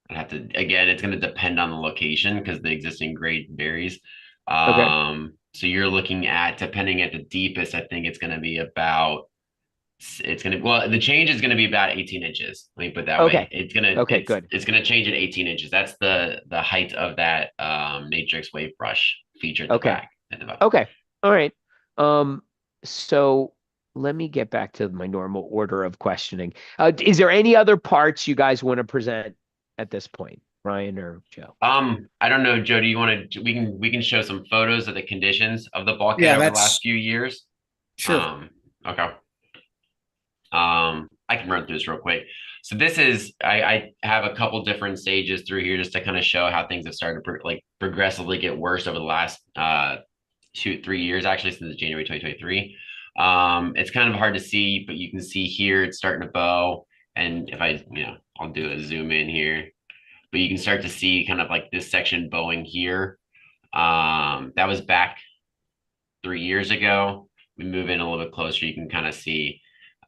I have to, again, it's going to depend on the location because the existing grade varies. Okay. So you're looking at, depending at the deepest, I think it's going to be about, well, the change is going to be about 18 inches. Let me put it that Okay. way. It's going to, Okay, good. It's going to change at 18 inches. That's the height of that matrix wave brush feature at the Okay. back. Okay. All right. So let me get back to my normal order of questioning. Is there any other parts you guys want to present at this point, Ryan or Joe? I don't know, Joe, do you want to, we can show some photos of the conditions of the bulkhead Yeah, over the that's last few years. sure. Okay. I can run through this real quick. So this is, I have a couple different stages through here just to kind of show how things have started to like progressively get worse over the last 2-3 years, actually, since January 2023. It's kind of hard to see, but you can see here it's starting to bow. And if I, I'll do a zoom in here, but you can start to see kind of like this section bowing here. That was back 3 years ago. We move in a little bit closer, you can kind of see.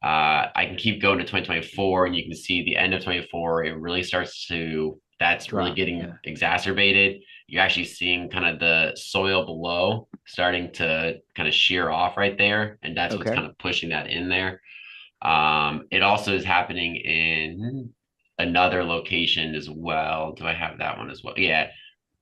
I can keep going to 2024 and you can see the end of 24, it really starts to, that's really getting exacerbated. You're actually seeing kind of the soil below starting to kind of shear off right there. And that's what's kind of pushing that in there. It also is happening in another location as well. Do I have that one as well? Yeah.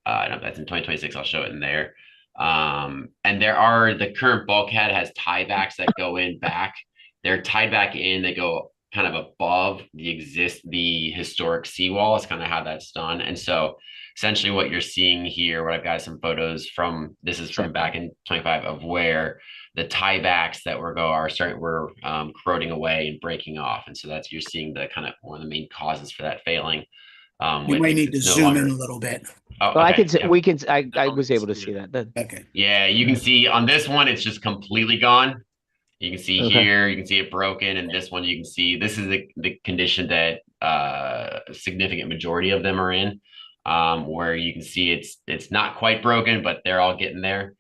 No, that's in 2026. I'll show it in there. And the current bulkhead has tiebacks that go in back. They're tied back in, they go kind of above the historic seawall is kind of how that's done. And so essentially what you're seeing here, what I've got some photos from, this is from back in 25 of where the tiebacks that were corroding away and breaking off. And so that's, you're seeing the kind of one of the main causes for that failing. You might need to zoom in a little bit. Oh, well, okay. I was able to see that then. Okay. Yeah, you can see on this one, it's just completely gone. You can see here, you can see it broken, and this one you can see this is the condition that a significant majority of them are in, where you can see it's not quite broken, but they're all getting there.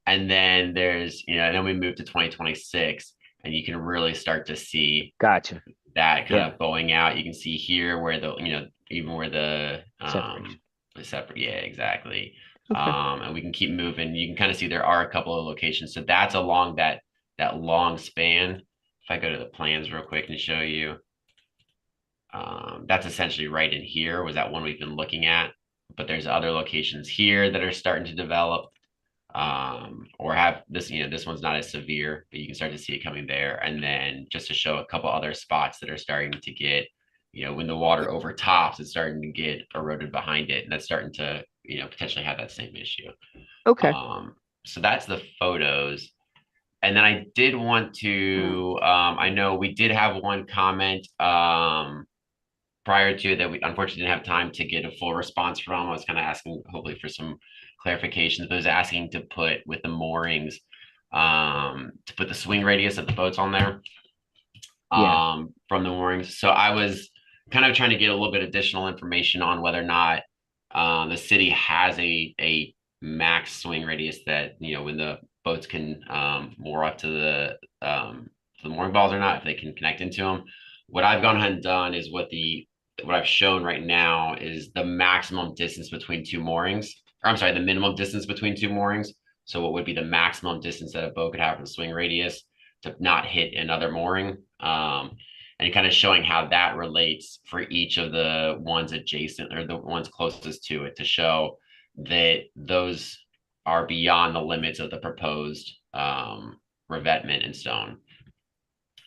And then there's, and then we move to 2026 and you can really start to see Gotcha. that kind Yeah. of bowing out. You can see here where even where the Separation. separate, yeah, exactly. Okay. And we can keep moving. You can kind of see there are a couple of locations. So that's along that long span. If I go to the plans real quick and show you, that's essentially right in here was that one we've been looking at. But there's other locations here that are starting to develop, or have this, this one's not as severe, but you can start to see it coming there. And then just to show a couple other spots that are starting to get, when the water overtops, it's starting to get eroded behind it, and that's starting to, potentially have that same issue. Okay. So that's the photos. And then I did want to, I know we did have one comment, prior to that we unfortunately didn't have time to get a full response from. I was kind of asking hopefully for some clarifications, but I was asking to put with the moorings, to put the swing radius of the boats on there, from the moorings. So I was kind of trying to get a little bit additional information on whether or not the city has a max swing radius that, when the boats can moor up to the mooring balls or not, if they can connect into them. What I've gone ahead and done is what I've shown right now is the maximum distance between two moorings, or I'm sorry, the minimum distance between two moorings. So what would be the maximum distance that a boat could have from the swing radius to not hit another mooring? And kind of showing how that relates for each of the ones adjacent or the ones closest to it, to show that those are beyond the limits of the proposed revetment in stone.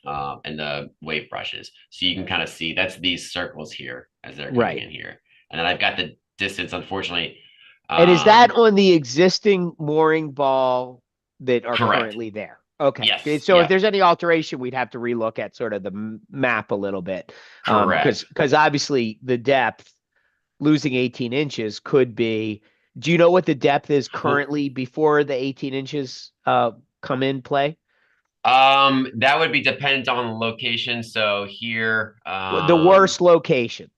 And the wave brushes. So you can kind of see that's these circles here as they're coming in here. And then I've got the distance, unfortunately. And is that on the existing mooring ball that are correct. currently there? Okay. Yes. So if there's any alteration, we'd have to relook at sort of the map a little bit. Correct. Because obviously the depth, losing 18 inches could be, do you know what the depth is currently before the 18 inches come in play? That would be dependent on location. So here, The worst location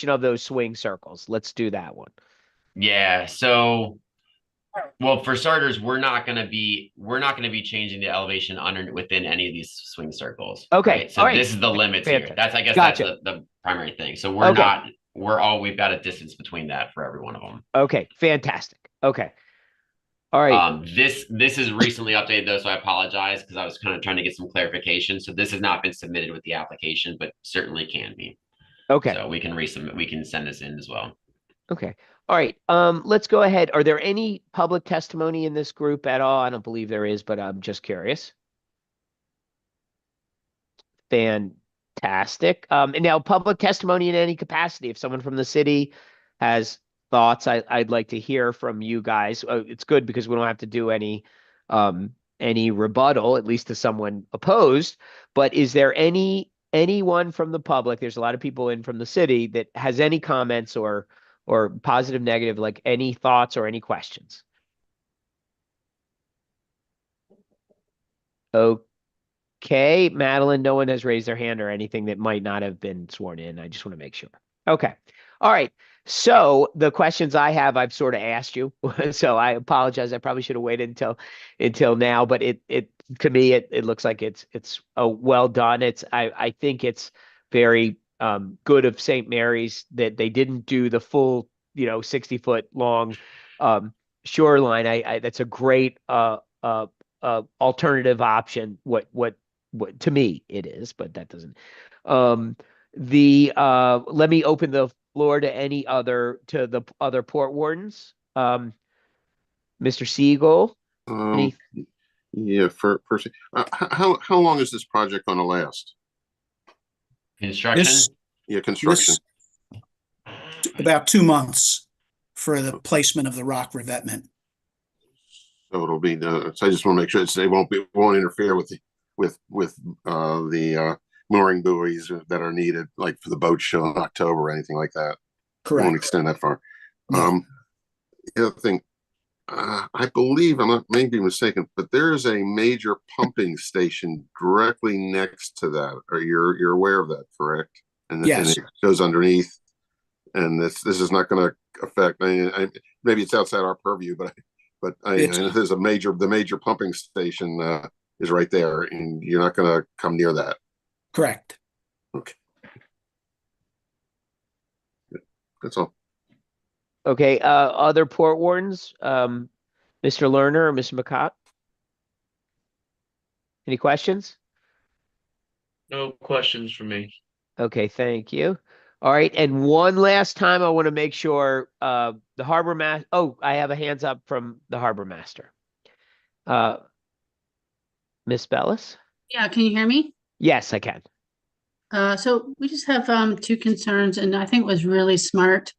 of those swing circles. Let's do that one. Yeah. So, well, for starters, we're not going to be changing the elevation within any of these swing circles. Okay. Right? So this is the limits here. That's, I guess, gotcha. That's the primary thing. So we've got a distance between that for every one of them. Okay. Fantastic. Okay. All right. This is recently updated though, so I apologize because I was kind of trying to get some clarification. So this has not been submitted with the application, but certainly can be. Okay. So we can resubmit. We can send this in as well. Okay. All right. Let's go ahead. Are there any public testimony in this group at all? I don't believe there is, but I'm just curious. Fantastic. And now public testimony in any capacity. If someone from the city has thoughts, I'd like to hear from you guys. It's good because we don't have to do any rebuttal, at least to someone opposed. But is there anyone from the public? There's a lot of people in from the city that has any comments or positive, negative, like any thoughts or any questions? Okay, Madeline, no one has raised their hand or anything that might not have been sworn in. I just want to make sure. Okay. All right. So the questions I have, I've sort of asked you. So I apologize. I probably should have waited until now, but it to me it looks like it's well done. I think it's very good of St. Mary's that they didn't do the full 60-foot long shoreline. That's a great alternative option. What to me it is, but that doesn't. Let me open the floor to the other port wardens. Mr. Siegel. Yeah, first, how long is this project going to last? Construction. Construction. About 2 months for the placement of the rock revetment. So it'll be. So I just want to make sure they won't interfere with the mooring buoys that are needed, like for the boat show in October or anything like that. Correct. It won't extend that far. No. The other thing, I believe, I may be mistaken, but there is a major pumping station directly next to that. Or you're aware of that, correct? And yes. And it goes underneath. And this is not going to affect. Maybe it's outside our purview, but but I It's know there's the major pumping station is right there, and you're not going to come near that. correct. Okay, that's all. Okay, other port wardens, Mr. Lerner or Mr. McCott? Any questions? No questions for me. Okay, thank you. All right, and one last time, I want to make sure the harbor master. Oh, I have a hands up from the harbor master. Miss Bellis? Yeah, can you hear me? Yes, I can. So we just have two concerns, and I think it was really smart.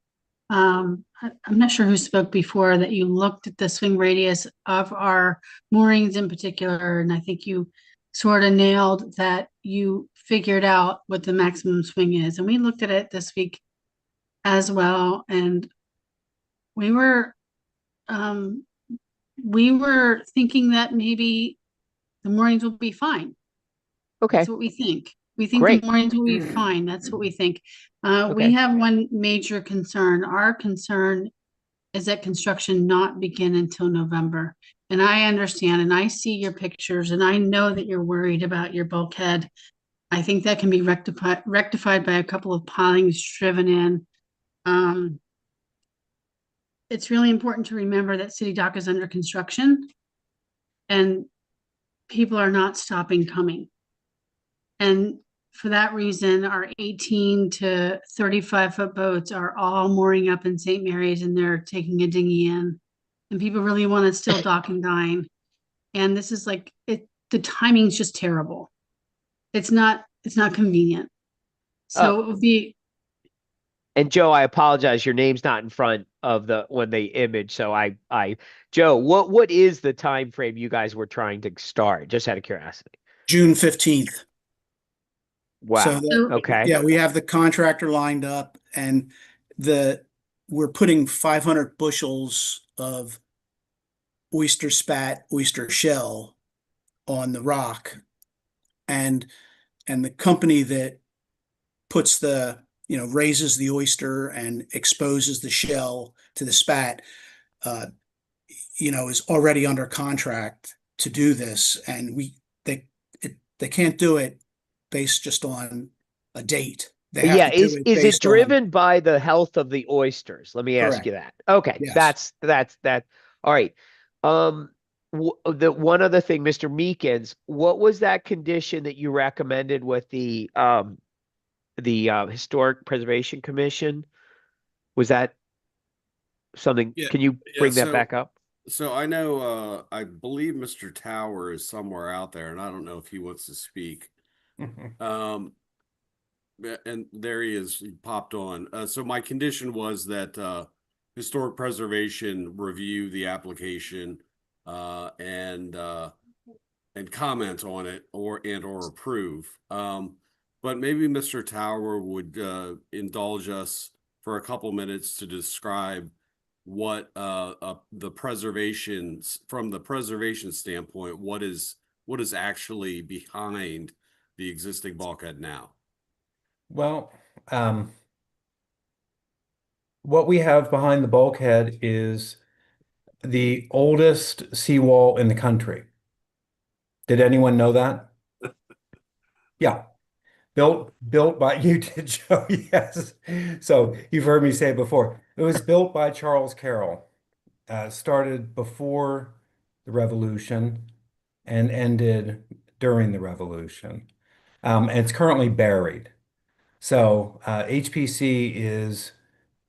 I'm not sure who spoke before that you looked at the swing radius of our moorings in particular, and I think you sort of nailed that you figured out what the maximum swing is. And we looked at it this week as well, and we were thinking that maybe the moorings will be fine. Okay, That's what we think. We think great. the moorings will be fine. That's what we think. Okay. We have one major concern. Our concern is that construction not begin until November. And I understand, and I see your pictures, and I know that you're worried about your bulkhead. I think that can be rectified by a couple of pilings driven in. It's really important to remember that City Dock is under construction, and people are not stopping coming. And for that reason, our 18 to 35-foot boats are all mooring up in St. Mary's, and they're taking a dinghy in. And people really want to still dock and dine. And this is like the timing's just terrible. It's not convenient. So it would be. And Joe, I apologize. Your name's not in front of when they image. So Joe, what is the time frame you guys were trying to start? Just out of curiosity. June 15th. Wow. Okay. Yeah, we have the contractor lined up, and we're putting 500 bushels of oyster spat, oyster shell on the rock, and the company that puts raises the oyster and exposes the shell to the spat, is already under contract to do this, and they can't do it based just on a date. They have to do it is it based driven by the health of the oysters? Let me ask Correct. you that. Okay, Yes. that's all right. The one other thing, Mr. Meekins, what was that condition that you recommended with the Historic Preservation Commission? Was that something? Yeah, Can you bring that back up? So I know, I believe Mr. Tower is somewhere out there, and I don't know if he wants to speak. And there he is. He popped on. So my condition was that Historic Preservation review the application and comment on it or approve. But maybe Mr. Tower would indulge us for a couple minutes to describe what the from the preservation standpoint, what is actually behind the existing bulkhead now. Well, what we have behind the bulkhead is the oldest seawall in the country. Did anyone know that? Yeah. Built by you did, Joe. Yes. So you've heard me say it before. It was built by Charles Carroll. Started before the Revolution and ended during the Revolution. And it's currently buried. So HPC is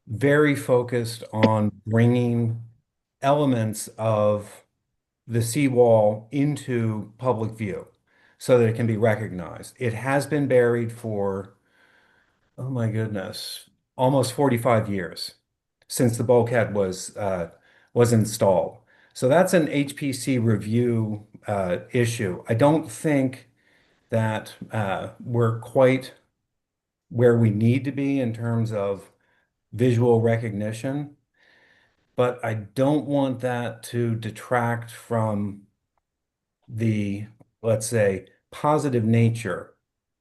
very focused on bringing elements of the seawall into public view so that it can be recognized. It has been buried for, oh my goodness, almost 45 years since the bulkhead was installed. So that's an HPC review issue. I don't think that we're quite where we need to be in terms of visual recognition, but I don't want that to detract from the, let's say, positive nature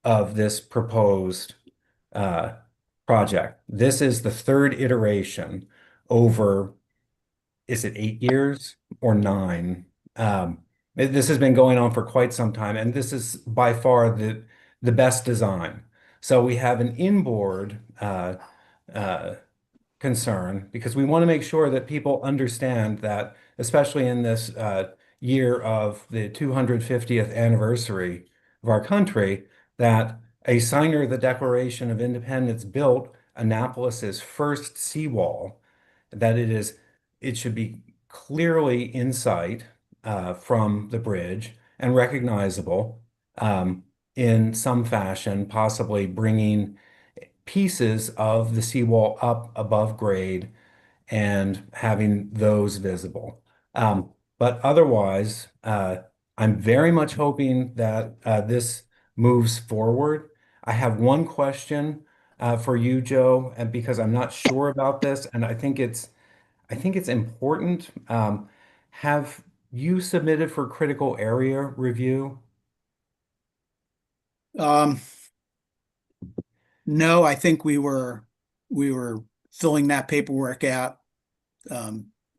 of this proposed project. This is the third iteration over is it 8 years or 9? This has been going on for quite some time, and this is by far the best design. So we have an inboard uh, concern because we want to make sure that people understand that, especially in this year of the 250th anniversary of our country, that a signer of the Declaration of Independence built Annapolis's first seawall, that it should be clearly in sight from the bridge and recognizable in some fashion, possibly bringing pieces of the seawall up above grade and having those visible. But otherwise, I'm very much hoping that this moves forward. I have one question for you, Joe, and because I'm not sure about this, and I think it's important. Have you submitted for critical area review? Um, no, I think we were filling that paperwork out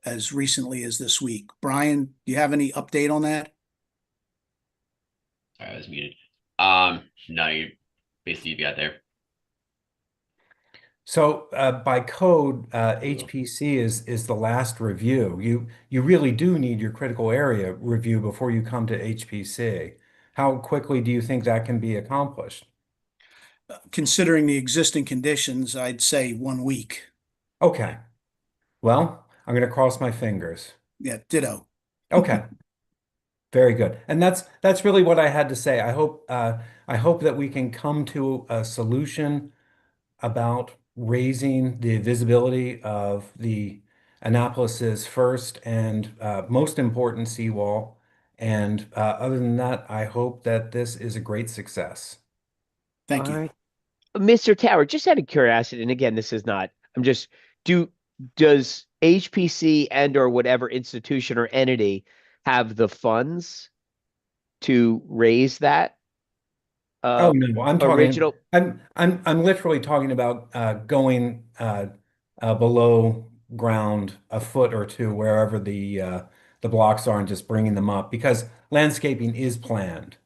as recently as this week. Brian, do you have any update on that? Sorry, I was muted. No, you basically you got there. So by code, HPC is the last review. You really do need your critical area review before you come to HPC. How quickly do you think that can be accomplished? Considering the existing conditions, I'd say 1 week. Okay. Well, I'm going to cross my fingers. Yeah, ditto. Okay. Very good. And that's really what I had to say. I hope that we can come to a solution about raising the visibility of the Annapolis's first and most important seawall. And other than that, I hope that this is a great success. Thank All you. right. Mr. Tower, just out of curiosity, and again, this is not, I'm just, does HPC and or whatever institution or entity have the funds to raise that Oh no, original? I'm literally talking about going below ground a foot or two wherever the blocks are and just bringing them up because landscaping is planned.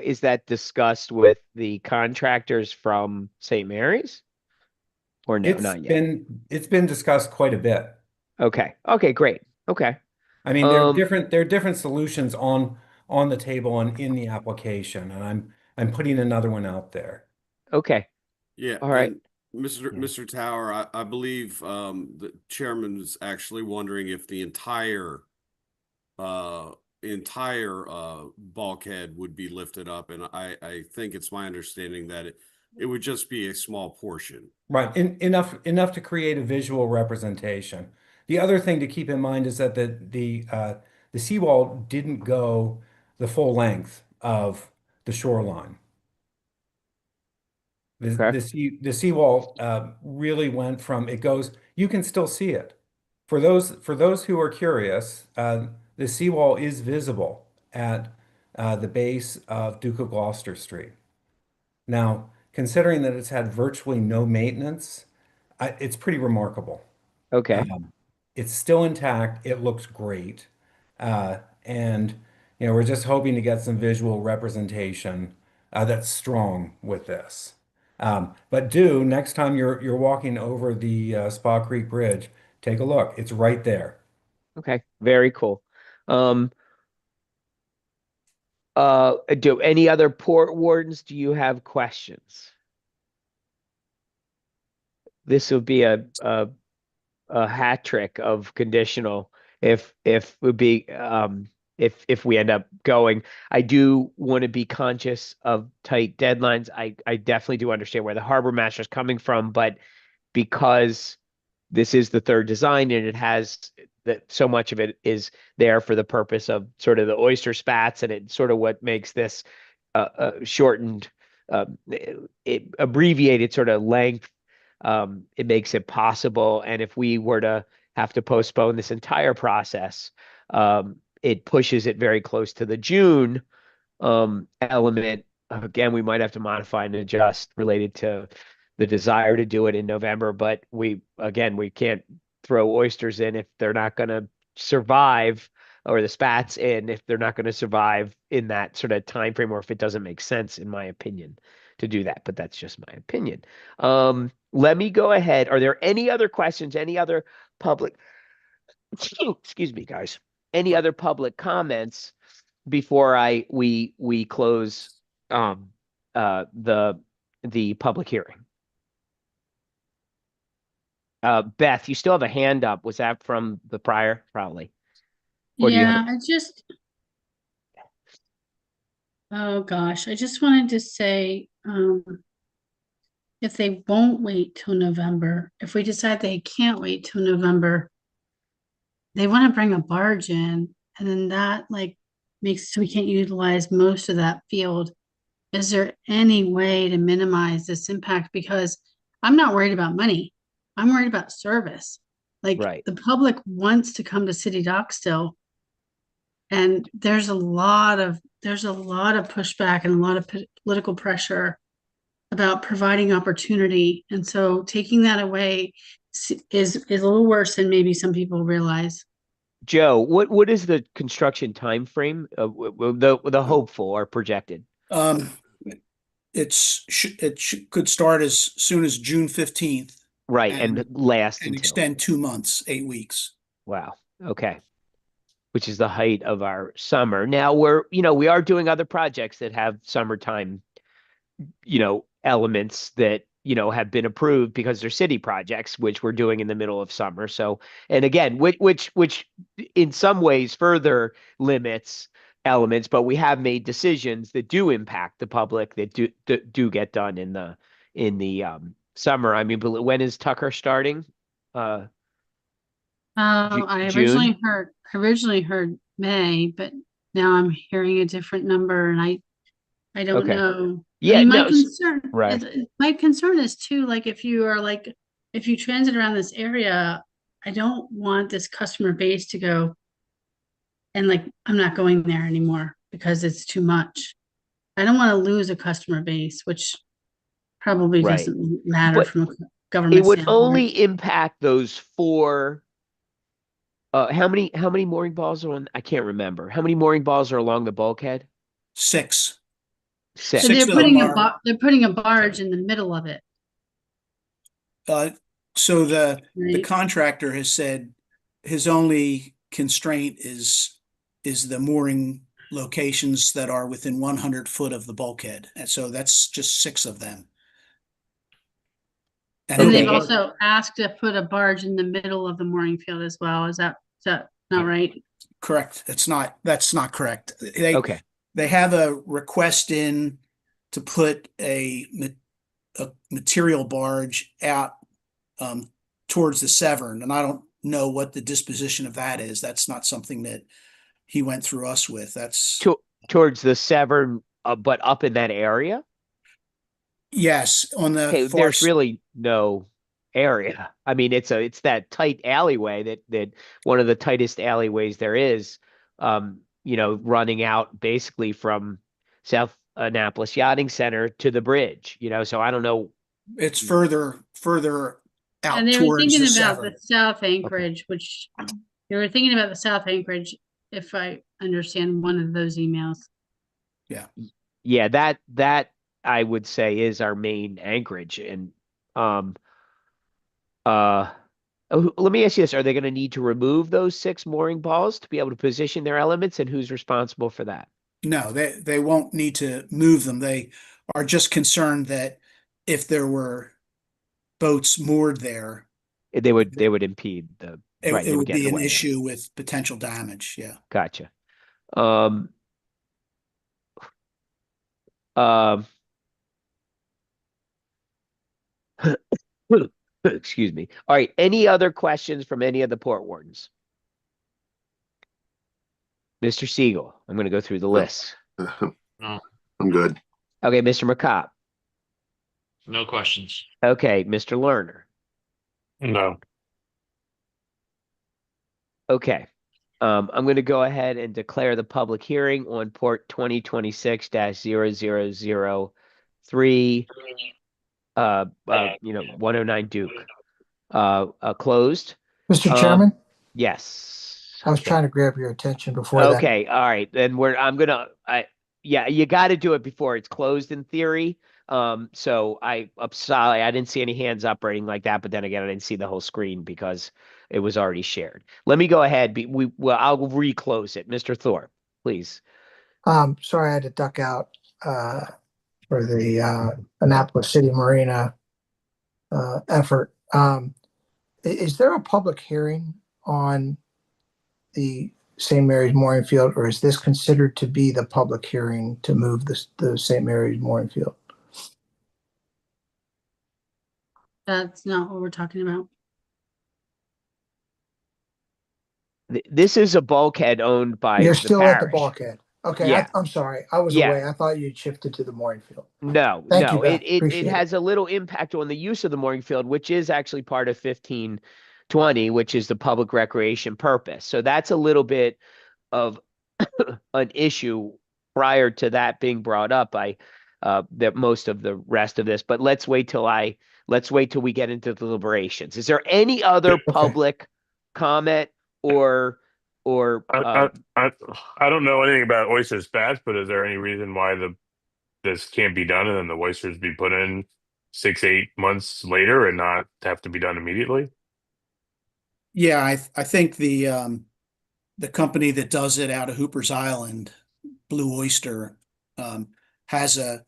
Is that discussed with the contractors from St. Mary's? Or no, not yet. It's been discussed quite a bit. Okay. Okay, great. Okay. I mean, there are different solutions on the table and in the application, and I'm putting another one out there. Okay. Yeah, All right. and Mr. Tower, I believe the chairman was actually wondering if the uh entire bulkhead would be lifted up, and I think it's my understanding that it would just be a small portion. Right, enough to create a visual representation. The other thing to keep in mind is that the seawall didn't go the full length of the shoreline. Okay. The seawall really went from it goes. You can still see it. For those who are curious, the seawall is visible at the base of Duke of Gloucester Street. Now, considering that it's had virtually no maintenance, it's pretty remarkable. Okay. It's still intact. It looks great. And we're just hoping to get some visual representation that's strong with this. But do next time you're walking over the Spa Creek Bridge, take a look. It's right there. Okay. Very cool. Do any other port wardens, do you have questions? This will be a hat trick of conditional if would be if we end up going. I do want to be conscious of tight deadlines. I definitely do understand where the harbor master is coming from, but because this is the third design and it has that so much of it is there for the purpose of sort of the oyster spats, and it's sort of what makes this shortened, abbreviated sort of length. It makes it possible. And if we were to have to postpone this entire process, it pushes it very close to the June element. Again, we might have to modify and adjust related to the desire to do it in November, but we can't throw oysters in if they're not going to survive, or the spats in if they're not going to survive in that sort of time frame, or if it doesn't make sense, in my opinion, to do that. But that's just my opinion. Let me go ahead. Are there any other questions? Any other public? Excuse me, guys. Any other public comments before we close the public hearing? Beth, you still have a hand up. Was that from the prior? Probably. Or do you have Yeah, oh gosh, I just wanted to say, if they won't wait till November, if we decide they can't wait till November, they want to bring a barge in, and then that like makes so we can't utilize most of that field. Is there any way to minimize this impact? Because I'm not worried about money. I'm worried about service. Like Right. the public wants to come to City Dock still. And there's a lot of pushback and a lot of political pressure about providing opportunity. And so taking that away is a little worse than maybe some people realize. Joe, what is the construction time frame of the hopeful or projected? Could start as soon as June 15th. Right, and last and until extend 2 months, 8 weeks. Wow. Okay. Which is the height of our summer. Now we are doing other projects that have summertime, elements that, have been approved because they're city projects, which we're doing in the middle of summer. So, and again, which in some ways further limits elements, but we have made decisions that do impact the public that do get done in the summer. I mean, but when is Tucker starting? I June? originally heard May, but now I'm hearing a different number, and I don't Okay. know. Yeah, I mean, no, right. my concern is too, like if you transit around this area, I don't want this customer base to go and like I'm not going there anymore because it's too much. I don't want to lose a customer base, which probably Right. doesn't matter But from a government it would standpoint. only impact those four. How many mooring balls are on? I can't remember. How many mooring balls are along the bulkhead? 6. Six. So Six they're of them putting a barge in the middle of it. So the Right. contractor has said his only constraint is the mooring locations that are within 100 foot of the bulkhead. And so that's just 6 of them. And Okay. they've also asked to put a barge in the middle of the mooring field as well. Is that not right? Correct. That's not correct. Okay. They have a request in to put a material barge out towards the Severn, and I don't know what the disposition of that is. That's not something that he went through us with. That's Towards the Severn, but up in that area. yes, on the Okay, far there's really no area. I mean, it's that tight alleyway that one of the tightest alleyways there is. Running out basically from South Annapolis Yachting Center to the bridge. So I don't know. It's further out And they were towards thinking the about Severn. the South Anchorage, which they were thinking about the South Anchorage, if I understand one of those emails. Yeah, that I would say is our main anchorage. And let me ask you this: are they going to need to remove those 6 mooring balls to be able to position their elements, and who's responsible for that? No, they won't need to move them. They are just concerned that if there were boats moored there, They would impede the right. They it would would get in be the an way. issue with potential damage. Yeah. Gotcha. Um, excuse me. All right. Any other questions from any of the port wardens? Mr. Siegel, I'm going to go through the list. No, I'm good. Okay, Mr. McCobb. no questions. Okay, Mr. Lerner. No. Okay. I'm going to go ahead and declare the public hearing on port 2026-0003, 109 Duke, closed. Mr. Chairman, Yes. I was trying to grab your attention before that. Okay, all right. Then yeah, you got to do it before it's closed in theory. So I'm sorry, I didn't see any hands up or anything like that, but then again, I didn't see the whole screen because it was already shared. Let me go ahead. I'll reclose it. Mr. Thorpe, please. Sorry, I had to duck out for the Annapolis City Marina effort. Is there a public hearing on the St. Mary's mooring field, or is this considered to be the public hearing to move the St. Mary's mooring field? That's not what we're talking about. This is a bulkhead owned by You're the still at the parish. bulkhead. Okay, Yeah. I'm sorry. I was Yeah. away. I thought you'd shifted to the mooring field. No, Thank you, no. Beth. It Appreciate it. has a little impact on the use of the mooring field, which is actually part of 1520, which is the public recreation purpose. So that's a little bit of an issue prior to that being brought up by that most of the rest of this. But let's wait till we get into the deliberations. Is there any other public comment or I don't know anything about oyster spats, but is there any reason why this can't be done and then the oysters be put in 6-8 months later and not have to be done immediately? Yeah, I think the company that does it out of Hooper's Island, Blue Oyster, has a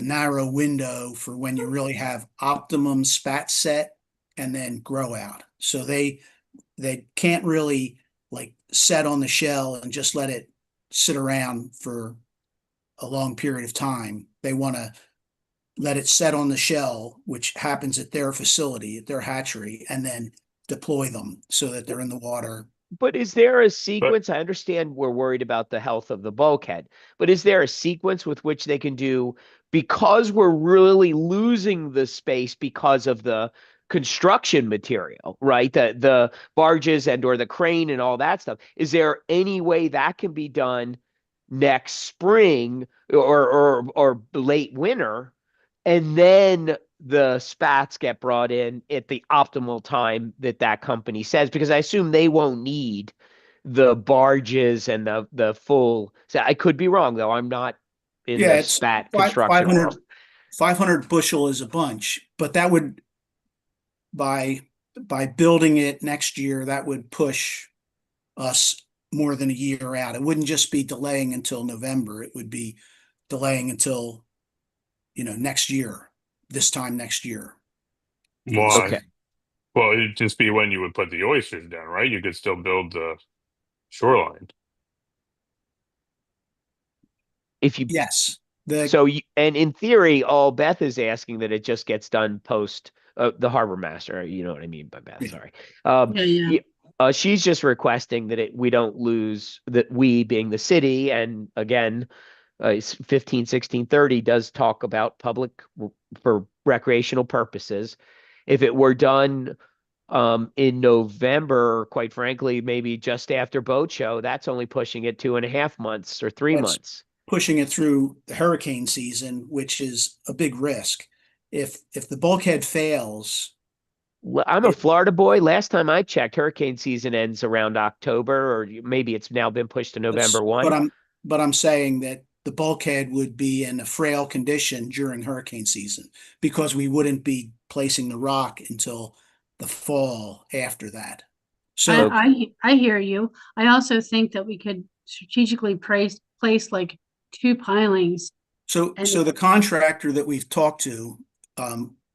narrow window for when you really have optimum spat set and then grow out. So they can't really like set on the shell and just let it sit around for a long period of time. They want to let it set on the shell, which happens at their facility, at their hatchery, and then deploy them so that they're in the water. But is there a sequence? I understand we're worried about the health of the bulkhead, but is there a sequence with which they can do, because we're really losing the space because of the construction material, right? The barges and or the crane and all that stuff. Is there any way that can be done next spring or late winter, and then the spats get brought in at the optimal time that company says? Because I assume they won't need the barges and the full. So I could be wrong though. I'm not in the It's spat construction 500, world. 500 bushel is a bunch, but that would, by building it next year, that would push us more than a year out. It wouldn't just be delaying until November. It would be delaying until, next year, this time next year. Why? Okay. Well, it'd just be when you would put the oysters down, right? You could still build the shoreline. If you Yes. And in theory, all Beth is asking that it just gets done post the harbor master. You know what I mean by Beth? Yeah. Sorry. She's just requesting that we don't lose, that we being the city, and again, 15-16-30 does talk about public for recreational purposes. If it were done in November, quite frankly, maybe just after boat show, that's only pushing it 2.5 months or 3 That's months. pushing it through the hurricane season, which is a big risk. If the bulkhead fails, I'm a Florida boy. Last time I checked, hurricane season ends around October, or maybe it's now been pushed to November 1. But I'm saying that the bulkhead would be in a frail condition during hurricane season because we wouldn't be placing the rock until the fall after that. So I hear you. I also think that we could strategically place like 2 pilings. So the contractor that we've talked to,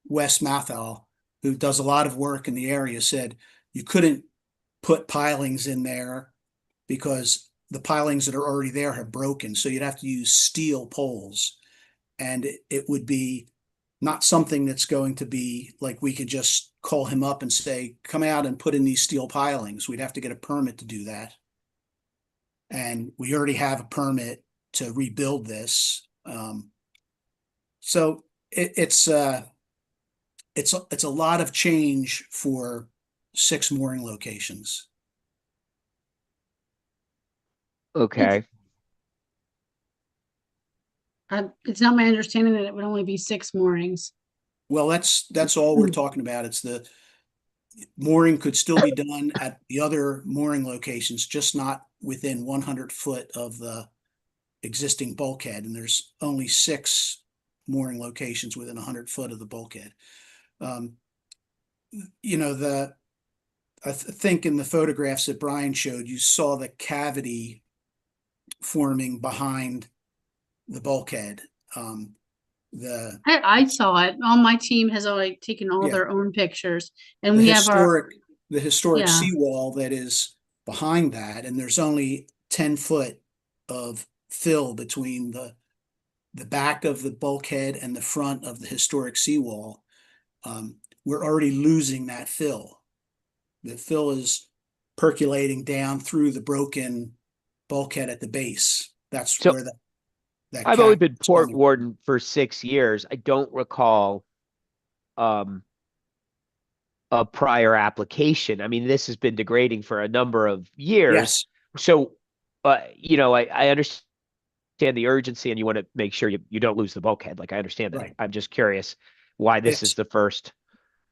Wes Mathal, who does a lot of work in the area, said you couldn't put pilings in there because the pilings that are already there have broken. So you'd have to use steel poles, and it would be not something that's going to be like we could just call him up and say, come out and put in these steel pilings. We'd have to get a permit to do that. And we already have a permit to rebuild this. So it's a lot of change for 6 mooring locations. Okay. It's not my understanding that it would only be 6 moorings. Well, that's all we're talking about. It's the mooring could still be done at the other mooring locations, just not within 100 foot of the existing bulkhead. And there's only 6 mooring locations within 100 foot of the bulkhead. You know, I think in the photographs that Brian showed, you saw the cavity forming behind the bulkhead. I saw it. All my team has already taken all Yeah. their own pictures, and the we have historic Yeah. seawall that is behind that, and there's only 10 foot of fill between the back of the bulkhead and the front of the historic seawall. We're already losing that fill. The fill is percolating down through the broken bulkhead at the base. That's So where that I've only cap been is port coming. warden for 6 years. I don't recall a prior application. I mean, this has been degrading for a number of years. Yes, So, you know, I understand the urgency and you want to make sure you don't lose the bulkhead. Like, I understand that. right. I'm just curious why this is It's the first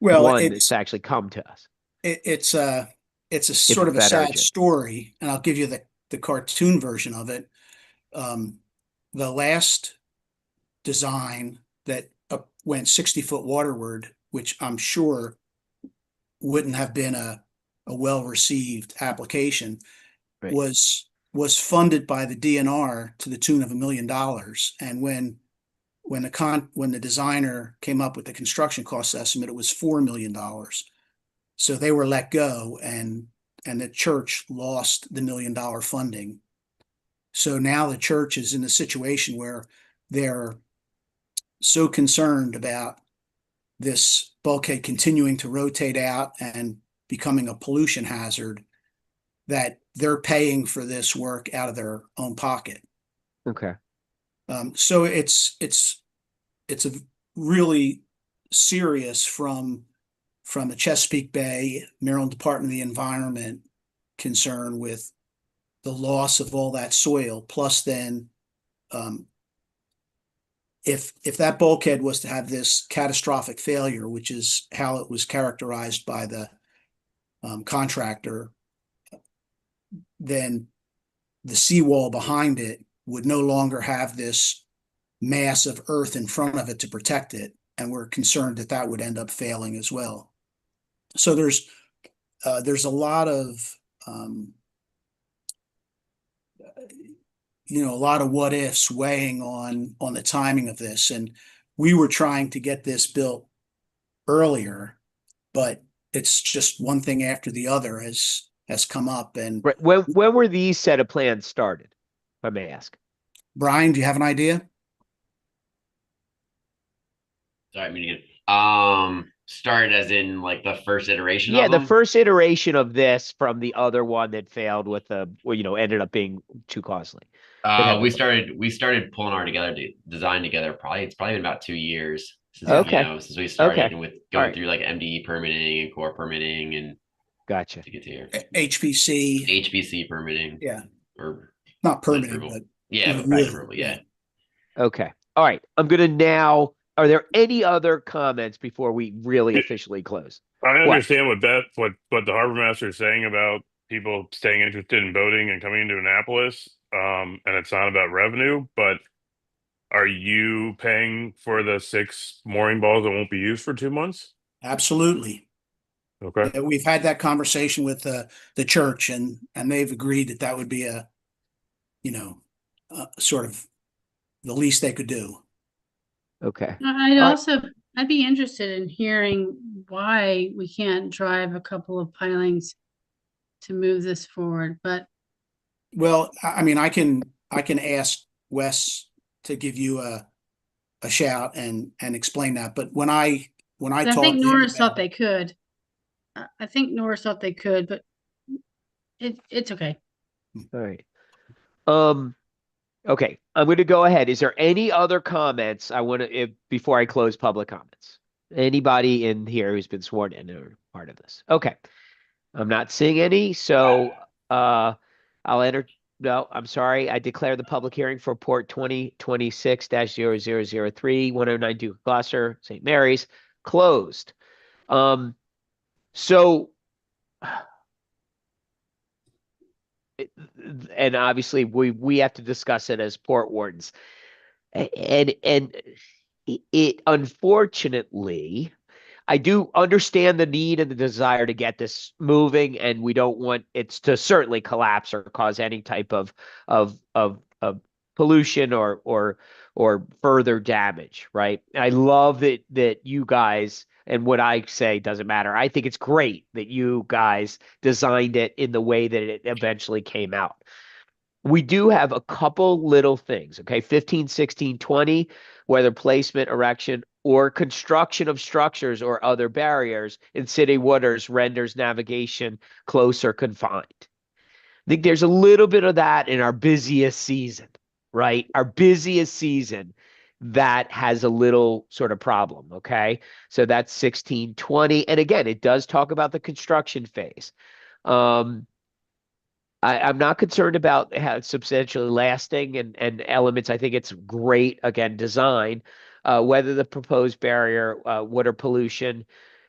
well, one that's actually come to us. it's a If sort it's of a that sad urgent. story, and I'll give you the cartoon version of it. The last design that went 60 foot waterward, which I'm sure wouldn't have been a well-received application, Right. was funded by the DNR to the tune of $1 million. And when the designer came up with the construction cost estimate, it was $4 million. So they were let go, and the church lost the $1 million funding. So now the church is in a situation where they're so concerned about this bulkhead continuing to rotate out and becoming a pollution hazard that they're paying for this work out of their own pocket. Okay. So it's a really serious from the Chesapeake Bay, Maryland Department of the Environment concern with the loss of all that soil. Plus, then, if that bulkhead was to have this catastrophic failure, which is how it was characterized by the contractor, then the seawall behind it would no longer have this mass of earth in front of it to protect it, and we're concerned that that would end up failing as well. So there's a lot of a lot of what ifs weighing on the timing of this, and we were trying to get this built earlier, but it's just one thing after the other has come up. And Right. When were these set of plans started, if I may ask? Brian, do you have an idea? Sorry, I mean, started as in like the first iteration Yeah, of the them. first iteration of this from the other one that failed with ended up being too costly. We started pulling our design together. It's probably been about 2 years since Okay. since we started Okay. with All going right. through like MDE permitting and core permitting and Gotcha. to get to here. HPC permitting. Yeah. Or not plan permitting, approval. but Yeah, but review. approval, yeah. Okay. All right. I'm gonna now. Are there any other comments before we really officially close? I What? understand what the harbor master is saying about people staying interested in boating and coming into Annapolis. And it's not about revenue, but are you paying for the 6 mooring balls that won't be used for 2 months? Absolutely. Okay. Yeah, we've had that conversation with the church, and they've agreed that would be sort of the least they could do. Okay. I'd be interested in hearing why we can't drive a couple of pilings to move this forward, but Well, I mean, I can ask Wes to give you a shout and explain that. But when I I talked think to him Norris thought about they could. I think Norris thought they could, but it's okay. All right. Okay. I'm going to go ahead. Is there any other comments I want to before I close public comments? Anybody in here who's been sworn in or part of this? Okay. I'm not seeing any, so I'll enter. No, I'm sorry. I declare the public hearing for Port 2026-0003, 1092 Gloucester, St. Mary's, closed. So, and obviously we have to discuss it as port wardens, and it unfortunately, I do understand the need and the desire to get this moving, and we don't want it to certainly collapse or cause any type of pollution or further damage, right? I love that you guys, and what I say doesn't matter. I think it's great that you guys designed it in the way that it eventually came out. We do have a couple little things, okay? 15, 16, 20, whether placement, erection, or construction of structures or other barriers in city waters renders navigation close or confined. I think there's a little bit of that in our busiest season, right? Our busiest season that has a little sort of problem, okay? So that's 16, 20. And again, it does talk about the construction phase. I'm not concerned about how it's substantially lasting and elements. I think it's great, again, design. Whether the proposed barrier, water pollution,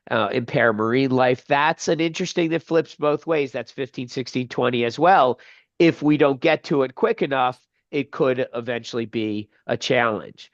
impair marine life, that's an interesting that flips both ways. That's 15, 16, 20 as well. If we don't get to it quick enough, it could eventually be a challenge.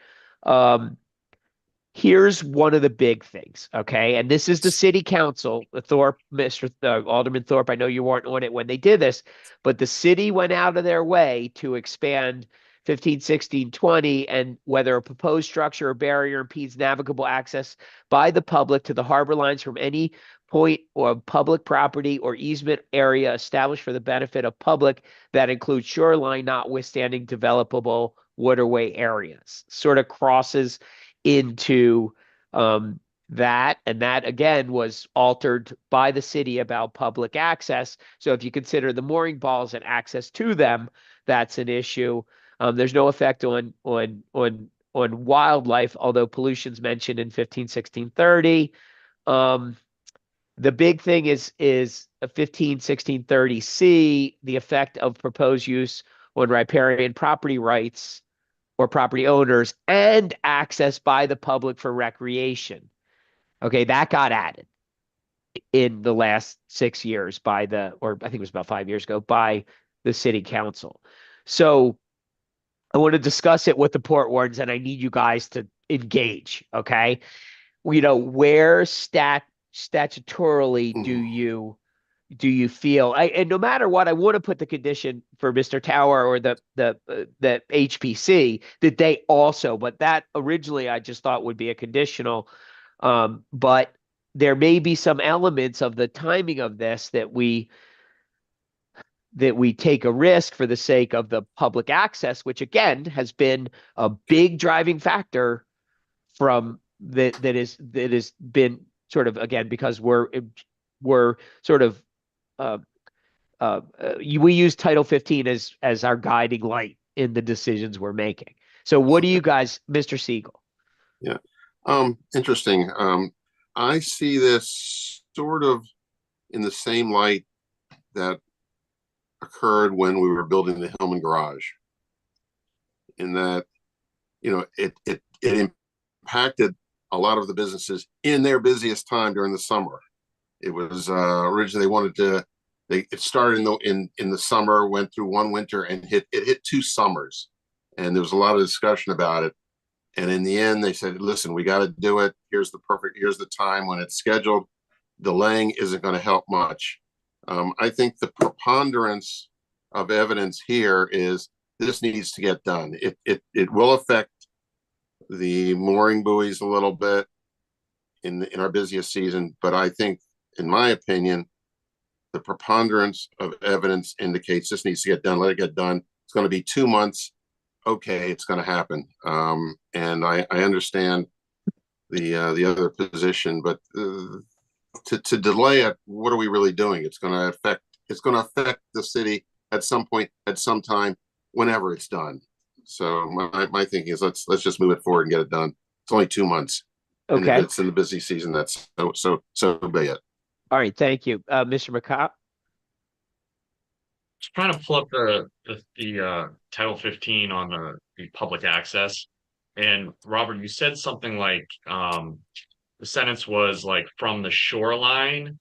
Here's one of the big things, okay? And this is the city council, Thorpe, Mr. Alderman Thorpe. I know you weren't on it when they did this, but the city went out of their way to expand 15, 16, 20, and whether a proposed structure or barrier impedes navigable access by the public to the harbor lines from any point or public property or easement area established for the benefit of public that includes shoreline, notwithstanding developable waterway areas. Sort of crosses into that, and that again was altered by the city about public access. So if you consider the mooring balls and access to them, that's an issue. There's no effect on wildlife, although pollution's mentioned in 15, 16, 30. The big thing is a 15, 16, 30C, the effect of proposed use on riparian property rights or property owners and access by the public for recreation. Okay, that got added in the last 6 years by or I think it was about 5 years ago, by the city council. So I want to discuss it with the port wardens, and I need you guys to engage, okay? Where statutorily do you feel and no matter what, I want to put the condition for Mr. Tower or the HPC that they also, but that originally I just thought would be a conditional. But there may be some elements of the timing of this that we take a risk for the sake of the public access, which again has been a big driving factor from that has been sort of, again, because we're sort of we use Title 15 as our guiding light in the decisions we're making. So what do you guys, Mr. Siegel? Yeah. Interesting. I see this sort of in the same light that occurred when we were building the Hillman garage, in that, it impacted a lot of the businesses in their busiest time during the summer. It was originally they wanted to. It started in the summer, went through one winter, and hit 2 summers, and there was a lot of discussion about it. And in the end, they said, "Listen, we got to do it. Here's the time when it's scheduled. Delaying isn't going to help much." I think the preponderance of evidence here is this needs to get done. It will affect the mooring buoys a little bit in our busiest season, but I think, in my opinion, the preponderance of evidence indicates this needs to get done. Let it get done. It's going to be 2 months. Okay, it's going to happen. And I understand the other position, but to delay it, what are we really doing? It's going to affect the city at some point, at some time, whenever it's done. So my thinking is let's just move it forward and get it done. It's only 2 months. Okay. And if it's in the busy season, that's so be it. All right, thank you, Mr. McCott. Just trying to pull up the Title 15 on the public access. And Robert, you said something like the sentence was like from the shoreline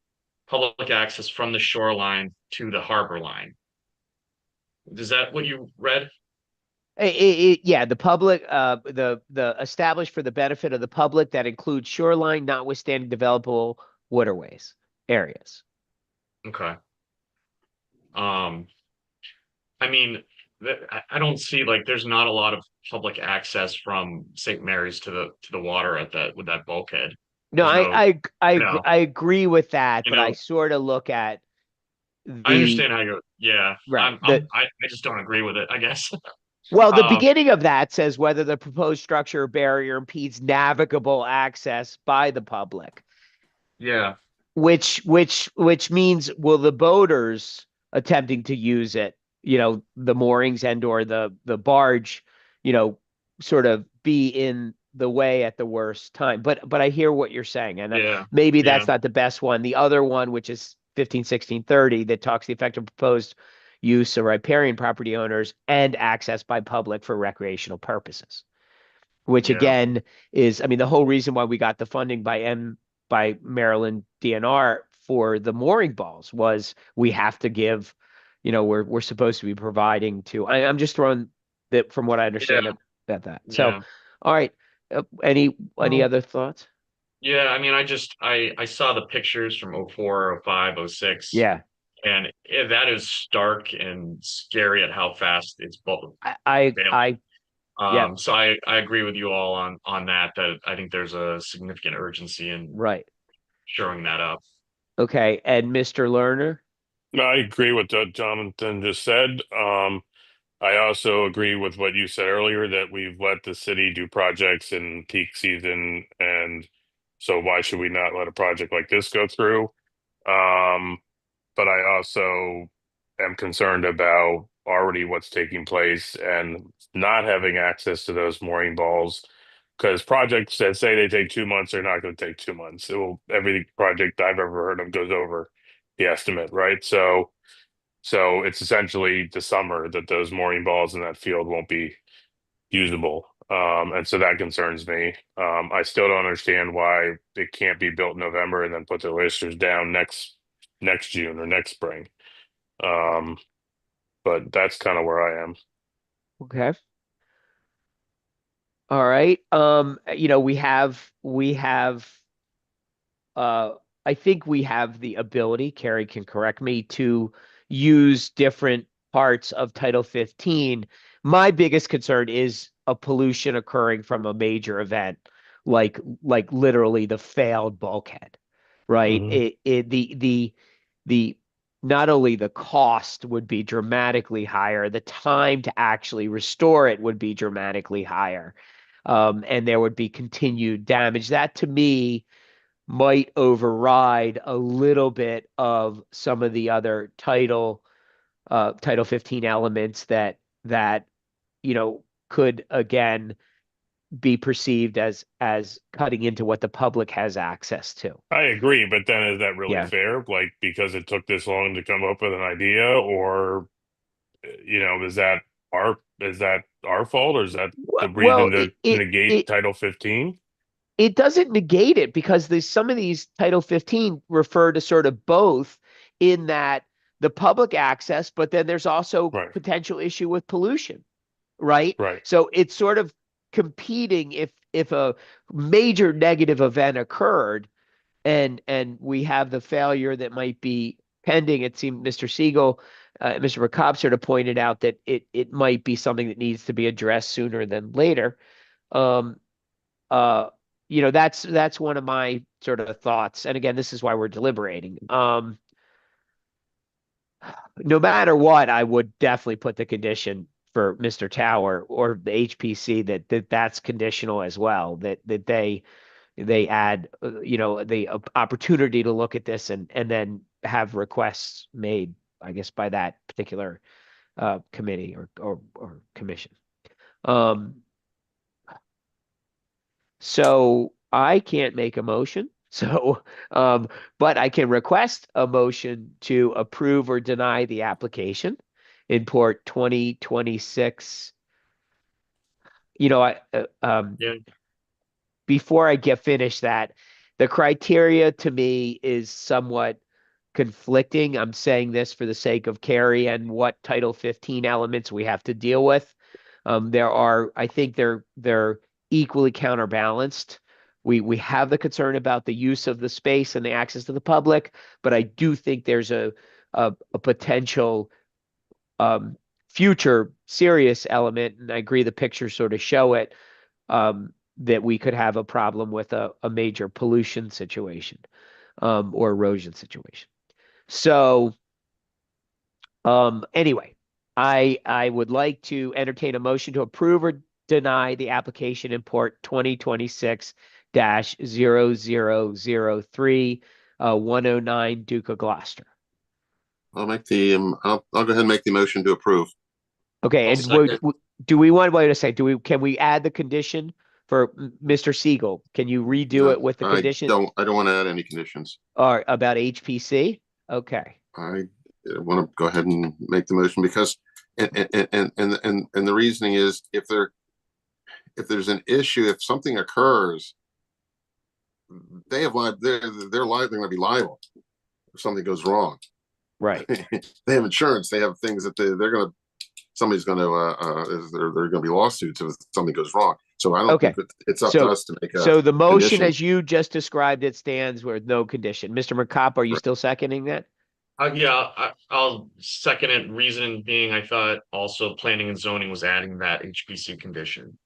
public access from the shoreline to the harbor line. Is that what you read? Yeah, the public, the established for the benefit of the public that includes shoreline, notwithstanding developable waterways areas. Okay. I mean, I don't see like there's not a lot of public access from St. Mary's to the water at that with that bulkhead. No, There's no, I agree with that, you but I know, sort of look at I the understand how you, yeah, right. I just don't agree with it, I guess. Well, the Um, beginning of that says whether the proposed structure or barrier impedes navigable access by the public, yeah, which means will the boaters attempting to use it, the moorings and or the barge, sort of be in the way at the worst time. But I hear what you're saying, and yeah, maybe yeah, that's not the best one. The other one, which is 151630, that talks the effective proposed use of riparian property owners and access by public for recreational purposes, which yeah, again is, I mean, the whole reason why we got the funding by Maryland DNR for the mooring balls was we have to give, we're supposed to be providing to. I'm just throwing that from what I understand yeah, about that. So, yeah. all right, any Well, other thoughts? Yeah, I mean, I saw the pictures from '04, '05, '06, Yeah, and that is stark and scary at how fast it's both I, I, failing. I yeah, So I agree with you all on that, that I think there's a significant urgency in right. showing that up. Okay, and Mr. Lerner? I agree with what Jonathan just said. I also agree with what you said earlier that we've let the city do projects in peak season, and so why should we not let a project like this go through? Um, but I also am concerned about already what's taking place and not having access to those mooring balls. Because projects that say they take 2 months are not going to take 2 months. Every project I've ever heard of goes over the estimate, right? So it's essentially the summer that those mooring balls in that field won't be usable. And so that concerns me. I still don't understand why it can't be built in November and then put the oysters down next June or next spring. Um, but that's kind of where I am. Okay. All right. We have uh I think we have the ability, Carrie can correct me, to use different parts of Title 15. My biggest concern is a pollution occurring from a major event, like literally the failed bulkhead, right? Mhm. The not only the cost would be dramatically higher, the time to actually restore it would be dramatically higher. And there would be continued damage. That to me might override a little bit of some of the other Title 15 elements that could again be perceived as cutting into what the public has access to. I agree, but then is that really Yeah. fair? Like, because it took this long to come up with an idea, or is that our fault, or is that the reason Well, to negate Title 15? it doesn't negate it because there's some of these Title 15 refer to sort of both in that the public access, but then there's also Right, potential issue with pollution, right? right. So it's sort of competing if a major negative event occurred and we have the failure that might be pending. It seemed Mr. Siegel, Mr. McCobb sort of pointed out that it might be something that needs to be addressed sooner than later. Um, uh, that's one of my sort of thoughts. And again, this is why we're deliberating. No matter what, I would definitely put the condition for Mr. Tower or the HPC that's conditional as well, that they add, the opportunity to look at this and then have requests made, I guess, by that particular committee or commission. So I can't make a motion. So, but I can request a motion to approve or deny the application in Port 2026. Yeah, Before I get finished that, the criteria to me is somewhat conflicting. I'm saying this for the sake of Carrie and what Title 15 elements we have to deal with. I think they're equally counterbalanced. We have the concern about the use of the space and the access to the public, but I do think there's a potential future serious element, and I agree the pictures sort of show it, that we could have a problem with a major pollution situation or erosion situation. So anyway, I would like to entertain a motion to approve or deny the application in port 2026-0003 109 Duke of Gloucester. I'll make the, I'll go ahead and make the motion to approve. Okay, I'll and second. do we want, wait a second, can we add the condition for Mr. Siegel? Can you redo No, it with the condition? I don't want to add any conditions. Or about HPC? Okay. I want to go ahead and make the motion because, and the reasoning is if there's an issue, if something occurs, they have they're going to be liable if something goes wrong. Right. They have insurance. They have things that they're going to, somebody's going to, there are going to be lawsuits if something goes wrong. So I don't think it's up to us to make a So the motion condition. as you just described it stands with no condition. Mr. McCop, are you still seconding that? Yeah, I'll second it. Reason being, I thought also planning and zoning was adding that HPC condition.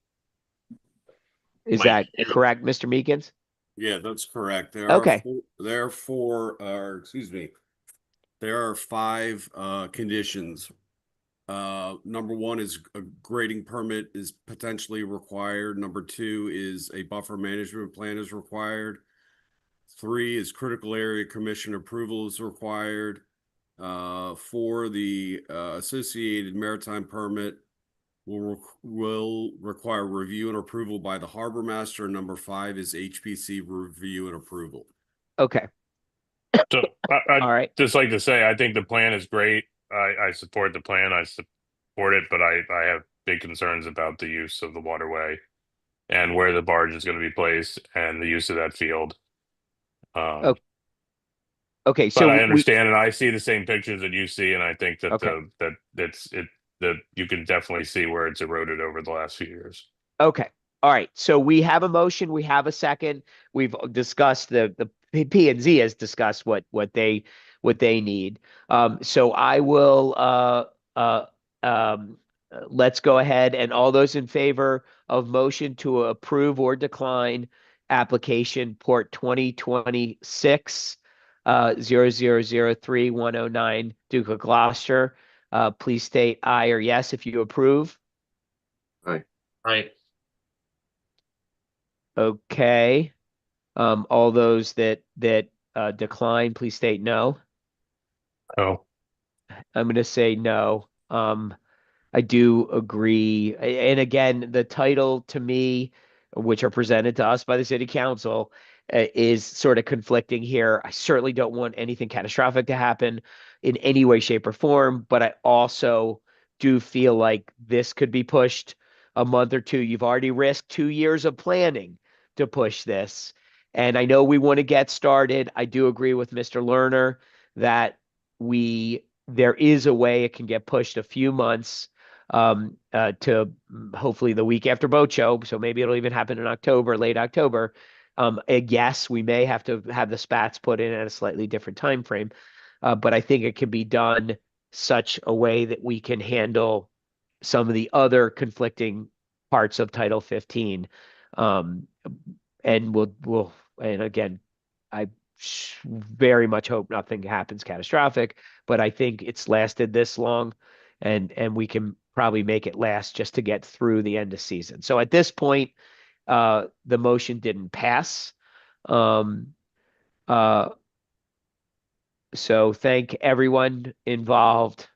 Is Mike, that correct, Mr. Meekins? Yeah, that's correct. There Okay. There are 5 conditions. Number 1 is a grading permit is potentially required. Number 2 is a buffer management plan is required. 3 is critical area commission approval is required. 4, the associated maritime permit will require review and approval by the harbor master. Number 5 is HPC review and approval. Okay. So All right. just like to say, I think the plan is great. I support the plan. I support it, but I have big concerns about the use of the waterway and where the barge is going to be placed and the use of that field. Okay, so but I understand and I see the same pictures that you see, and I think that that you can definitely see where it's eroded over the last few years. Okay. All right. So we have a motion. We have a second. We've discussed the P and Z has discussed what they need. So I will let's go ahead and all those in favor of motion to approve or decline application port 2026 0003 109 Duke of Gloucester. Please state aye or yes if you approve. Aye. Right. Okay. All those that decline, please state no. Oh, I'm going to say no. I do agree. And again, the title to me, which are presented to us by the city council, is sort of conflicting here. I certainly don't want anything catastrophic to happen in any way, shape, or form, but I also do feel like this could be pushed a month or two. You've already risked 2 years of planning to push this. And I know we want to get started. I do agree with Mr. Lerner that there is a way it can get pushed a few months to hopefully the week after boat show. So maybe it'll even happen in October, late October. Yes, we may have to have the spats put in at a slightly different time frame, but I think it can be done such a way that we can handle some of the other conflicting parts of Title 15. And and again, I very much hope nothing happens catastrophic, but I think it's lasted this long and we can probably make it last just to get through the end of season. So at this point, the motion didn't pass. So thank everyone involved.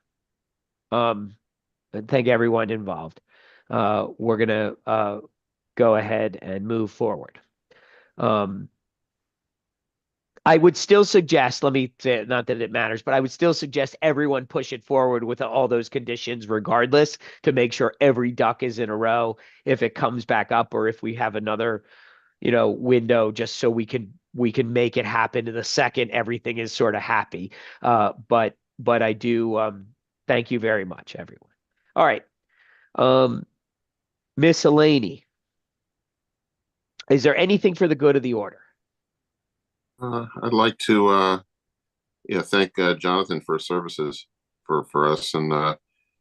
Thank everyone involved. We're gonna go ahead and move forward. I would still suggest, let me say, not that it matters, but I would still suggest everyone push it forward with all those conditions regardless to make sure every duck is in a row if it comes back up or if we have another, window just so we can we can make it happen in the second everything is sort of happy. But I do thank you very much, everyone. All right. Miss Elaney, is there anything for the good of the order? I'd like to thank Jonathan for his services for us, and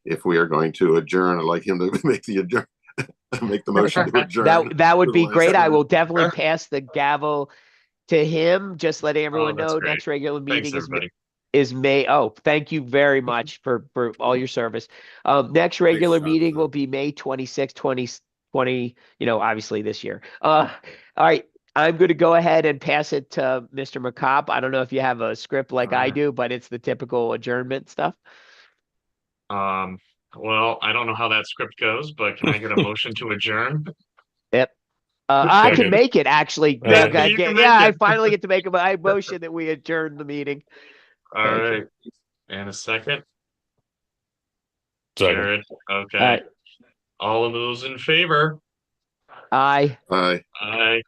if we are going to adjourn, I'd like him to make the motion to adjourn. That would for the be last great. I time. will definitely pass the gavel to him. Just letting everyone that's know great. next regular Thanks, meeting everybody. is May. Oh, thank you very much for all your service. Next regular meeting will be May 26, 2020, obviously this year. All right. I'm going to go ahead and pass it to Mr. McCobb. I don't know if you have a script like I do, but it's the typical adjournment stuff. Well, I don't know how that script goes, but can I get a motion to adjourn? Yep. I can Second. make it actually. Yeah, Okay, you can yeah, make I it. finally get to make a motion that we adjourn the meeting. All Thank you. right. And a second. Second. Jared. Okay. All of those in favor? Aye. Aye. Aye.